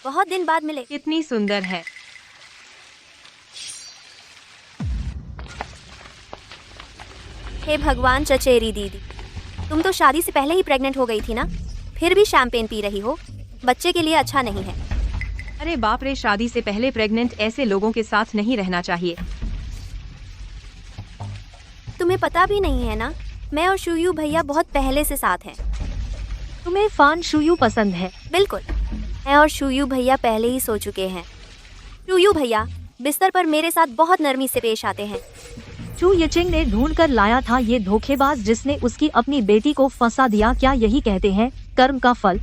Speaker 9: बहुत दिन बाद मिले।
Speaker 4: कितनी सुंदर है।
Speaker 9: हे भगवान, चचेरी दीदी, तुम तो शादी से पहले ही प्रेग्नेंट हो गई थी ना? फिर भी शैंपेन पी रही हो। बच्चे के लिए अच्छा नहीं है।
Speaker 4: अरे बाप रे, शादी से पहले प्रेग्नेंट ऐसे लोगों के साथ नहीं रहना चाहिए।
Speaker 9: तुम्हें पता भी नहीं है ना, मैं और शुयू भैया बहुत पहले से साथ हैं।
Speaker 1: तुम्हें फान शुयू पसंद है?
Speaker 9: बिल्कुल, मैं और शुयू भैया पहले ही सो चुके हैं। शुयू भैया बिस्तर पर मेरे साथ बहुत नरमी से पेश आते हैं।
Speaker 1: चू यचिंग ने ढूंढ कर लाया था ये धोखेबाज जिसने उसकी अपनी बेटी को फंसा दिया। क्या यही कहते हैं कर्म का फल?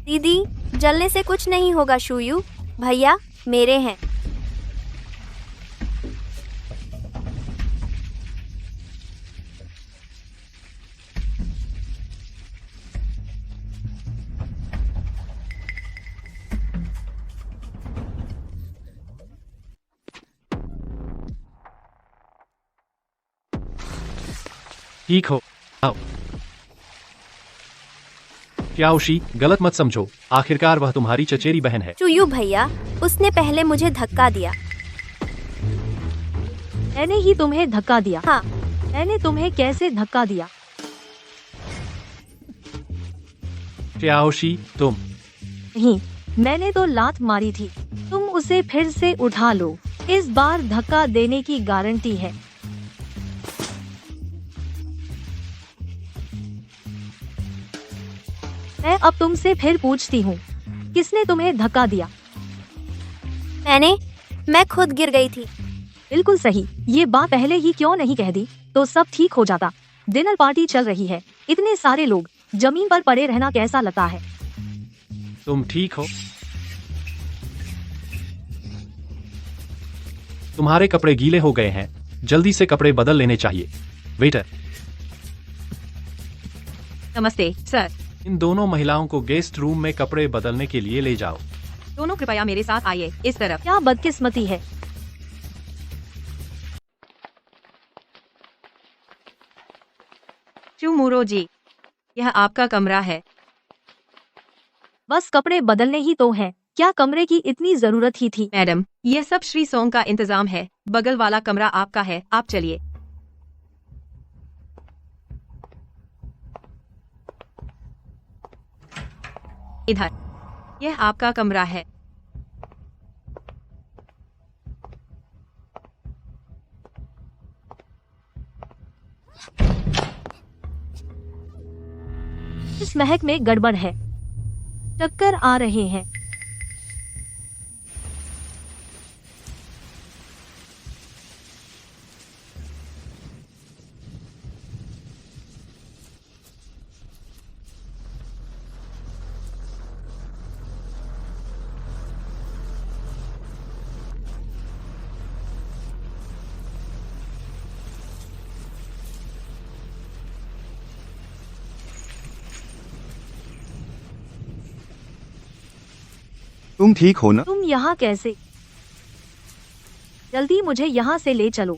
Speaker 9: दीदी, जलने से कुछ नहीं होगा। शुयू भैया मेरे हैं।
Speaker 7: ठीक हो, आओ। चियाओशी, गलत मत समझो, आखिरकार वह तुम्हारी चचेरी बहन है।
Speaker 9: शुयू भैया, उसने पहले मुझे धक्का दिया।
Speaker 1: मैंने ही तुम्हें धक्का दिया?
Speaker 9: हाँ।
Speaker 1: मैंने तुम्हें कैसे धक्का दिया?
Speaker 7: चियाओशी, तुम।
Speaker 1: नहीं, मैंने तो लात मारी थी। तुम उसे फिर से उठा लो। इस बार धक्का देने की गारंटी है। मैं अब तुमसे फिर पूछती हूँ, किसने तुम्हें धक्का दिया?
Speaker 9: मैं खुद गिर गई थी।
Speaker 1: बिल्कुल सही। ये बात पहले ही क्यों नहीं कह दी तो सब ठीक हो जाता। डिनर पार्टी चल रही है, इतने सारे लोग, जमीन पर पड़े रहना कैसा लगता है?
Speaker 7: तुम ठीक हो? तुम्हारे कपड़े गीले हो गए हैं, जल्दी से कपड़े बदल लेने चाहिए। वेटर।
Speaker 4: नमस्ते सर।
Speaker 7: इन दोनों महिलाओं को गेस्ट रूम में कपड़े बदलने के लिए ले जाओ।
Speaker 4: दोनों कृपया मेरे साथ आइए, इस तरफ।
Speaker 1: क्या बदकिस्मती है।
Speaker 4: मुरो जी, यह आपका कमरा है।
Speaker 1: बस कपड़े बदलने ही तो हैं, क्या कमरे की इतनी जरूरत ही थी?
Speaker 4: मैडम, यह सब श्री सोंग का इंतजाम है। बगल वाला कमरा आपका है, आप चलिए। इधर, यह आपका कमरा है।
Speaker 1: इस महक में गड़बड़ है, टक्कर आ रहे हैं।
Speaker 2: तुम ठीक हो ना?
Speaker 1: तुम यहाँ कैसे? जल्दी मुझे यहाँ से ले चलो।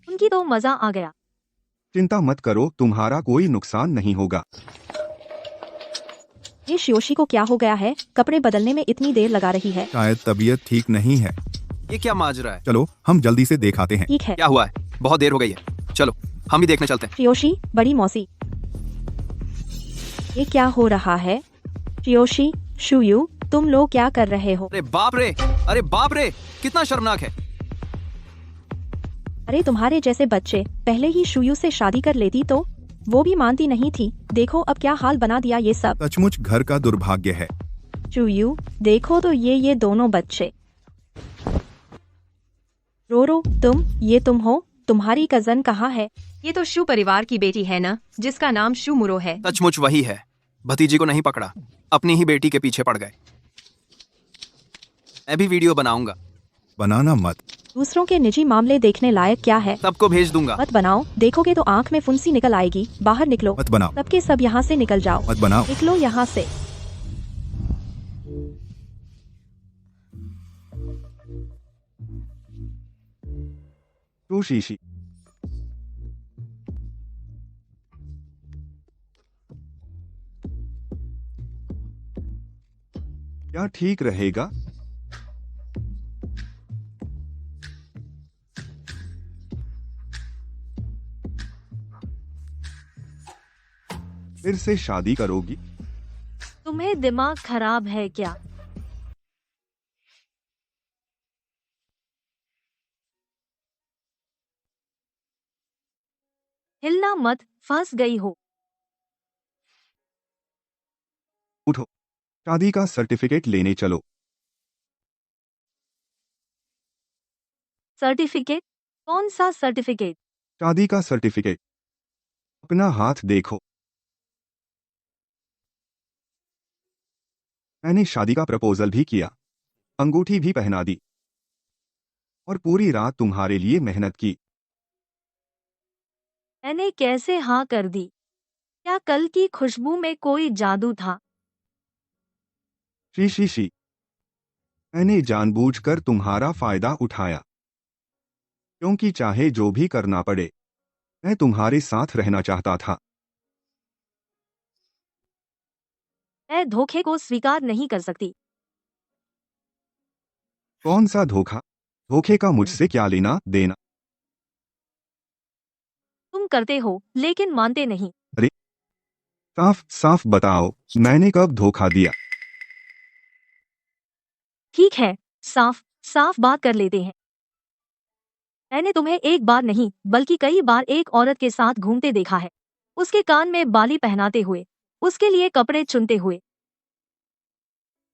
Speaker 1: उनकी तो मजा आ गया।
Speaker 2: चिंता मत करो, तुम्हारा कोई नुकसान नहीं होगा।
Speaker 5: ये शियोशी को क्या हो गया है? कपड़े बदलने में इतनी देर लगा रही है।
Speaker 6: शायद तबीयत ठीक नहीं है।
Speaker 3: ये क्या माजरा है?
Speaker 6: चलो हम जल्दी से दिखाते हैं।
Speaker 5: ठीक है
Speaker 3: क्या हुआ है? बहुत देर हो गई है, चलो हम भी देखने चलते हैं।
Speaker 5: शियोशी, बड़ी मौसी, ये क्या हो रहा है? शियोशी, शुयू, तुम लोग क्या कर रहे हो?
Speaker 3: अरे बाप रे, अरे बाप रे, कितना शर्मनाक है।
Speaker 5: अरे तुम्हारे जैसे बच्चे पहले ही शुयू से शादी कर लेती तो वो भी मानती नहीं थी। देखो अब क्या हाल बना दिया ये सब।
Speaker 6: सचमुच घर का दुर्भाग्य है।
Speaker 5: शुयू, देखो तो ये दोनों बच्चे। रोरो, तुम हो? तुम्हारी कजन कहाँ है?
Speaker 4: ये तो शू परिवार की बेटी है ना, जिसका नाम शू मुरो है।
Speaker 3: सचमुच वही है। भतीजी को नहीं पकड़ा, अपनी ही बेटी के पीछे पड़ गए। मैं भी वीडियो बनाऊंगा।
Speaker 6: बनाना मत।
Speaker 5: दूसरों के निजी मामले देखने लायक क्या है?
Speaker 3: सबको भेज दूंगा।
Speaker 5: मत बनाओ, देखोगे तो आंख में फुंसी निकल आएगी। बाहर निकलो।
Speaker 6: मत बनाओ।
Speaker 5: सबके सब यहाँ से निकल जाओ।
Speaker 6: मत बनाओ।
Speaker 5: निकलो यहाँ से।
Speaker 2: तो शीशी, क्या ठीक रहेगा? फिर से शादी करोगी?
Speaker 1: तुम्हें दिमाग खराब है क्या? हिलना मत, फंस गई हो।
Speaker 2: उठो, शादी का सर्टिफिकेट लेने चलो।
Speaker 1: सर्टिफिकेट? कौन सा सर्टिफिकेट?
Speaker 2: शादी का सर्टिफिकेट। अपना हाथ देखो। मैंने शादी का प्रपोजल भी किया, अंगूठी भी पहना दी और पूरी रात तुम्हारे लिए मेहनत की।
Speaker 1: मैंने कैसे हाँ कर दी? क्या कल की खुशबू में कोई जादू था?
Speaker 2: शी, मैंने जानबूझकर तुम्हारा फायदा उठाया, क्योंकि चाहे जो भी करना पड़े मैं तुम्हारे साथ रहना चाहता था।
Speaker 1: मैं धोखे को स्वीकार नहीं कर सकती।
Speaker 2: कौन सा धोखा? धोखे का मुझसे क्या लेना देना?
Speaker 1: तुम करते हो लेकिन मानते नहीं।
Speaker 2: अरे साफ साफ बताओ, मैंने कब धोखा दिया?
Speaker 1: ठीक है, साफ साफ बात कर लेते हैं। मैंने तुम्हें एक बार नहीं बल्कि कई बार एक औरत के साथ घूमते देखा है, उसके कान में बाली पहनाते हुए, उसके लिए कपड़े चुनते हुए।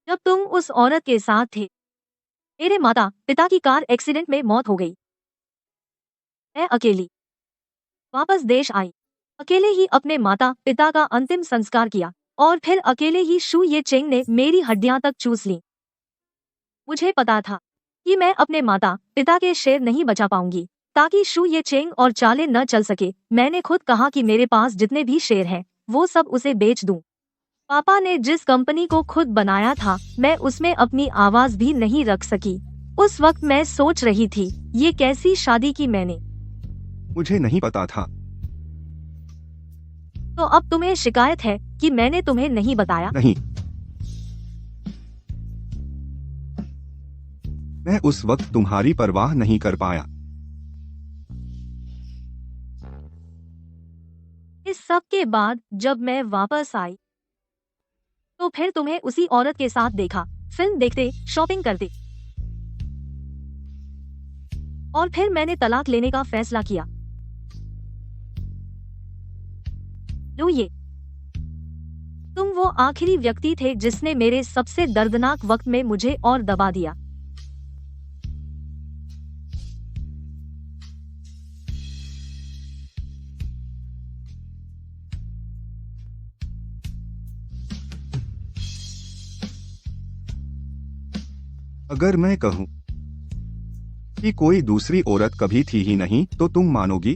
Speaker 1: जब तुम उस औरत के साथ थे, मेरे माता पिता की कार एक्सीडेंट में मौत हो गई। मैं अकेली वापस देश आई, अकेले ही अपने माता पिता का अंतिम संस्कार किया और फिर अकेले ही शू ये चेंग ने मेरी हड्डियां तक चूस ली। मुझे पता था कि मैं अपने माता पिता के शेर नहीं बचा पाऊंगी ताकि शू ये चेंग और चाले न चल सके। मैंने खुद कहा कि मेरे पास जितने भी शेर हैं वो सब उसे बेच दूं। पापा ने जिस कंपनी को खुद बनाया था, मैं उसमें अपनी आवाज भी नहीं रख सकी। उस वक्त मैं सोच रही थी, ये कैसी शादी की मैंने।
Speaker 2: मुझे नहीं पता था।
Speaker 1: तो अब तुम्हें शिकायत है कि मैंने तुम्हें नहीं बताया?
Speaker 2: नहीं, मैं उस वक्त तुम्हारी परवाह नहीं कर पाया।
Speaker 1: इस सब के बाद जब मैं वापस आई तो फिर तुम्हें उसी औरत के साथ देखा, फिल्म देखते, शॉपिंग करते। और फिर मैंने तलाक लेने का फैसला किया। लो ये, तुम वो आखिरी व्यक्ति थे जिसने मेरे सबसे दर्दनाक वक्त में मुझे और दबा दिया।
Speaker 2: अगर मैं कहूं कि कोई दूसरी औरत कभी थी ही नहीं तो तुम मानोगी?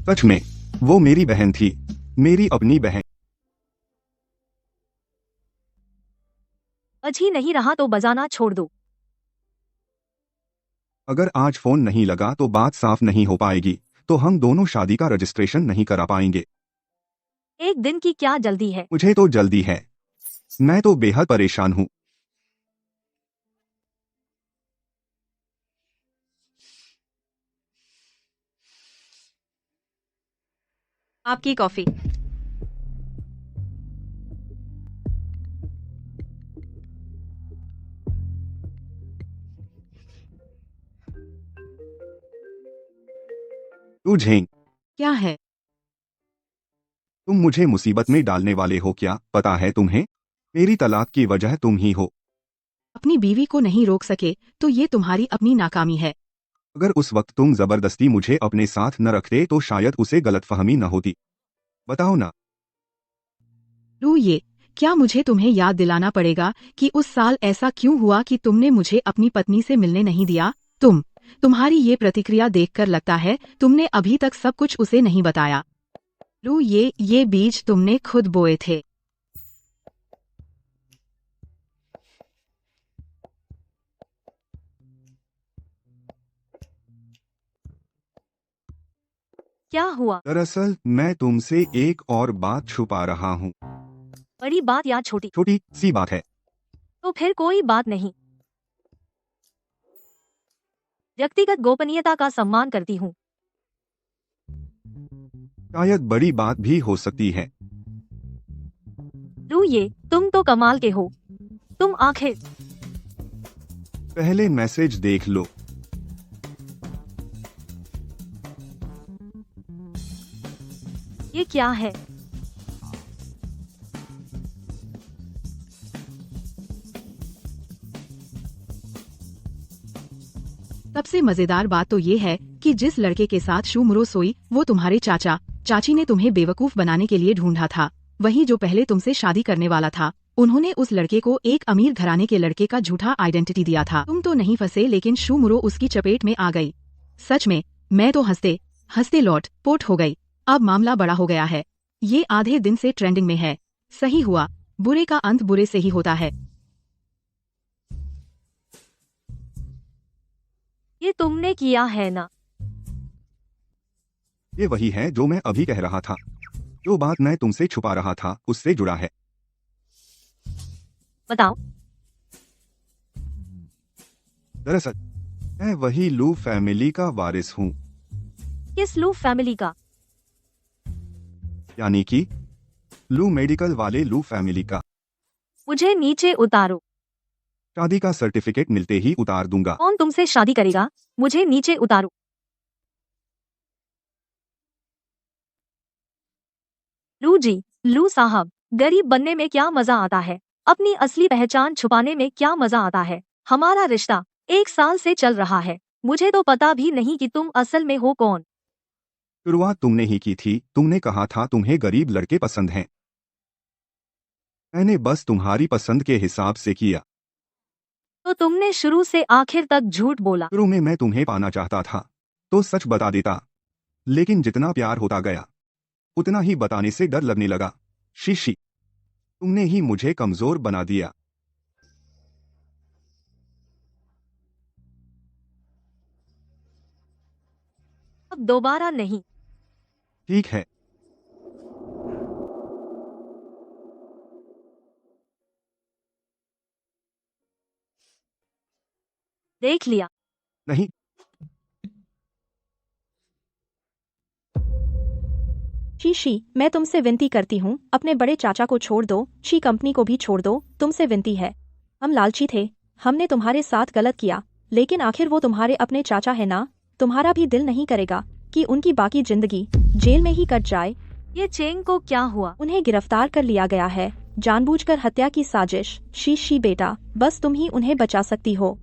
Speaker 2: सच में, वो मेरी बहन थी, मेरी अपनी बहन।
Speaker 1: बज ही नहीं रहा तो बजाना छोड़ दो।
Speaker 2: अगर आज फोन नहीं लगा तो बात साफ नहीं हो पाएगी, तो हम दोनों शादी का रजिस्ट्रेशन नहीं करा पाएंगे।
Speaker 1: एक दिन की क्या जल्दी है?
Speaker 2: मुझे तो जल्दी है, मैं तो बेहद परेशान हूं।
Speaker 5: आपकी कॉफी।
Speaker 2: तू झेंग,
Speaker 4: क्या है?
Speaker 2: तुम मुझे मुसीबत में डालने वाले हो क्या? पता है तुम्हें, मेरी तलाक की वजह तुम ही हो।
Speaker 4: अपनी बीवी को नहीं रोक सके तो ये तुम्हारी अपनी नाकामी है।
Speaker 2: अगर उस वक्त तुम जबरदस्ती मुझे अपने साथ न रखते तो शायद उसे गलतफहमी न होती। बताओ ना।
Speaker 4: लू ये, क्या मुझे तुम्हें याद दिलाना पड़ेगा कि उस साल ऐसा क्यों हुआ कि तुमने मुझे अपनी पत्नी से मिलने नहीं दिया? तुम्हारी ये प्रतिक्रिया देखकर लगता है तुमने अभी तक सब कुछ उसे नहीं बताया। लू ये बीज तुमने खुद बोए थे।
Speaker 1: क्या हुआ?
Speaker 2: दरअसल मैं तुमसे एक और बात छुपा रहा हूँ।
Speaker 1: बड़ी बात या छोटी?
Speaker 2: छोटी सी बात है।
Speaker 1: तो फिर कोई बात नहीं। व्यक्तिगत गोपनीयता का सम्मान करती हूँ।
Speaker 2: शायद बड़ी बात भी हो सकती है।
Speaker 1: लू ये, तुम तो कमाल के हो। तुम आखिर
Speaker 2: पहले मैसेज देख लो।
Speaker 1: ये क्या है?
Speaker 4: सबसे मजेदार बात तो ये है कि जिस लड़के के साथ शूमुरो सोई वो तुम्हारे चाची ने तुम्हें बेवकूफ बनाने के लिए ढूंढा था। वही जो पहले तुमसे शादी करने वाला था। उन्होंने उस लड़के को एक अमीर घराने के लड़के का झूठा आइडेंटिटी दिया था। तुम तो नहीं फंसे लेकिन शूमुरो उसकी चपेट में आ गई। सच में, मैं तो हंसते हंसते लौट पोट हो गई। अब मामला बड़ा हो गया है। ये आधे दिन से ट्रेंडिंग में है। सही हुआ, बुरे का अंत बुरे से ही होता है।
Speaker 1: ये तुमने किया है ना?
Speaker 2: ये वही है जो मैं अभी कह रहा था। जो बात मैं तुमसे छुपा रहा था उससे जुड़ा है।
Speaker 1: बताओ।
Speaker 2: दरअसल मैं वही लू फैमिली का वारिस हूँ।
Speaker 1: किस लू फैमिली का?
Speaker 2: यानी कि लू मेडिकल वाले लू फैमिली का।
Speaker 1: मुझे नीचे उतारो।
Speaker 2: शादी का सर्टिफिकेट मिलते ही उतार दूंगा।
Speaker 1: कौन तुमसे शादी करेगा? मुझे नीचे उतारो। लू जी, लू साहब, गरीब बनने में क्या मजा आता है? अपनी असली पहचान छुपाने में क्या मजा आता है? हमारा रिश्ता 1 साल से चल रहा है। मुझे तो पता भी नहीं कि तुम असल में हो कौन।
Speaker 2: शुरुआत तुमने ही की थी। तुमने कहा था तुम्हें गरीब लड़के पसंद हैं। मैंने बस तुम्हारी पसंद के हिसाब से किया।
Speaker 1: तो तुमने शुरू से आखिर तक झूठ बोला।
Speaker 2: शुरू में मैं तुम्हें पाना चाहता था तो सच बता देता, लेकिन जितना प्यार होता गया उतना ही बताने से डर लगने लगा। शीशी, तुमने ही मुझे कमजोर बना दिया।
Speaker 1: अब दोबारा नहीं।
Speaker 2: ठीक है।
Speaker 1: देख लिया।
Speaker 2: नहीं,
Speaker 5: शीशी, मैं तुमसे विनती करती हूँ, अपने बड़े चाचा को छोड़ दो, शी कंपनी को भी छोड़ दो, तुमसे विनती है। हम लालची थे, हमने तुम्हारे साथ गलत किया, लेकिन आखिर वो तुम्हारे अपने चाचा है ना, तुम्हारा भी दिल नहीं करेगा कि उनकी बाकी जिंदगी जेल में ही कट जाए।
Speaker 1: ये चेंग को क्या हुआ?
Speaker 5: उन्हें गिरफ्तार कर लिया गया है, जानबूझकर हत्या की साजिश। शीशी बेटा, बस तुम ही उन्हें बचा सकती हो।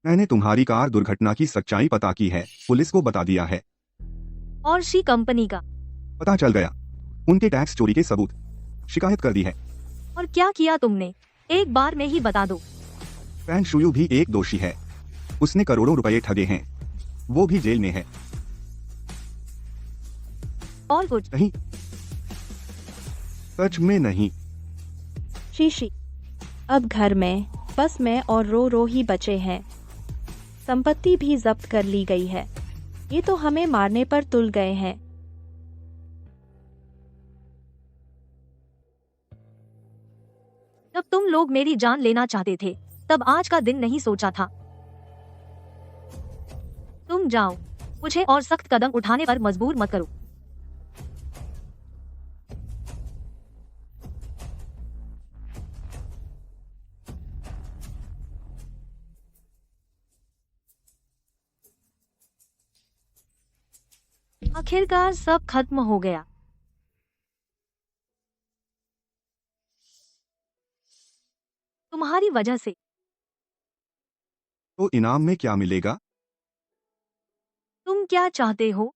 Speaker 2: मैंने तुम्हारी कार दुर्घटना की सच्चाई पता की है, पुलिस को बता दिया है।
Speaker 1: और शी कंपनी का?
Speaker 2: पता चल गया, उनके टैक्स चोरी के सबूत, शिकायत कर दी है।
Speaker 1: और क्या किया तुमने? एक बार में ही बता दो।
Speaker 2: फैंग शुयू भी एक दोषी है, उसने करोड़ों रुपए ठगे हैं, वो भी जेल में है।
Speaker 1: और कुछ?
Speaker 2: नहीं, सच में नहीं।
Speaker 5: शीशी, अब घर में बस मैं और रो रो ही बचे हैं। संपत्ति भी जब्त कर ली गई है, ये तो हमें मारने पर तुल गए हैं।
Speaker 1: जब तुम लोग मेरी जान लेना चाहते थे, तब आज का दिन नहीं सोचा था। तुम जाओ, मुझे और सख्त कदम उठाने पर मजबूर मत करो। आखिरकार सब खत्म हो गया। तुम्हारी वजह से।
Speaker 2: तो इनाम में क्या मिलेगा?
Speaker 1: तुम क्या चाहते हो?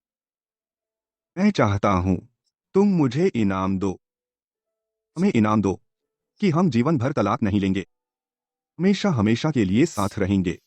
Speaker 2: मैं चाहता हूँ तुम मुझे इनाम दो। हमें इनाम दो कि हम जीवन भर तलाक नहीं लेंगे, हमेशा हमेशा के लिए साथ रहेंगे।